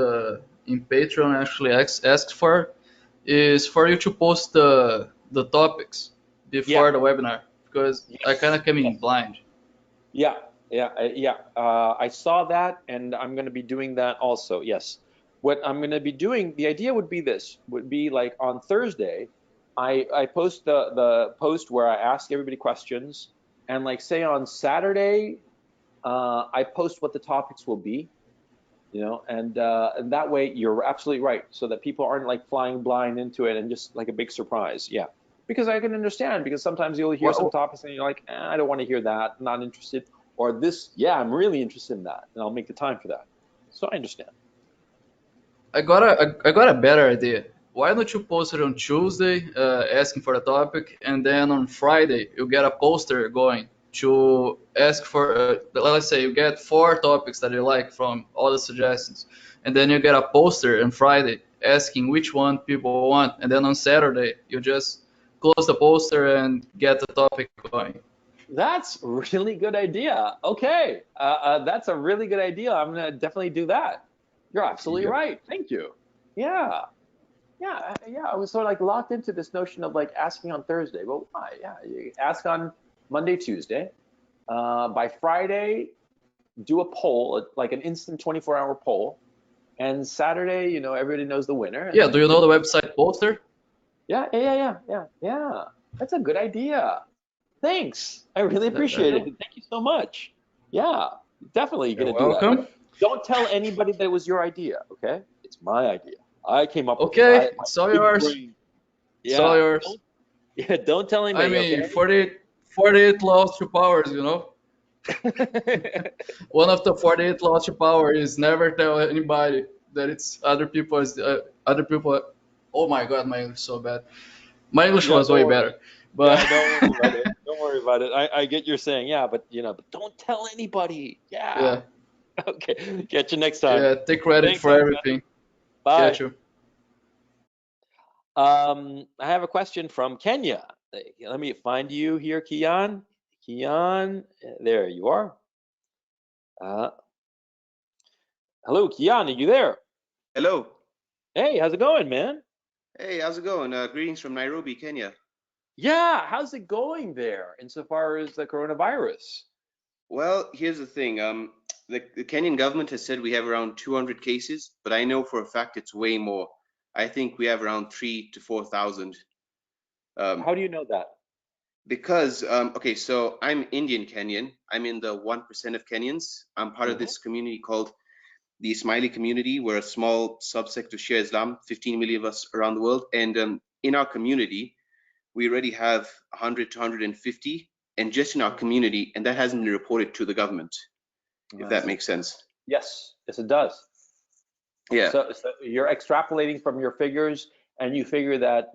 Patreon actually asked for, is for you to post the topics Yeah. before the webinar, because I kind Yes. of came in Yes. blind. Yeah. Yeah. Yeah. I saw that, and I'm going to be doing that also. Yes. What I'm going to be doing, the idea would be this: would be like on Thursday, I post the post where I ask everybody questions, and like say on Saturday, I post what the topics will be, and that way you're absolutely right, so that people aren't like flying blind into it and just like a big surprise. Yeah, because I can understand, because sometimes you'll hear some Well, topics and you're like, I don't want to hear that, not interested, or this, yeah, I'm really interested in that, and I'll make the time for that. So I understand. I got a better idea. Why don't you post it on Tuesday, asking for a topic, and then on Friday you get a poster going to ask for. Let's say you get 4 topics that you like from all the suggestions, and then you get a poster on Friday asking which one people want, and then on Saturday you just close the poster and get the topic going. That's a really good idea. Okay, that's a really good idea. I'm gonna definitely do that. You're absolutely Yep. right. Thank you. Yeah. Yeah, yeah, I was sort of like locked into this notion of like asking on Thursday. Well, why? Yeah, you ask on Monday, Tuesday. By Friday, do a poll, like an instant 24-hour poll. And Saturday, everybody knows the winner. And Yeah, do then you know the website poster? yeah, yeah, yeah, yeah, yeah, yeah. That's a good idea. Thanks. I really There you appreciate it. go. Thank you so much. Yeah, definitely You're gonna do that. But welcome. don't tell anybody that it was your idea, okay? It's my idea. I came up with this. Okay, My it's all big yours. brain. It's all Yeah. yours. Yeah, don't tell I anybody, mean, okay? 48 laws to powers, you know? One of the 48 laws to power is never tell anybody that it's other people. Oh my God, my English is so bad. My English Yeah, was don't way worry. better, but Yeah, don't worry about it. Don't worry about it. I get you're saying, yeah, but don't tell anybody. Yeah. yeah, Okay. Catch you next time. yeah. Take credit Thanks, for Anya. everything. Bye. Catch you. I have a question from Kenya. Let me find you here, Kian. Kian, there you are. Uh, hello, Kian. Are you there? Hello. Hey, how's it going, man? Hey, how's it going? Greetings from Nairobi, Kenya. Yeah, how's it going there insofar as the coronavirus? Well, here's the thing. The Kenyan government has said we have around 200 cases, but I know for a fact it's way more. I think we have around 3 to 4,000. How do you know that? Because, okay, so I'm Indian Kenyan. I'm in the 1% of Kenyans. I'm part of Hmm. this community called the Ismaili community. We're a small subsect of Shia Islam, 15 million of us around the world. And in our community, we already have 100 to 150, and just in our community, and that hasn't been reported to the government, if I that see. makes sense. Yes, yes, it does. Yeah, So you're extrapolating from your figures, and you figure that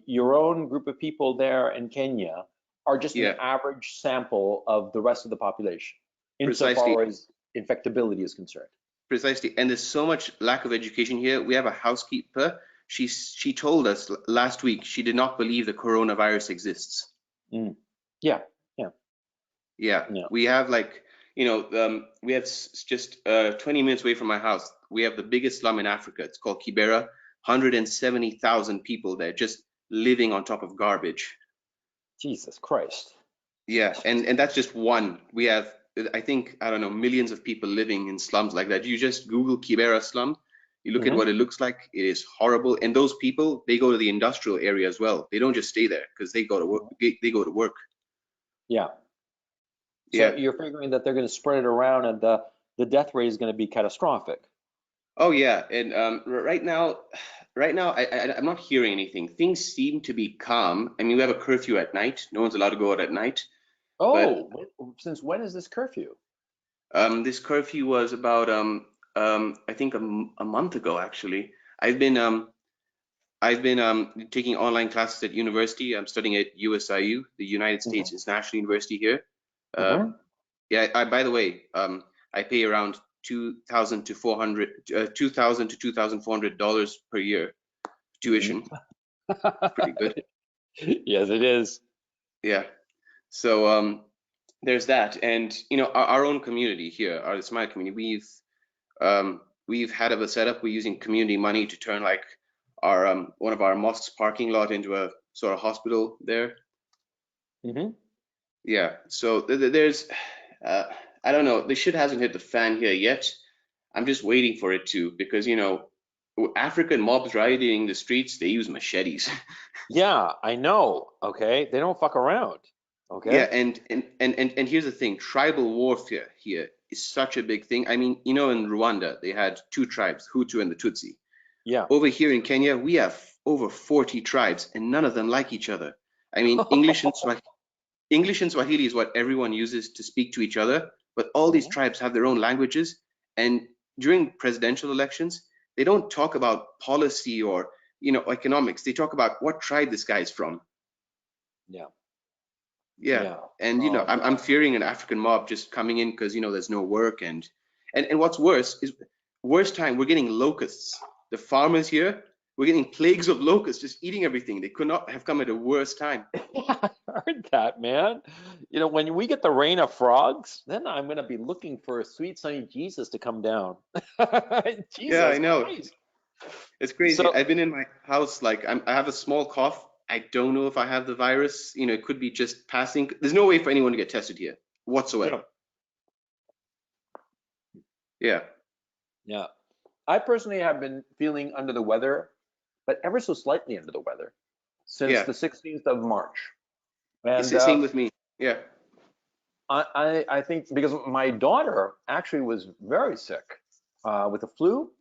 your own group of people there in Kenya are just an yeah, average sample of the rest of the population, precisely, insofar as infectability is concerned. precisely. And there's so much lack of education here. We have a housekeeper. She told us last week she did not believe the coronavirus exists. Mm. Yeah, yeah, Yeah, yeah. we have like, we have just 20 minutes away from my house. We have the biggest slum in Africa. It's called Kibera. 170,000 people there just living on top of garbage. Jesus Christ. Yeah, and that's just one. We have, I think, I don't know, millions of people living in slums like that. You just Google Kibera slum, you look at Hmm. what it looks like. It is horrible. And those people, they go to the industrial area as well. They don't just stay there because they go to work. They go to work. Yeah. So Yeah. you're figuring that they're going to spread it around, and the death rate is going to be catastrophic. Oh yeah. And right now, I'm not hearing anything. Things seem to be calm. I mean, we have a curfew at night. No one's allowed to go out at night. But Oh, since when is this curfew? this curfew was about I think a month ago actually. I've been taking online classes at university. I'm studying at USIU, the United States Hmm. International University here. Uh, Hmm. yeah, by the way, I pay around $2,000 to $2,400 per year tuition. Pretty good. Yes, it is. Yeah. So there's that, and you know, our own community here, our Smile community, we've had a setup. We're using community money to turn like our one of our mosques parking lot into a sort of hospital there. Mm-hmm. Yeah, so there's, I don't know, the shit hasn't hit the fan here yet. I'm just waiting for it to, because you know, African mobs rioting the streets, they use machetes. Yeah, I know. Okay, they don't fuck around. Yeah, Okay. and here's the thing, tribal warfare here is such a big thing. I mean, you know, in Rwanda, they had two tribes, Hutu and the Tutsi. Yeah. Over here in Kenya, we have over 40 tribes, and none of them like each other. I mean, English and Swahili is what everyone uses to speak to each other, but all these Mhm. tribes have their own languages. And during presidential elections, they don't talk about policy or, you know, economics. They talk about what tribe this guy is from. Yeah. Yeah. Yeah. And, you know, Oh I'm God. fearing an African mob just coming in because, you know, there's no work. And what's worse is, worst time, we're getting locusts. The farmers here, we're getting plagues of locusts just eating everything. They could not have come at a worse time. I heard that, man. You know, when we get the rain of frogs, then I'm gonna be looking for a sweet sunny Jesus to come down. Yeah, I Jesus know. Christ. It's crazy. So, I've been in my house, like I have a small cough. I don't know if I have the virus. You know, it could be just passing. There's no way for anyone to get tested here yeah. whatsoever. Yeah. Yeah. I personally have been feeling under the weather, but ever so slightly under the weather since Yeah. the 16th of March. And Same with me. Yeah. I think because my daughter actually was very sick with the flu,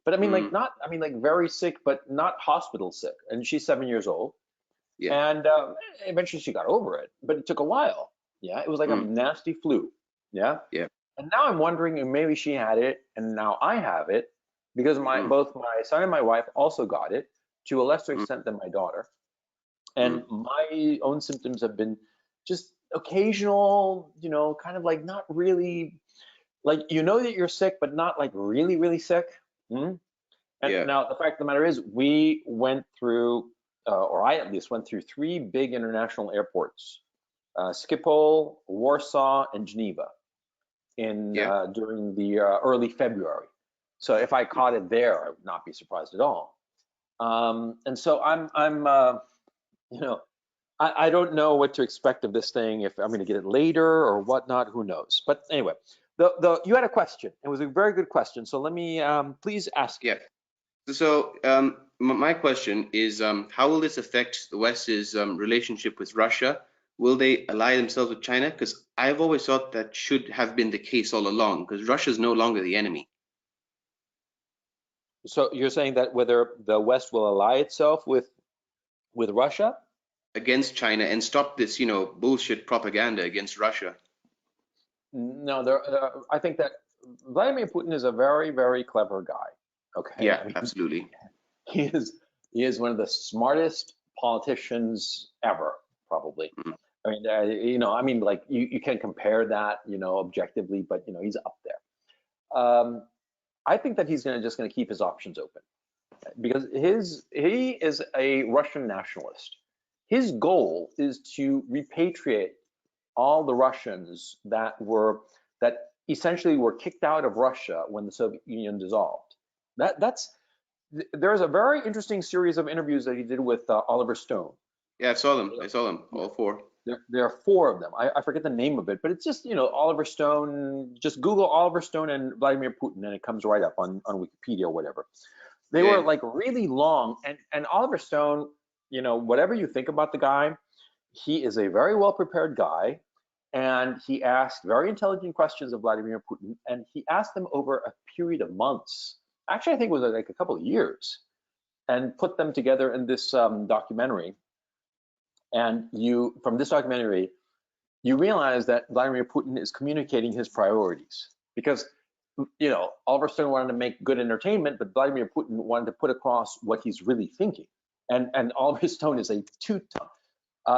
but I mean like Mm, not, I mean like very sick, but not hospital sick. And she's 7 years old. yeah. And eventually she got over it, but it took a while. Yeah, it was like a Mm, nasty flu. Yeah. yeah. And now I'm wondering if maybe she had it and now I have it because my Mm, both my son and my wife also got it to a lesser mm, extent than my daughter. mm. And my own symptoms have been just occasional, you know, kind of like not really like you know that you're sick, but not like really, really sick. Mm? And Yeah. now the fact of the matter is, we went through, or I at least went through three big international airports: Schiphol, Warsaw, and Geneva in Yeah. during the early February. So if I caught it there, I would not be surprised at all. And so you know, I don't know what to expect of this thing, if I'm going to get it later or whatnot, who knows. But anyway, you had a question. It was a very good question. So let me please ask Yeah. it. So, my question is, how will this affect the West's relationship with Russia? Will they ally themselves with China? Because I've always thought that should have been the case all along, because Russia is no longer the enemy. So you're saying that whether the West will ally itself with Russia? Against China and stop this, you know, bullshit propaganda against Russia. No, I think that Vladimir Putin is a very, very clever guy. Okay, Yeah, I mean, absolutely. he is he is one of the smartest politicians ever, probably. Mm, I mean, you know, I mean, like you can compare that, you know, objectively, but you know, he's up there. I think that he's just going to keep his options open because he is a Russian nationalist. His goal is to repatriate all the Russians that essentially were kicked out of Russia when the Soviet Union dissolved. That's there's a very interesting series of interviews that he did with Oliver Stone. yeah, I saw them. I saw them, Yeah. all four. There are four of them. I forget the name of it, but it's just, you know, Oliver Stone. Just Google Oliver Stone and Vladimir Putin, and it comes right up on Wikipedia or whatever. They were Yeah, like really long, and Oliver Stone, you know, whatever you think about the guy, he is a very well prepared guy, and he asked very intelligent questions of Vladimir Putin, and he asked them over a period of months. Actually, I think it was like a couple of years, and put them together in this documentary. And from this documentary, you realize that Vladimir Putin is communicating his priorities because, you know, Oliver Stone wanted to make good entertainment, but Vladimir Putin wanted to put across what he's really thinking. And Oliver Stone is a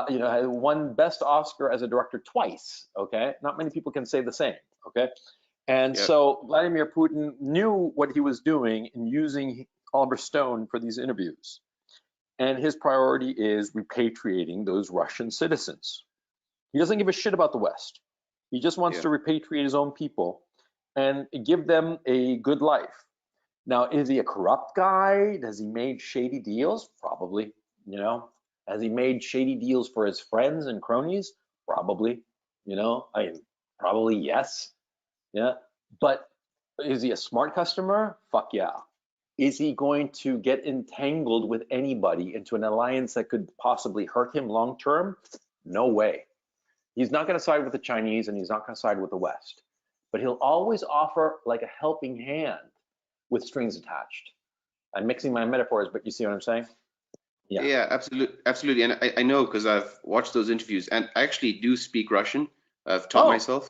you know, had won Best Oscar as a director twice. Okay, not many people can say the same. Okay, and yeah, so Vladimir Putin knew what he was doing in using Oliver Stone for these interviews, and his priority is repatriating those Russian citizens. He doesn't give a shit about the West. He just wants Yeah. to repatriate his own people and give them a good life. Now, is he a corrupt guy? Has he made shady deals? Probably. You know, has he made shady deals for his friends and cronies? Probably. You know, I mean, probably yes. Yeah. But is he a smart customer? Fuck yeah. Is he going to get entangled with anybody into an alliance that could possibly hurt him long term? No way. He's not going to side with the Chinese and he's not going to side with the West. But he'll always offer like a helping hand with strings attached. I'm mixing my metaphors, but you see what I'm saying? Yeah. Yeah, absolutely. And I know because I've watched those interviews and I actually do speak Russian. I've taught Oh, myself.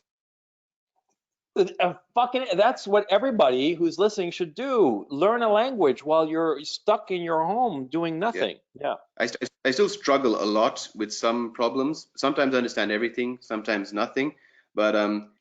fucking, that's what everybody who's listening should do. Learn a language while you're stuck in your home doing nothing. Yeah. I still struggle a lot with some problems. Sometimes I understand everything, sometimes nothing. But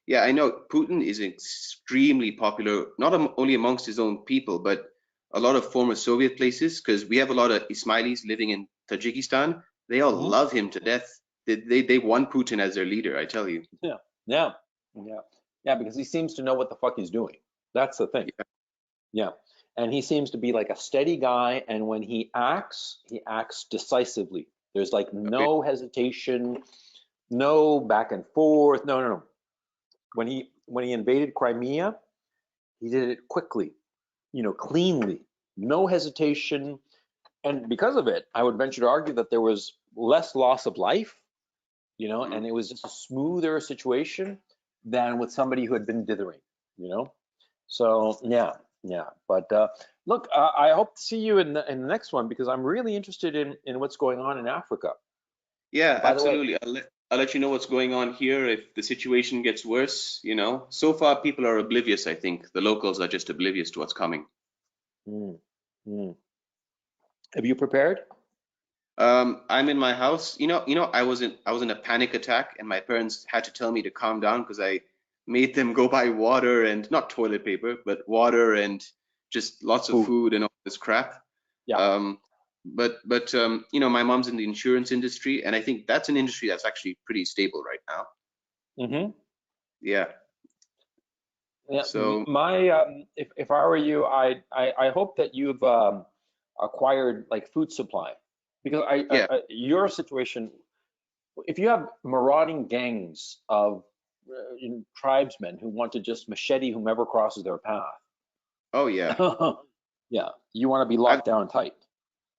yeah, I know Putin is extremely popular, not only amongst his own people, but a lot of former Soviet places, because we have a lot of Ismailis living in Tajikistan. They all Mhm. love him to death. They want Putin as their leader, I tell you. Yeah. Yeah. Yeah. Yeah, because he seems to know what the fuck he's doing. That's the thing. Yeah. And he seems to be like a steady guy. And when he acts decisively. There's like no hesitation, no back and forth. No, no, no. When he invaded Crimea, he did it quickly, you know, cleanly, no hesitation. And because of it, I would venture to argue that there was less loss of life, you know, and it was just a smoother situation than with somebody who had been dithering, you know. So yeah, yeah. But look, I hope to see you in the next one because I'm really interested in what's going on in Africa. Yeah, By the way, absolutely. I'll let you know what's going on here if the situation gets worse, you know. So far, people are oblivious, I think. The locals are just oblivious to what's coming. mm, mm. Have you prepared? I'm in my house. I was in a panic attack, and my parents had to tell me to calm down because I made them go buy water and not toilet paper, but water and just lots of Food. food and all this crap. Yeah. But my mom's in the insurance industry, and I think that's an industry that's actually pretty stable right now. Mm-hmm. Yeah. Yeah, So my if I were you, I hope that you've acquired like food supply because yeah. your situation, if you have marauding gangs of tribesmen who want to just machete whomever crosses their path, Oh yeah. yeah, you want to be I've locked down tight.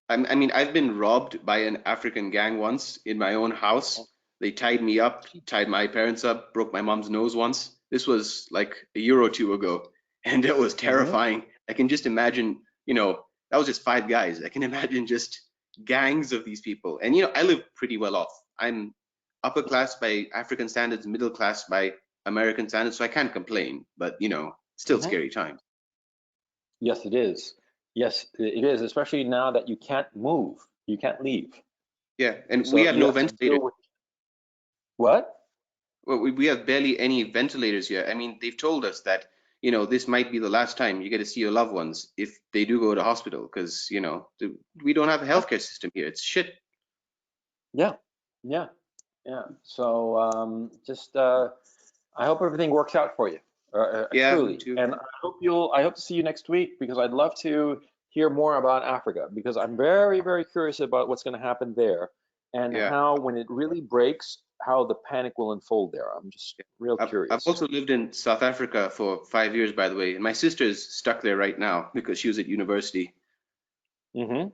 I mean, I've been robbed by an African gang once in my own house. They tied me up, tied my parents up, broke my mom's nose once. This was like a year or two ago, and it was Mm-hmm. terrifying. I can just imagine, that was just five guys. I can imagine just gangs of these people. And, I live pretty well off. I'm upper class by African standards, middle class by American standards, so I can't complain, but, still Mm-hmm. scary times. Yes, it is. Yes, it is, especially now that you can't move, you can't leave. Yeah, and we So have you no have to ventilators. deal with what? Well, we have barely any ventilators here. I mean, they've told us that, this might be the last time you get to see your loved ones if they do go to hospital, because, we don't have a healthcare system here. It's shit. Yeah, yeah, yeah. So just I hope everything works out for you, Yeah, me truly. too. And I hope to see you next week because I'd love to hear more about Africa because I'm very, very curious about what's going to happen there and Yeah. how, when it really breaks, how the panic will unfold there. I'm just real I've curious. also lived in South Africa for 5 years, by the way, and my sister's stuck there right now because she was at university. Hmm.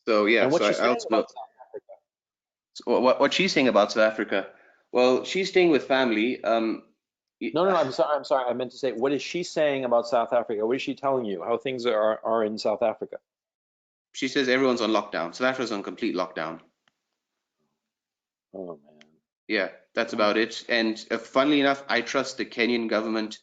So yeah, And so what's she I saying also know about South Africa? what she's saying about South Africa. Well, she's staying with family. No, no, no, I'm sorry. I'm sorry. I meant to say, what is she saying about South Africa? What is she telling you? How things are in South Africa? She says everyone's on lockdown. South Africa's on complete lockdown. Oh man. Yeah, that's Oh. about it. And funnily enough, I trust the Kenyan government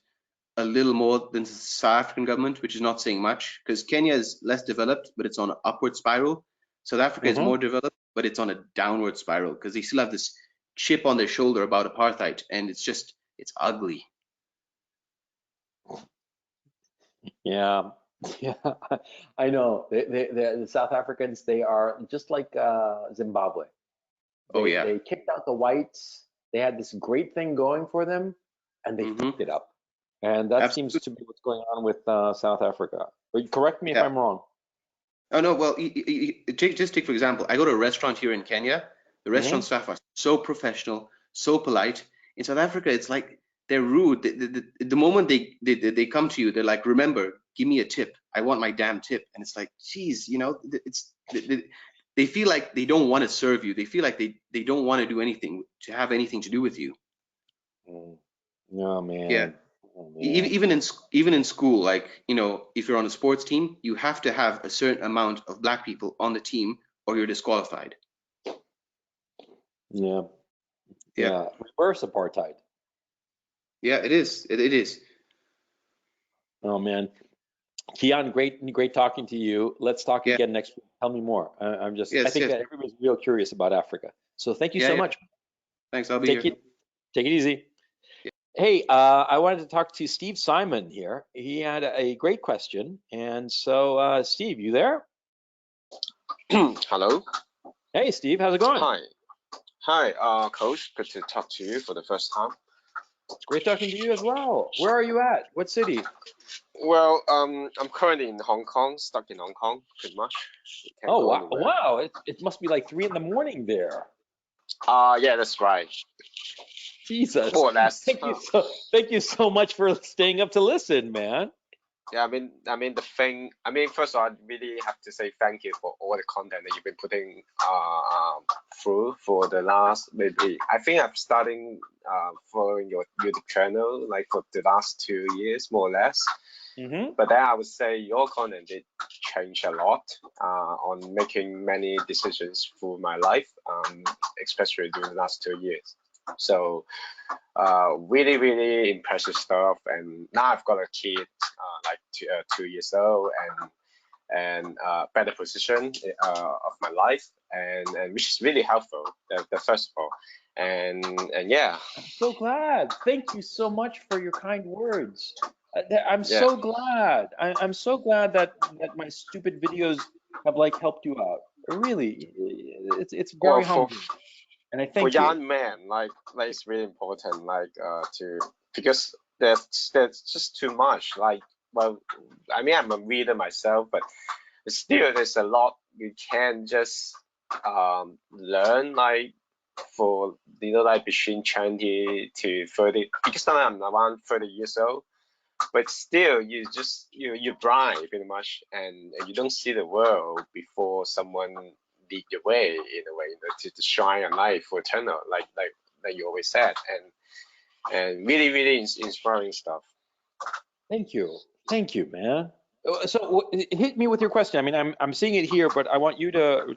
a little more than the South African government, which is not saying much because Kenya is less developed, but it's on an upward spiral. South Africa is Hmm. more developed, but it's on a downward spiral because they still have this chip on their shoulder about apartheid, and it's ugly. Yeah, yeah, I know. The South Africans, they are just like Zimbabwe. Oh They yeah, they kicked out the whites. They had this great thing going for them, and they Mhm. fucked it up. And that seems to be what's going on with South Africa. But correct me if Yeah. I'm wrong. Oh no, well, just take for example, I go to a restaurant here in Kenya. The restaurant staff are so professional, so polite. In South Africa, it's like they're rude. The moment they come to you, they're like, "Remember, give me a tip. I want my damn tip." And it's like, geez, you know, they feel like they don't want to serve you. They feel like they don't want to do anything to have anything to do with you. No, man. Yeah. Oh, man. Even in school, like, you know, if you're on a sports team, you have to have a certain amount of black people on the team or you're disqualified. Yeah. Yeah. Yeah. Reverse apartheid. Yeah, it is. It is. Oh, man. Kian, great talking to you. Let's talk Yeah. again next week. Tell me more. I Yes, think yes. that everybody's real curious about Africa. So thank you Yeah, so yeah. much. Thanks. I'll be Take here. it easy. Hey, I wanted to talk to Steve Simon here. He had a great question. And so, Steve, you there? Hello. Hey, Steve, how's it going? Hi, Coach. Good to talk to you for the first time. It's great talking to you as well. Where are you at? What city? Well, I'm currently in Hong Kong, stuck in Hong Kong, pretty much. Can't Oh, go wow. anywhere. Wow. It must be like 3 in the morning there. Yeah, that's right. Jesus. More or less. Thank you so much for staying up to listen, man. Yeah, first of all, I really have to say thank you for all the content that you've been putting through for the last I think I'm starting following your YouTube channel like for the last 2 years, more or less. But then I would say your content did change a lot on making many decisions through my life, especially during the last 2 years. So really, really impressive stuff. And now I've got a kid, like 2 years old, and better position of my life, and which is really helpful. The first of all, and yeah. I'm so glad. Thank you so much for your kind words. I'm so glad. I'm so glad that my stupid videos have like helped you out. Really, it's very humbling. And I for thank you. young men, like it's really important, like to, because there's just too much. Like, well, I mean, I'm a reader myself, but still there's a lot you can just learn, like for like between 20 to 30, because now I'm around 30 years old, but still you're blind pretty much, and you don't see the world before someone lead your way, in a way, to shine a light for eternal, like you always said, and really, really inspiring stuff. Thank you, man. So hit me with your question. I mean, I'm seeing it here, but I want you to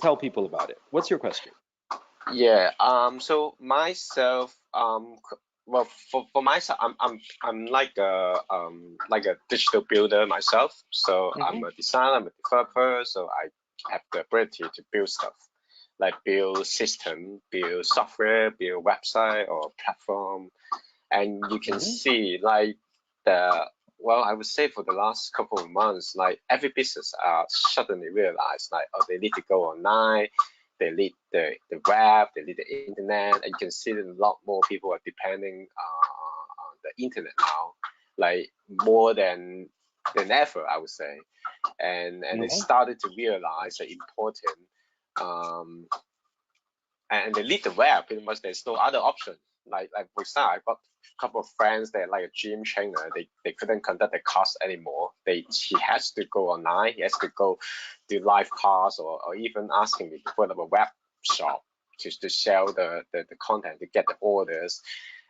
tell people about it. What's your question? Yeah. So myself, well, for myself, I'm like a digital builder myself. So I'm a designer, I'm a developer. So I have the ability to build stuff, like build system, build software, build website or platform, and you can see like I would say for the last couple of months, like every business suddenly realized like, oh, they need to go online, they need the web, they need the internet, and you can see that a lot more people are depending on the internet now, like more than ever, I would say, and they started to realize the important, and they need the web. Pretty much, there's no other option. Like for example, I got a couple of friends that like a gym trainer. They couldn't conduct the class anymore. He has to go online. He has to go do live class, or even asking me to put up a web shop to sell the content, to get the orders.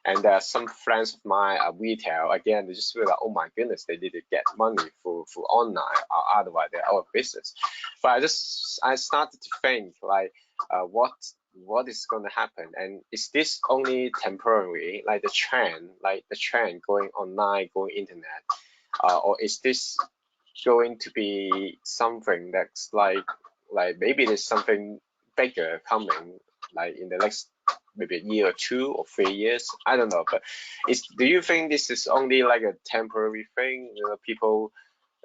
And there are some friends of mine at retail. Again, they just feel like, oh my goodness, they need to get money for online, or otherwise they're out of business. But I started to think like, what is going to happen, and is this only temporary, like the trend going online, going internet, or is this going to be something that's like maybe there's something bigger coming, like in the next maybe a year or 2 or 3 years, I don't know. But do you think this is only like a temporary thing? People,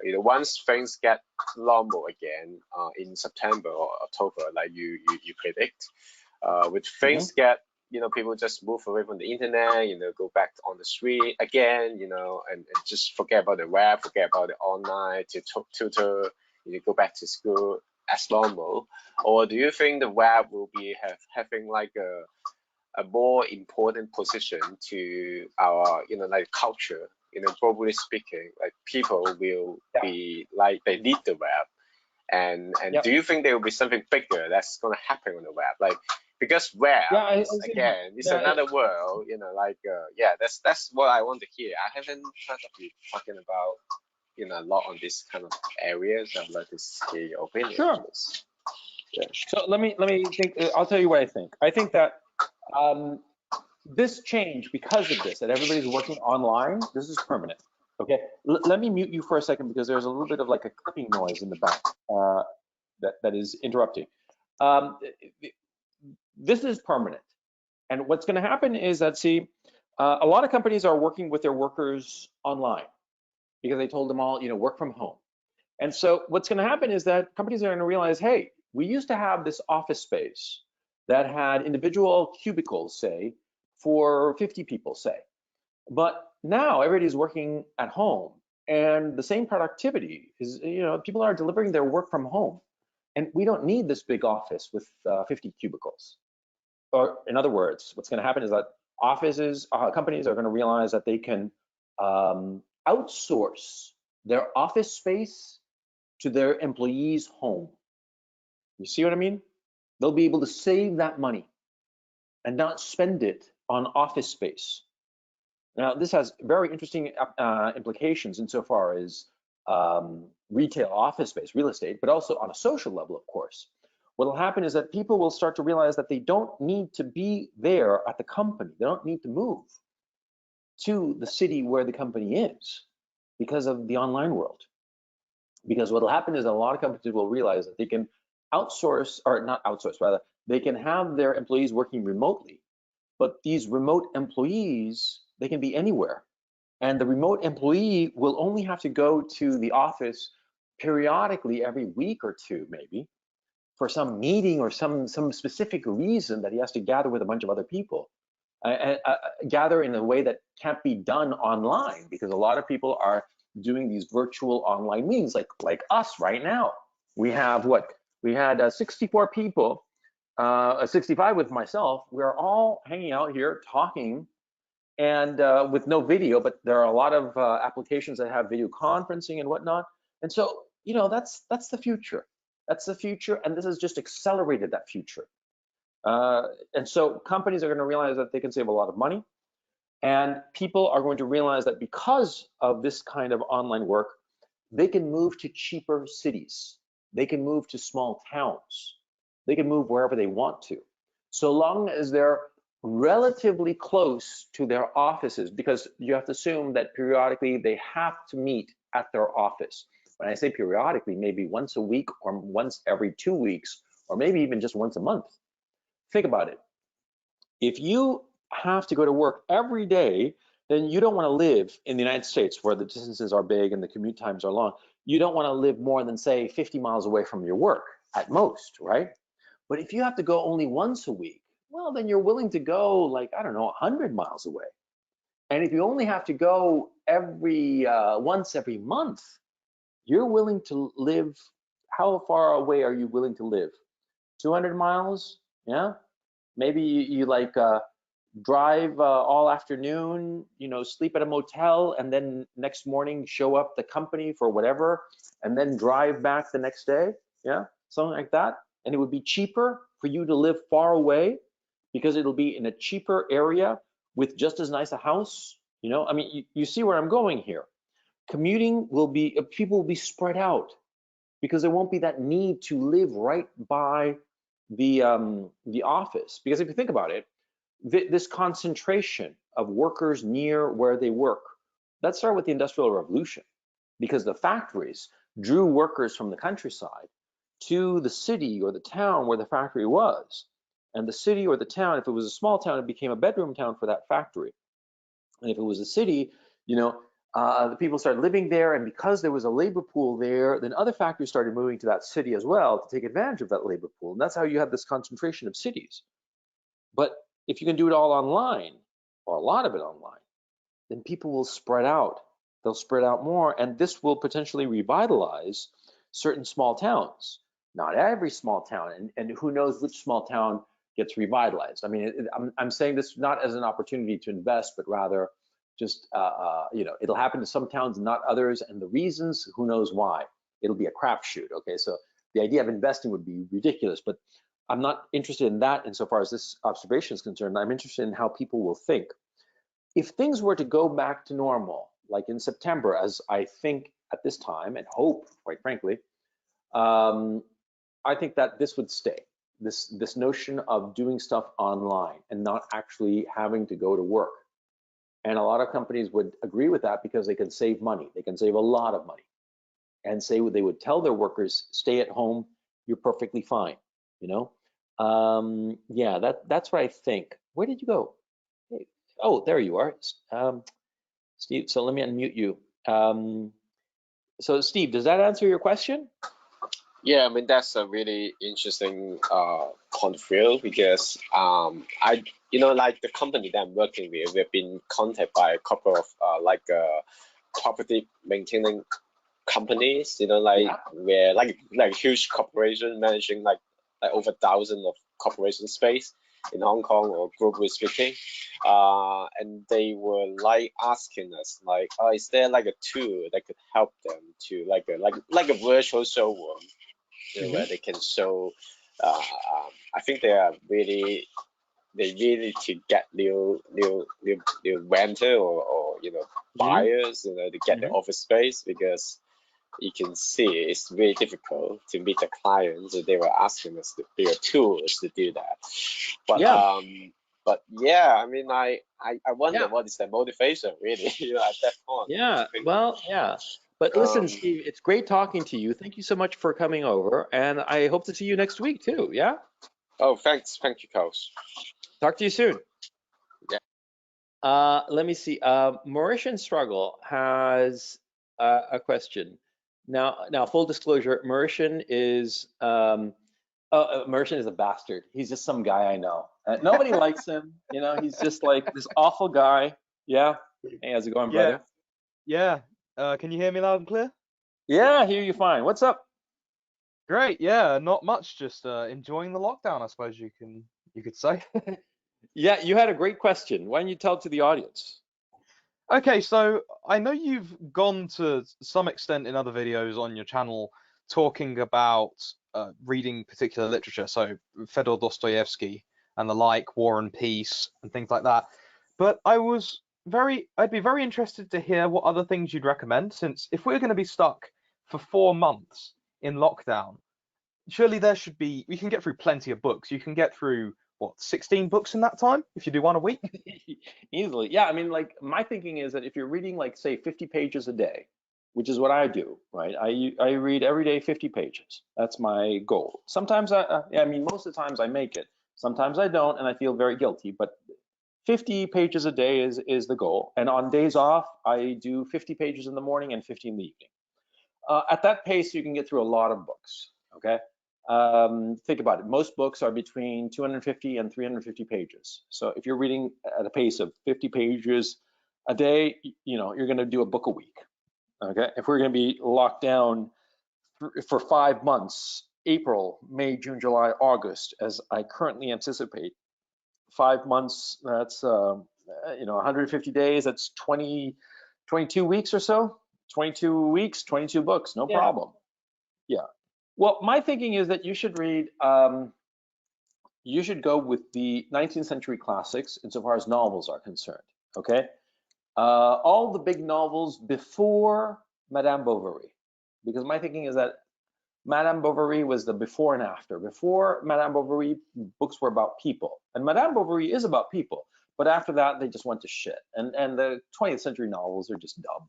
once things get normal again, in September or October, like you predict, with things get people just move away from the internet, go back on the street again, and just forget about the web, forget about the online tutor, go back to school as normal? Or do you think the web will be having like a more important position to our, like culture, globally speaking, like people will be like, they need the web. And do you think there will be something bigger that's going to happen on the web? Like, because web, again, it's another world, that's what I want to hear. I haven't heard of you talking about, a lot on this kind of areas. I'd like to hear your opinion. Sure. Yeah. So let me think. I'll tell you what I think. I think that this change, because of this, that everybody's working online, this is permanent. Okay, let me mute you for a second because there's a little bit of like a clipping noise in the back that is interrupting. This is permanent, and what's going to happen is that, see, a lot of companies are working with their workers online because they told them all, work from home. And so what's going to happen is that companies are going to realize, hey, we used to have this office space that had individual cubicles, say, for 50 people, say. But now everybody's working at home, and the same productivity is, people are delivering their work from home, and we don't need this big office with 50 cubicles. Or in other words, what's going to happen is that companies are going to realize that they can outsource their office space to their employees' home. You see what I mean? They'll be able to save that money and not spend it on office space. Now, this has very interesting implications insofar as retail office space, real estate, but also on a social level, of course. What will happen is that people will start to realize that they don't need to be there at the company. They don't need to move to the city where the company is because of the online world. Because what will happen is a lot of companies will realize that they can outsource, or not outsource, rather, they can have their employees working remotely. But these remote employees, they can be anywhere. And the remote employee will only have to go to the office periodically every week or two, maybe, for some meeting or some specific reason that he has to gather with a bunch of other people. Gather in a way that can't be done online, because a lot of people are doing these virtual online meetings, like us right now. We have we had 64 people, 65 with myself. We're all hanging out here talking, and with no video, but there are a lot of applications that have video conferencing and whatnot. And so, that's the future. That's the future, and this has just accelerated that future. And so companies are going to realize that they can save a lot of money, and people are going to realize that because of this kind of online work, they can move to cheaper cities. They can move to small towns. They can move wherever they want to, so long as they're relatively close to their offices, because you have to assume that periodically they have to meet at their office. When I say periodically, maybe once a week or once every 2 weeks, or maybe even just once a month. Think about it. If you have to go to work every day, then you don't want to live in the United States where the distances are big and the commute times are long. You don't want to live more than, say, 50 miles away from your work at most, right? But if you have to go only once a week, well, then you're willing to go, like, I don't know, 100 miles away. And if you only have to go once every month, you're willing to live, how far away are you willing to live? 200 miles? Yeah. Maybe you drive all afternoon, sleep at a motel, and then next morning show up the company for whatever, and then drive back the next day. Yeah, something like that. And it would be cheaper for you to live far away because it'll be in a cheaper area with just as nice a house. I mean, you see where I'm going here. Commuting people will be spread out because there won't be that need to live right by the office. Because if you think about it, this concentration of workers near where they work, that started with the Industrial Revolution, because the factories drew workers from the countryside to the city or the town where the factory was. And the city or the town, if it was a small town, it became a bedroom town for that factory. And if it was a city, the people started living there, and because there was a labor pool there, then other factories started moving to that city as well to take advantage of that labor pool. And that's how you have this concentration of cities. But if you can do it all online, or a lot of it online, then people will spread out. They'll spread out more, and this will potentially revitalize certain small towns. Not every small town, and who knows which small town gets revitalized. I mean, I'm saying this not as an opportunity to invest, but rather just, you know, it'll happen to some towns and not others, and the reasons, who knows why. It'll be a crapshoot, okay? So the idea of investing would be ridiculous, but I'm not interested in that insofar as this observation is concerned. I'm interested in how people will think. If things were to go back to normal, like in September, as I think at this time and hope, quite frankly, I think that this would stay. This notion of doing stuff online and not actually having to go to work. And a lot of companies would agree with that because they can save money. They can save a lot of money. And say they would tell their workers, stay at home, you're perfectly fine, you know? Yeah, that's what I think. Where did you go? Hey, oh, there you are. Steve, so let me unmute you. So Steve, does that answer your question? Yeah, I mean that's a really interesting point of view because I, you know, like the company that I'm working with, we've been contacted by a couple of property maintaining companies, you know, like where like huge corporation managing like over 1,000 of corporation space in Hong Kong or globally speaking, and they were like asking us like, oh, is there like a tool that could help them to like a virtual showroom, you know, where they can show. I think they really need to get new renter or you know buyers, you know, to get the office space because you can see it's really difficult to meet the clients. They were asking us to build tools to do that. But yeah, I mean, I wonder what is the motivation really, you know, at that point. Yeah, well, yeah. But listen, Steve, it's great talking to you. Thank you so much for coming over, and I hope to see you next week too. Yeah. Oh, thanks, thank you, Coach. Talk to you soon. Yeah. Let me see. Mauritian Struggle has a question. Now, full disclosure, Mauritian is Mauritian is a bastard. He's just some guy I know. Nobody likes him. You know, he's just like this awful guy. Yeah. Hey, how's it going, brother? Yeah. Can you hear me loud and clear? Yeah, I hear you fine. What's up? Great. Yeah, not much. Just enjoying the lockdown, I suppose you could say. Yeah, you had a great question. Why don't you tell it to the audience? Okay, so I know you've gone to some extent in other videos on your channel talking about reading particular literature, so Fyodor Dostoevsky and the like, War and Peace and things like that. But I'd be very interested to hear what other things you'd recommend, since if we're going to be stuck for 4 months in lockdown, surely we can get through plenty of books. You can get through, what, 16 books in that time if you do one a week? Easily. Yeah, I mean, like my thinking is that if you're reading like say 50 pages a day, which is what I do, right? I read every day 50 pages. That's my goal. Sometimes I mean, most of the times I make it. Sometimes I don't, and I feel very guilty, but 50 pages a day is the goal. And on days off, I do 50 pages in the morning and 50 in the evening. At that pace, you can get through a lot of books, okay? Think about it. Most books are between 250 and 350 pages. So if you're reading at a pace of 50 pages a day, you know, you're going to do a book a week, okay? If we're going to be locked down for 5 months, April, May, June, July, August, as I currently anticipate, 5 months, that's, you know, 150 days, that's 22 weeks or so. 22 weeks, 22 books, no problem. Yeah. Well, my thinking is that you should read, you should go with the 19th century classics insofar as novels are concerned, okay? All the big novels before Madame Bovary, because my thinking is that Madame Bovary was the before and after. Before Madame Bovary, books were about people, and Madame Bovary is about people, but after that, they just went to shit. And the 20th century novels are just dumb.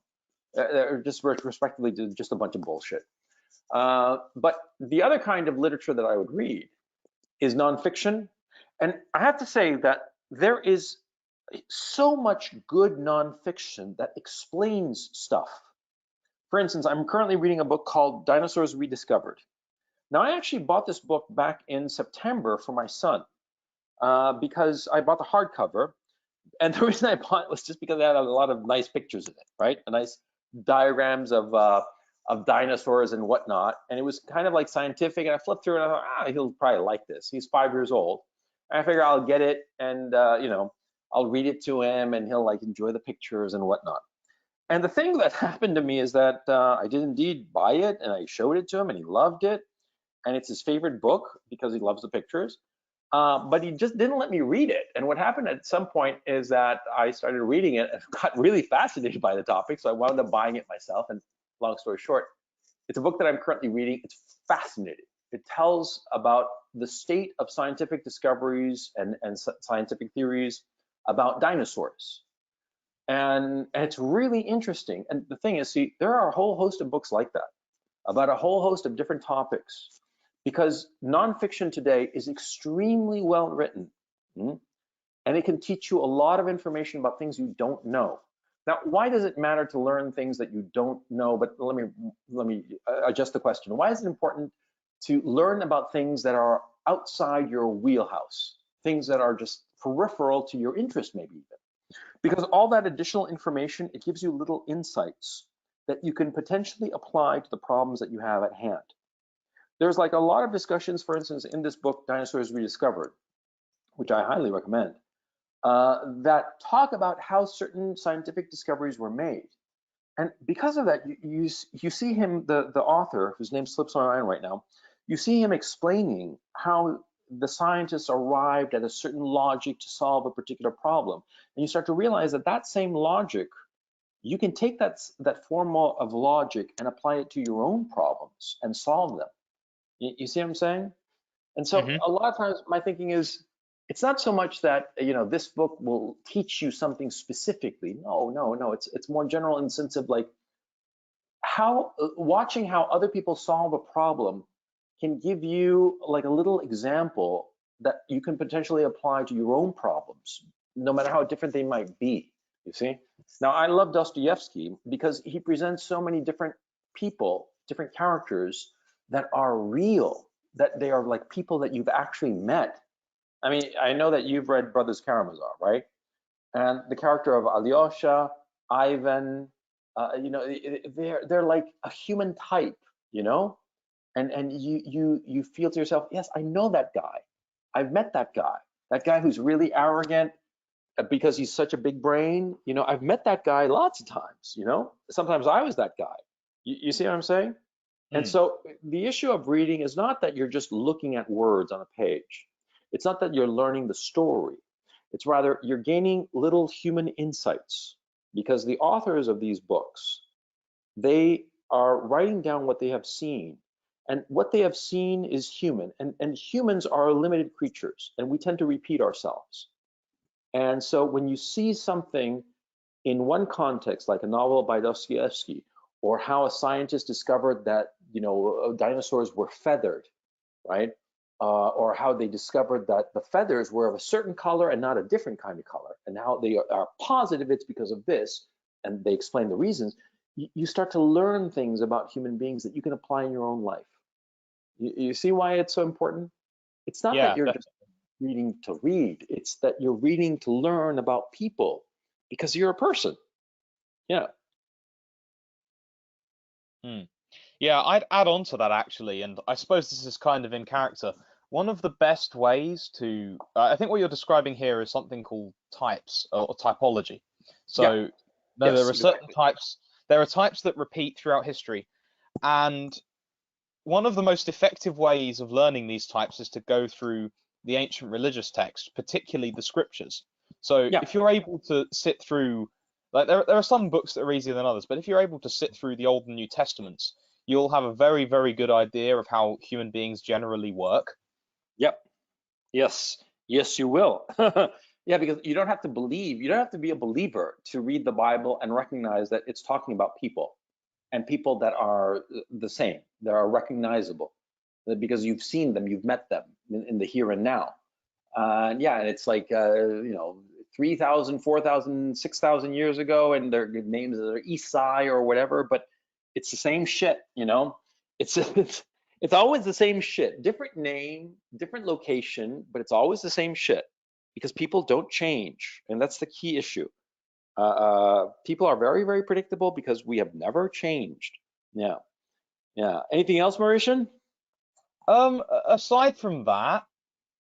They're just respectively just a bunch of bullshit. But the other kind of literature that I would read is nonfiction. And I have to say that there is so much good nonfiction that explains stuff. For instance, I'm currently reading a book called Dinosaurs Rediscovered. Now, I actually bought this book back in September for my son. because I bought the hardcover. And the reason I bought it was just because it had a lot of nice pictures in it, right? A nice diagrams of dinosaurs and whatnot. And it was kind of like scientific. And I flipped through it and I thought, he'll probably like this. He's 5 years old. And I figure I'll get it and, I'll read it to him and he'll like enjoy the pictures and whatnot. And the thing that happened to me is that I did indeed buy it and I showed it to him and he loved it. And it's his favorite book because he loves the pictures. But he just didn't let me read it. And what happened at some point is that I started reading it and got really fascinated by the topic. So I wound up buying it myself. And long story short, it's a book that I'm currently reading. It's fascinating. It tells about the state of scientific discoveries and scientific theories about dinosaurs. And it's really interesting. And the thing is, see, there are a whole host of books like that about a whole host of different topics, because nonfiction today is extremely well written, and it can teach you a lot of information about things you don't know. Now, why does it matter to learn things that you don't know? But let me adjust the question. Why is it important to learn about things that are outside your wheelhouse, things that are just peripheral to your interest, maybe even? Because all that additional information, it gives you little insights that you can potentially apply to the problems that you have at hand. There's like a lot of discussions, for instance, in this book, Dinosaurs Rediscovered, which I highly recommend, that talk about how certain scientific discoveries were made. And because of that, you see him, the author, whose name slips my mind right now, you see him explaining how the scientists arrived at a certain logic to solve a particular problem. And you start to realize that that same logic, you can take that formula of logic and apply it to your own problems and solve them. You see what I'm saying? And so a lot of times my thinking is, it's not so much that, this book will teach you something specifically. No. It's more general in the sense of like watching how other people solve a problem can give you like a little example that you can potentially apply to your own problems, no matter how different they might be, you see? Now, I love Dostoevsky because he presents so many different people, different characters that are real, that they are like people that you've actually met. I mean, I know that you've read Brothers Karamazov, right? And the character of Alyosha, Ivan, they're like a human type, and you feel to yourself, yes, I know that guy. I've met that guy who's really arrogant because he's such a big brain. I've met that guy lots of times. Sometimes I was that guy. You see what I'm saying? And so the issue of reading is not that you're just looking at words on a page. It's not that you're learning the story. It's rather you're gaining little human insights, because the authors of these books, they are writing down what they have seen. And what they have seen is human. And humans are limited creatures, and we tend to repeat ourselves. And so when you see something in one context, like a novel by Dostoevsky, or how a scientist discovered that dinosaurs were feathered, right? Or how they discovered that the feathers were of a certain color and not a different kind of color, and how they are positive it's because of this, and they explain the reasons. You start to learn things about human beings that you can apply in your own life. You see why it's so important? It's not that you're just reading to read, it's that you're reading to learn about people because you're a person. Yeah. Yeah, I'd add on to that actually, and I suppose this is kind of in character. One of the best ways to, I think what you're describing here is something called types or typology. So there are certain types. There are types that repeat throughout history, and one of the most effective ways of learning these types is to go through the ancient religious texts, particularly the scriptures. So if you're able to sit through, like there are some books that are easier than others, but if you're able to sit through the Old and New Testaments, you'll have a very, very good idea of how human beings generally work. Yes, you will. Yeah, because you don't have to believe, you don't have to be a believer to read the Bible and recognize that it's talking about people, and people that are the same, that are recognizable, because you've seen them, you've met them in the here and now. And it's like 3,000, 4,000, 6,000 years ago, and their names are Esai or whatever, but it's the same shit. It's It's always the same shit, different name, different location, but it's always the same shit because people don't change, and that's the key issue. People are very, very predictable because we have never changed. Yeah, yeah. Anything else, Mauritian? Aside from that,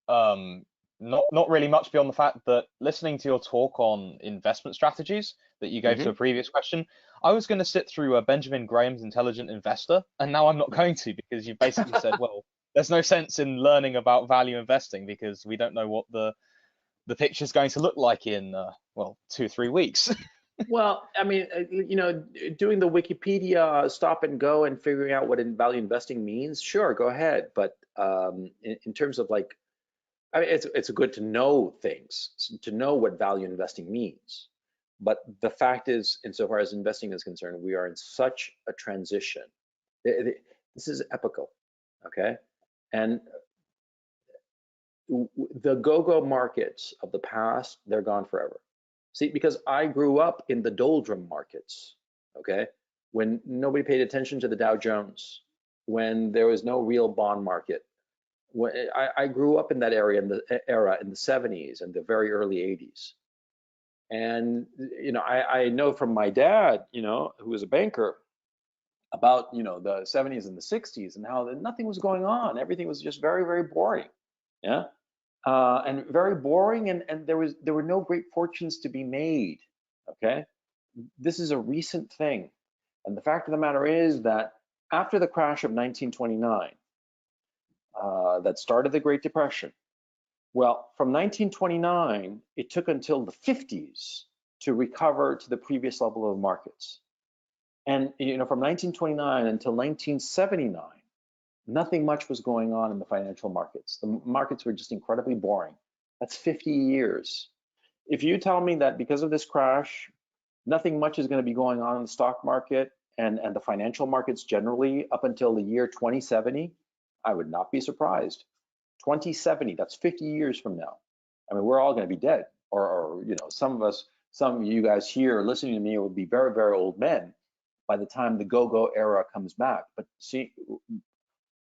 not really much beyond the fact that listening to your talk on investment strategies that you gave to a previous question, I was going to sit through Benjamin Graham's Intelligent Investor, and now I'm not going to because you basically said, well, there's no sense in learning about value investing because we don't know what the picture's going to look like in well, 2-3 weeks. Well, I mean, doing the Wikipedia stop and go and figuring out what value investing means, sure, go ahead. But in terms of like, I mean, it's good to know things, to know what value investing means. But the fact is, insofar as investing is concerned, we are in such a transition. This is epochal, okay? And the go-go markets of the past, they're gone forever. See, because I grew up in the doldrum markets, okay? When nobody paid attention to the Dow Jones, when there was no real bond market. When I grew up in that era in the 70s and the very early 80s. And, I know from my dad, who was a banker, about, the 70s and the 60s and how nothing was going on. Everything was just very, very boring. Yeah. And very boring, and there were no great fortunes to be made. Okay, this is a recent thing, and the fact of the matter is that after the crash of 1929, that started the Great Depression. Well, from 1929, it took until the 50s to recover to the previous level of markets, and from 1929 until 1979. Nothing much was going on in the financial markets. The markets were just incredibly boring. That's 50 years. If you tell me that because of this crash, nothing much is going to be going on in the stock market and the financial markets generally up until the year 2070, I would not be surprised. 2070, that's 50 years from now. I mean, we're all going to be dead, or some of you guys here listening to me will be very, very old men by the time the go-go era comes back. But see,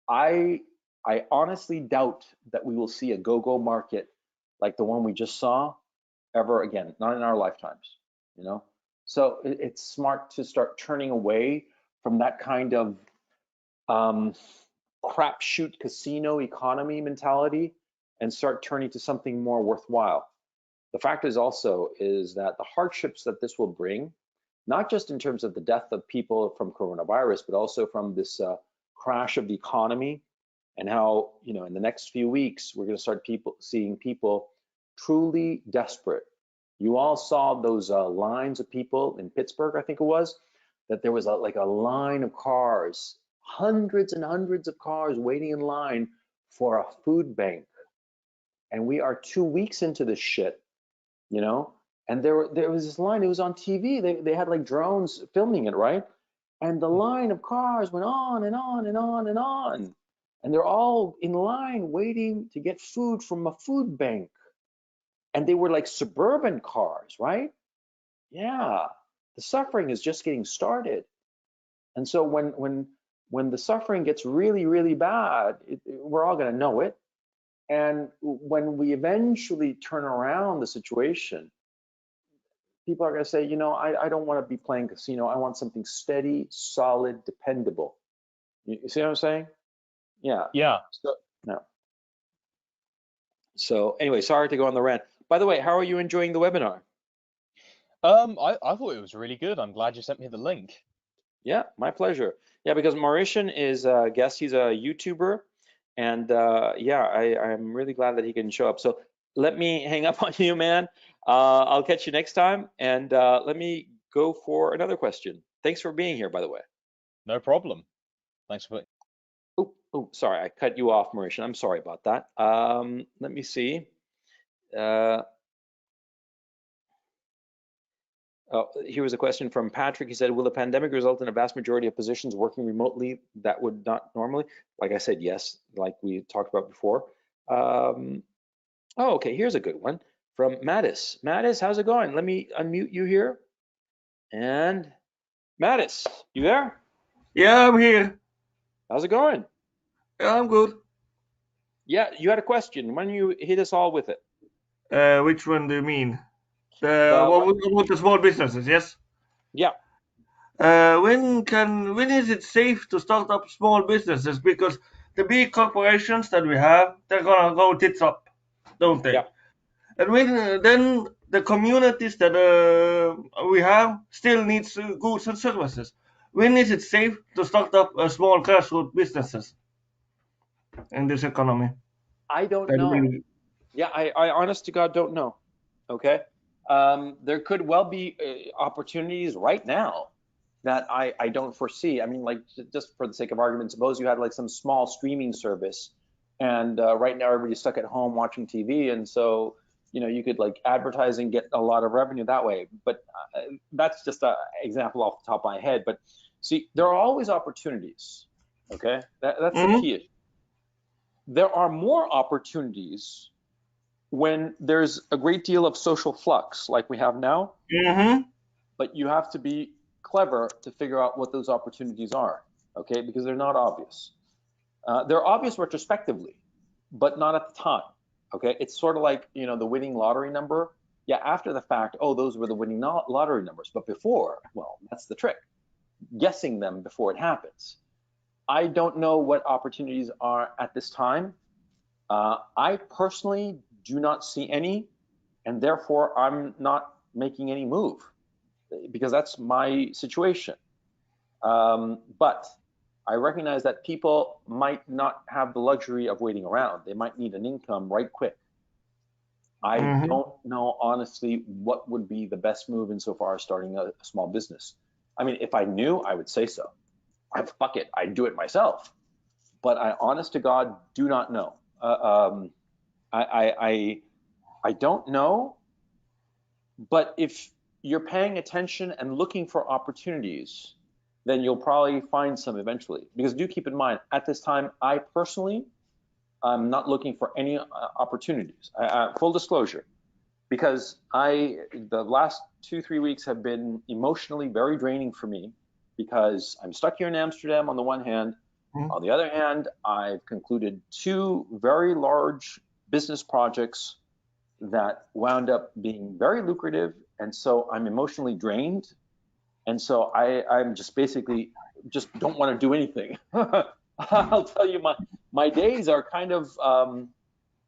I honestly doubt that we will see a go-go market like the one we just saw ever again, not in our lifetimes, So it's smart to start turning away from that kind of crapshoot casino economy mentality and start turning to something more worthwhile. The fact is also is that the hardships that this will bring, not just in terms of the death of people from coronavirus, but also from this crash of the economy, and how in the next few weeks we're going to start seeing people truly desperate. You all saw those lines of people in Pittsburgh, I think it was, that there was like a line of cars, hundreds and hundreds of cars waiting in line for a food bank, and we are 2 weeks into this shit, and there was this line. It was on TV. They had like drones filming it, right? And the line of cars went on and on and on and on. And they're all in line waiting to get food from a food bank. And they were like suburban cars, right? Yeah, the suffering is just getting started. And so when the suffering gets really, really bad, we're all going to know it. And when we eventually turn around the situation, people are going to say, I don't want to be playing casino. I want something steady, solid, dependable. You see what I'm saying? Yeah. Yeah. So, no. So anyway, sorry to go on the rant. By the way, how are you enjoying the webinar? I thought it was really good. I'm glad you sent me the link. Yeah, my pleasure. Yeah, because Mauritian is a guest. He's a YouTuber. And yeah, I'm really glad that he can show up. So let me hang up on you, man. I'll catch you next time. And let me go for another question. Thanks for being here, by the way. No problem. Thanks for. Oh, sorry, I cut you off, Mauritian. I'm sorry about that. Let me see. Here was a question from Patrick. He said, will the pandemic result in a vast majority of positions working remotely that would not normally? Like I said, yes, like we talked about before. Oh, okay, here's a good one from Mattis. Mattis, how's it going? Let me unmute you here. And Mattis, you there? Yeah, I'm here. How's it going? Yeah, I'm good. Yeah, you had a question. Why don't you hit us all with it? Which one do you mean? The About the small businesses, yes? Yeah. When is it safe to start up small businesses? Because the big corporations that we have, they're gonna go tits up, don't they? Yeah. And then the communities that we have still needs goods and services. When is it safe to start up small grassroots businesses in this economy? I don't That know. really- Yeah, I honest to God don't know. Okay. There could well be opportunities right now that I don't foresee. I mean, like just for the sake of argument, suppose you had like some small streaming service, and right now everybody's stuck at home watching TV, and so you could like advertise and get a lot of revenue that way. But that's just an example off the top of my head. But see, there are always opportunities. Okay, that's the Mhm. key. There are more opportunities when there's a great deal of social flux like we have now, Mhm. but you have to be clever to figure out what those opportunities are, okay? Because they're not obvious. They're obvious retrospectively, but not at the time, okay? It's sort of like, the winning lottery number. Yeah, after the fact, oh, those were the winning lottery numbers. But before, well, that's the trick, guessing them before it happens. I don't know what opportunities are at this time. I personally do not see any, and therefore I'm not making any move because that's my situation. But I recognize that people might not have the luxury of waiting around. They might need an income right quick. I Mhm. don't know honestly what would be the best move insofar as starting a small business. I mean, if I knew, I would say so. Fuck it, I'd do it myself. But I, honest to God, do not know. I don't know, but if you're paying attention and looking for opportunities, then you'll probably find some eventually. Because do keep in mind, at this time, I personally, I'm not looking for any opportunities. Full disclosure, because the last 2-3 weeks have been emotionally very draining for me because I'm stuck here in Amsterdam on the one hand. Mhm. On the other hand, I've concluded 2 very large business projects that wound up being very lucrative, and so I'm emotionally drained, and so I'm just basically just don't want to do anything. I'll tell you, my days are kind of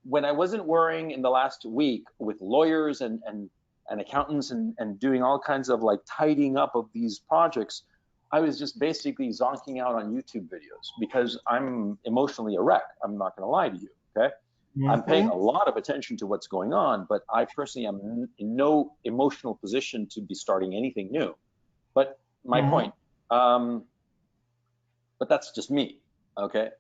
when I wasn't worrying in the last week with lawyers and accountants and doing all kinds of like tidying up of these projects. I was just basically zonking out on YouTube videos because I'm emotionally a wreck. I'm not going to lie to you. Okay. I'm paying a lot of attention to what's going on, but I personally am in no emotional position to be starting anything new. But my point, but that's just me. Okay.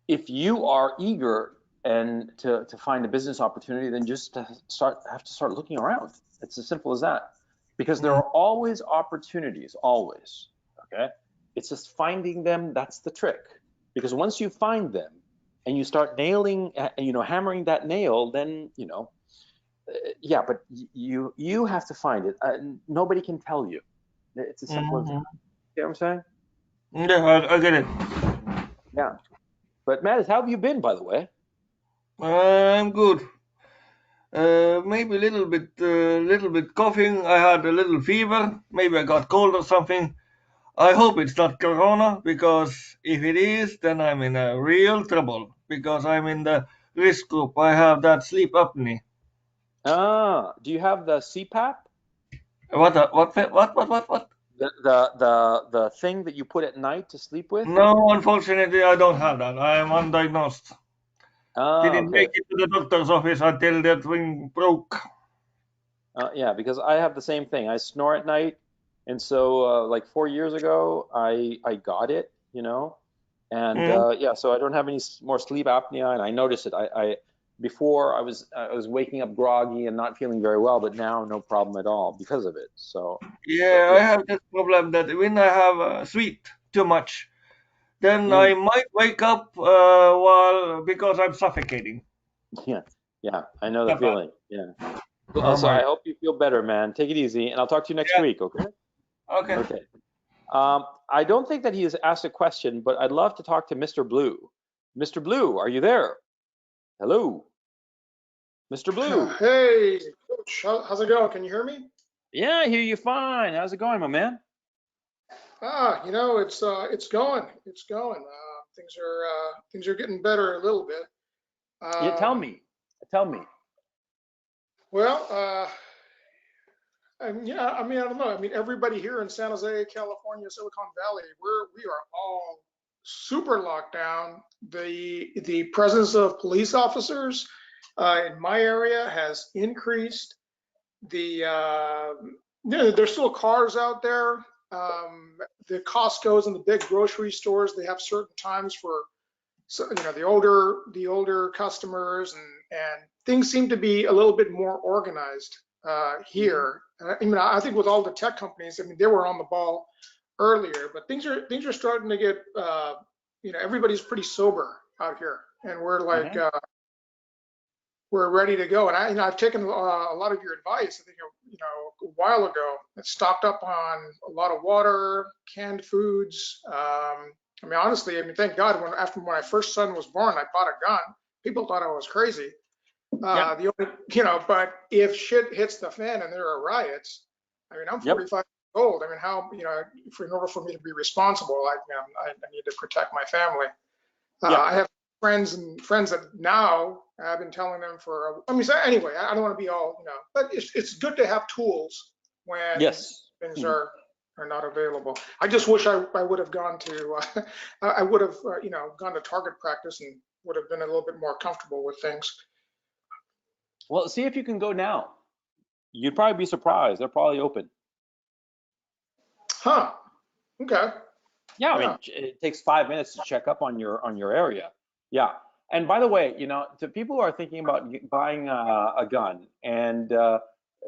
If you are eager and to find a business opportunity, then just have to start looking around. It's as simple as that. Because there are always opportunities, always. Okay. It's just finding them. That's the trick. Because once you find them, and you start nailing, hammering that nail, then yeah. But you have to find it. Nobody can tell you. It's as simple as that. Mhm. You know what I'm saying? Yeah, I get it. Yeah. But Matt, how have you been, by the way? I'm good. Maybe a little bit coughing. I had a little fever. Maybe I got cold or something. I hope it's not corona, because if it is, then I'm in a real trouble, because I'm in the risk group. I have that sleep apnea. Do you have the CPAP? What? The thing that you put at night to sleep with? No, unfortunately, I don't have that. I am undiagnosed. Didn't Okay. make it to the doctor's office until that thing broke. Yeah, because I have the same thing. I snore at night, and so like 4 years ago, I got it, and Mm. yeah, so I don't have any more sleep apnea, and I notice it. I before I was waking up groggy and not feeling very well, but now no problem at all because of it. So Yeah, I yeah. have this problem that when I have sweet too much, then I Mm. might wake up because I'm suffocating. Yeah, yeah, I know the That bad. feeling. Yeah. Oh Well, so my. I hope you feel better, man. Take it easy, and I'll talk to you next Yeah. week, okay? Okay. Okay. I don't think that he has asked a question, but I'd love to talk to Mr. Blue Mr. Blue, are you there? Hello, Mr. Blue. Hey, Coach, how's it going? Can you hear me? Yeah, I hear you fine. How's it going, my man? You know, it's going. It's going. Things are getting better a little bit. Yeah, tell me. Tell me. Well, yeah, I mean, I don't know. I mean, everybody here in San Jose, California, Silicon Valley, we are all super locked down. The presence of police officers in my area has increased. You know, there's still cars out there. The Costco's and the big grocery stores, they have certain times for, so, you know, the older customers, and things seem to be a little bit more organized here. I mean, I think with all the tech companies, I mean, they were on the ball earlier, but things are starting to get, you know, everybody's pretty sober out here, and we're like, we're ready to go. And you know, I've taken a lot of your advice. I think, you know, a while ago, I stocked up on a lot of water, canned foods. I mean, honestly, I mean, thank God, after my first son was born, I bought a gun. People thought I was crazy. The only, you know, but if shit hits the fan and there are riots, I mean, I'm 45 years old. I mean, how, you know, in order for me to be responsible, I need to protect my family. I have friends that now I've been telling them for, I mean, so anyway, I don't want to be all, you know, but it's good to have tools when things are not available. I just wish I would have gone to, I would have, you know, gone to target practice and would have been a little bit more comfortable with things. Well, see if you can go now. You'd probably be surprised. They're probably open. Huh. Okay. Yeah, I mean, it takes 5 minutes to check up on your area. Yeah. And by the way, you know, to people who are thinking about buying a gun, and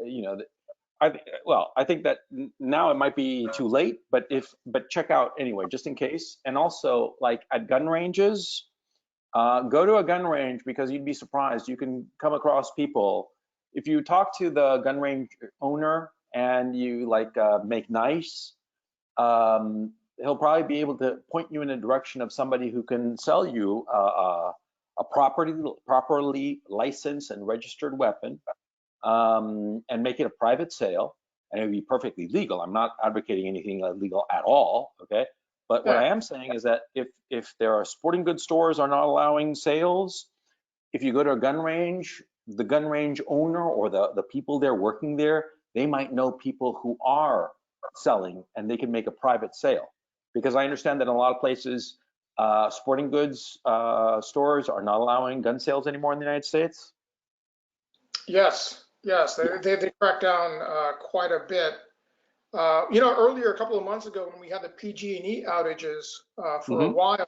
you know, I think that now it might be too late, but check out anyway, just in case. And also, like at gun ranges, go to a gun range, because you'd be surprised. You can come across people. If you talk to the gun range owner and you like make nice, he'll probably be able to point you in a direction of somebody who can sell you a properly licensed and registered weapon, and make it a private sale, and it would be perfectly legal. I'm not advocating anything illegal at all, okay? But what I am saying is that if there are sporting goods stores are not allowing sales, if you go to a gun range, the gun range owner or the people there working there, they might know people who are selling, and they can make a private sale. Because I understand that in a lot of places, sporting goods stores are not allowing gun sales anymore in the United States. Yes, they cracked down quite a bit. You know, earlier, a couple of months ago, when we had the PG&E outages for a while,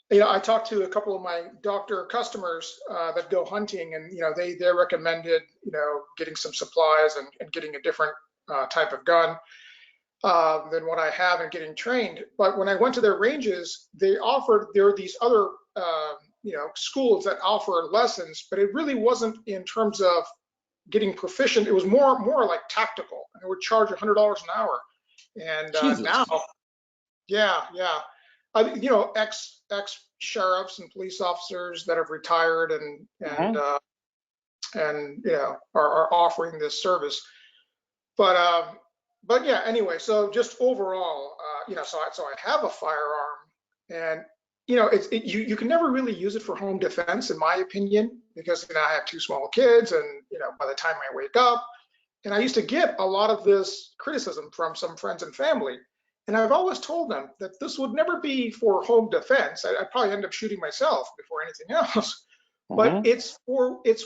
you know, I talked to a couple of my doctor customers that go hunting, and you know, they recommended, you know, getting some supplies and getting a different type of gun than what I have, and getting trained. But when I went to their ranges, there were these other you know, schools that offer lessons, but it really wasn't in terms of getting proficient. It was more like tactical, and it would charge $100 an hour. And now, you know, ex sheriffs and police officers that have retired and you know, are offering this service. But yeah, anyway, so just overall, you know, so I have a firearm, and you know, you can never really use it for home defense, in my opinion, because you know, I have 2 small kids, and you know, by the time I wake up, and I used to get a lot of this criticism from some friends and family, and I've always told them that this would never be for home defense. I'd probably end up shooting myself before anything else. But it's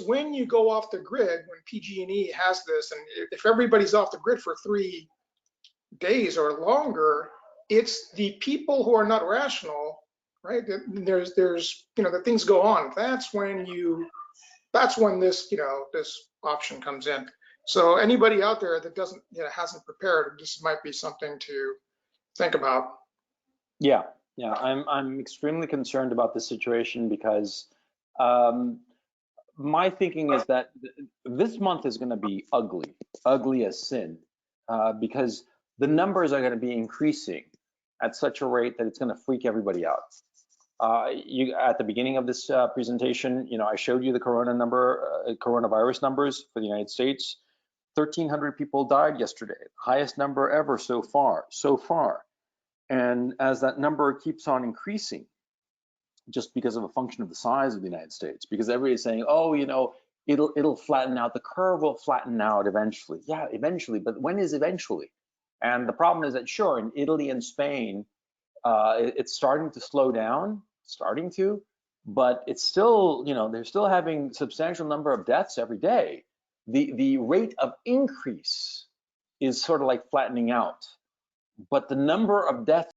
when you go off the grid, when PG&E has this, and if everybody's off the grid for 3 days or longer, it's the people who are not rational, right? There's you know, the things go on. That's when this, you know, this option comes in. So anybody out there that doesn't, you know, hasn't prepared, this might be something to think about. Yeah, I'm extremely concerned about this situation, because my thinking is that this month is going to be ugly as sin, because the numbers are going to be increasing at such a rate that it's going to freak everybody out. You at the beginning of this presentation, I showed you the coronavirus numbers for the United States. 1,300 people died yesterday, highest number ever so far. And as that number keeps on increasing, just because of a function of the size of the United States, because everybody's saying, oh, it'll flatten out, the curve will flatten out eventually. Yeah, eventually, but when is eventually? And the problem is that, sure, in Italy and Spain, it's starting to slow down, but it's still, they're still having substantial number of deaths every day. The rate of increase is sort of like flattening out, but the number of deaths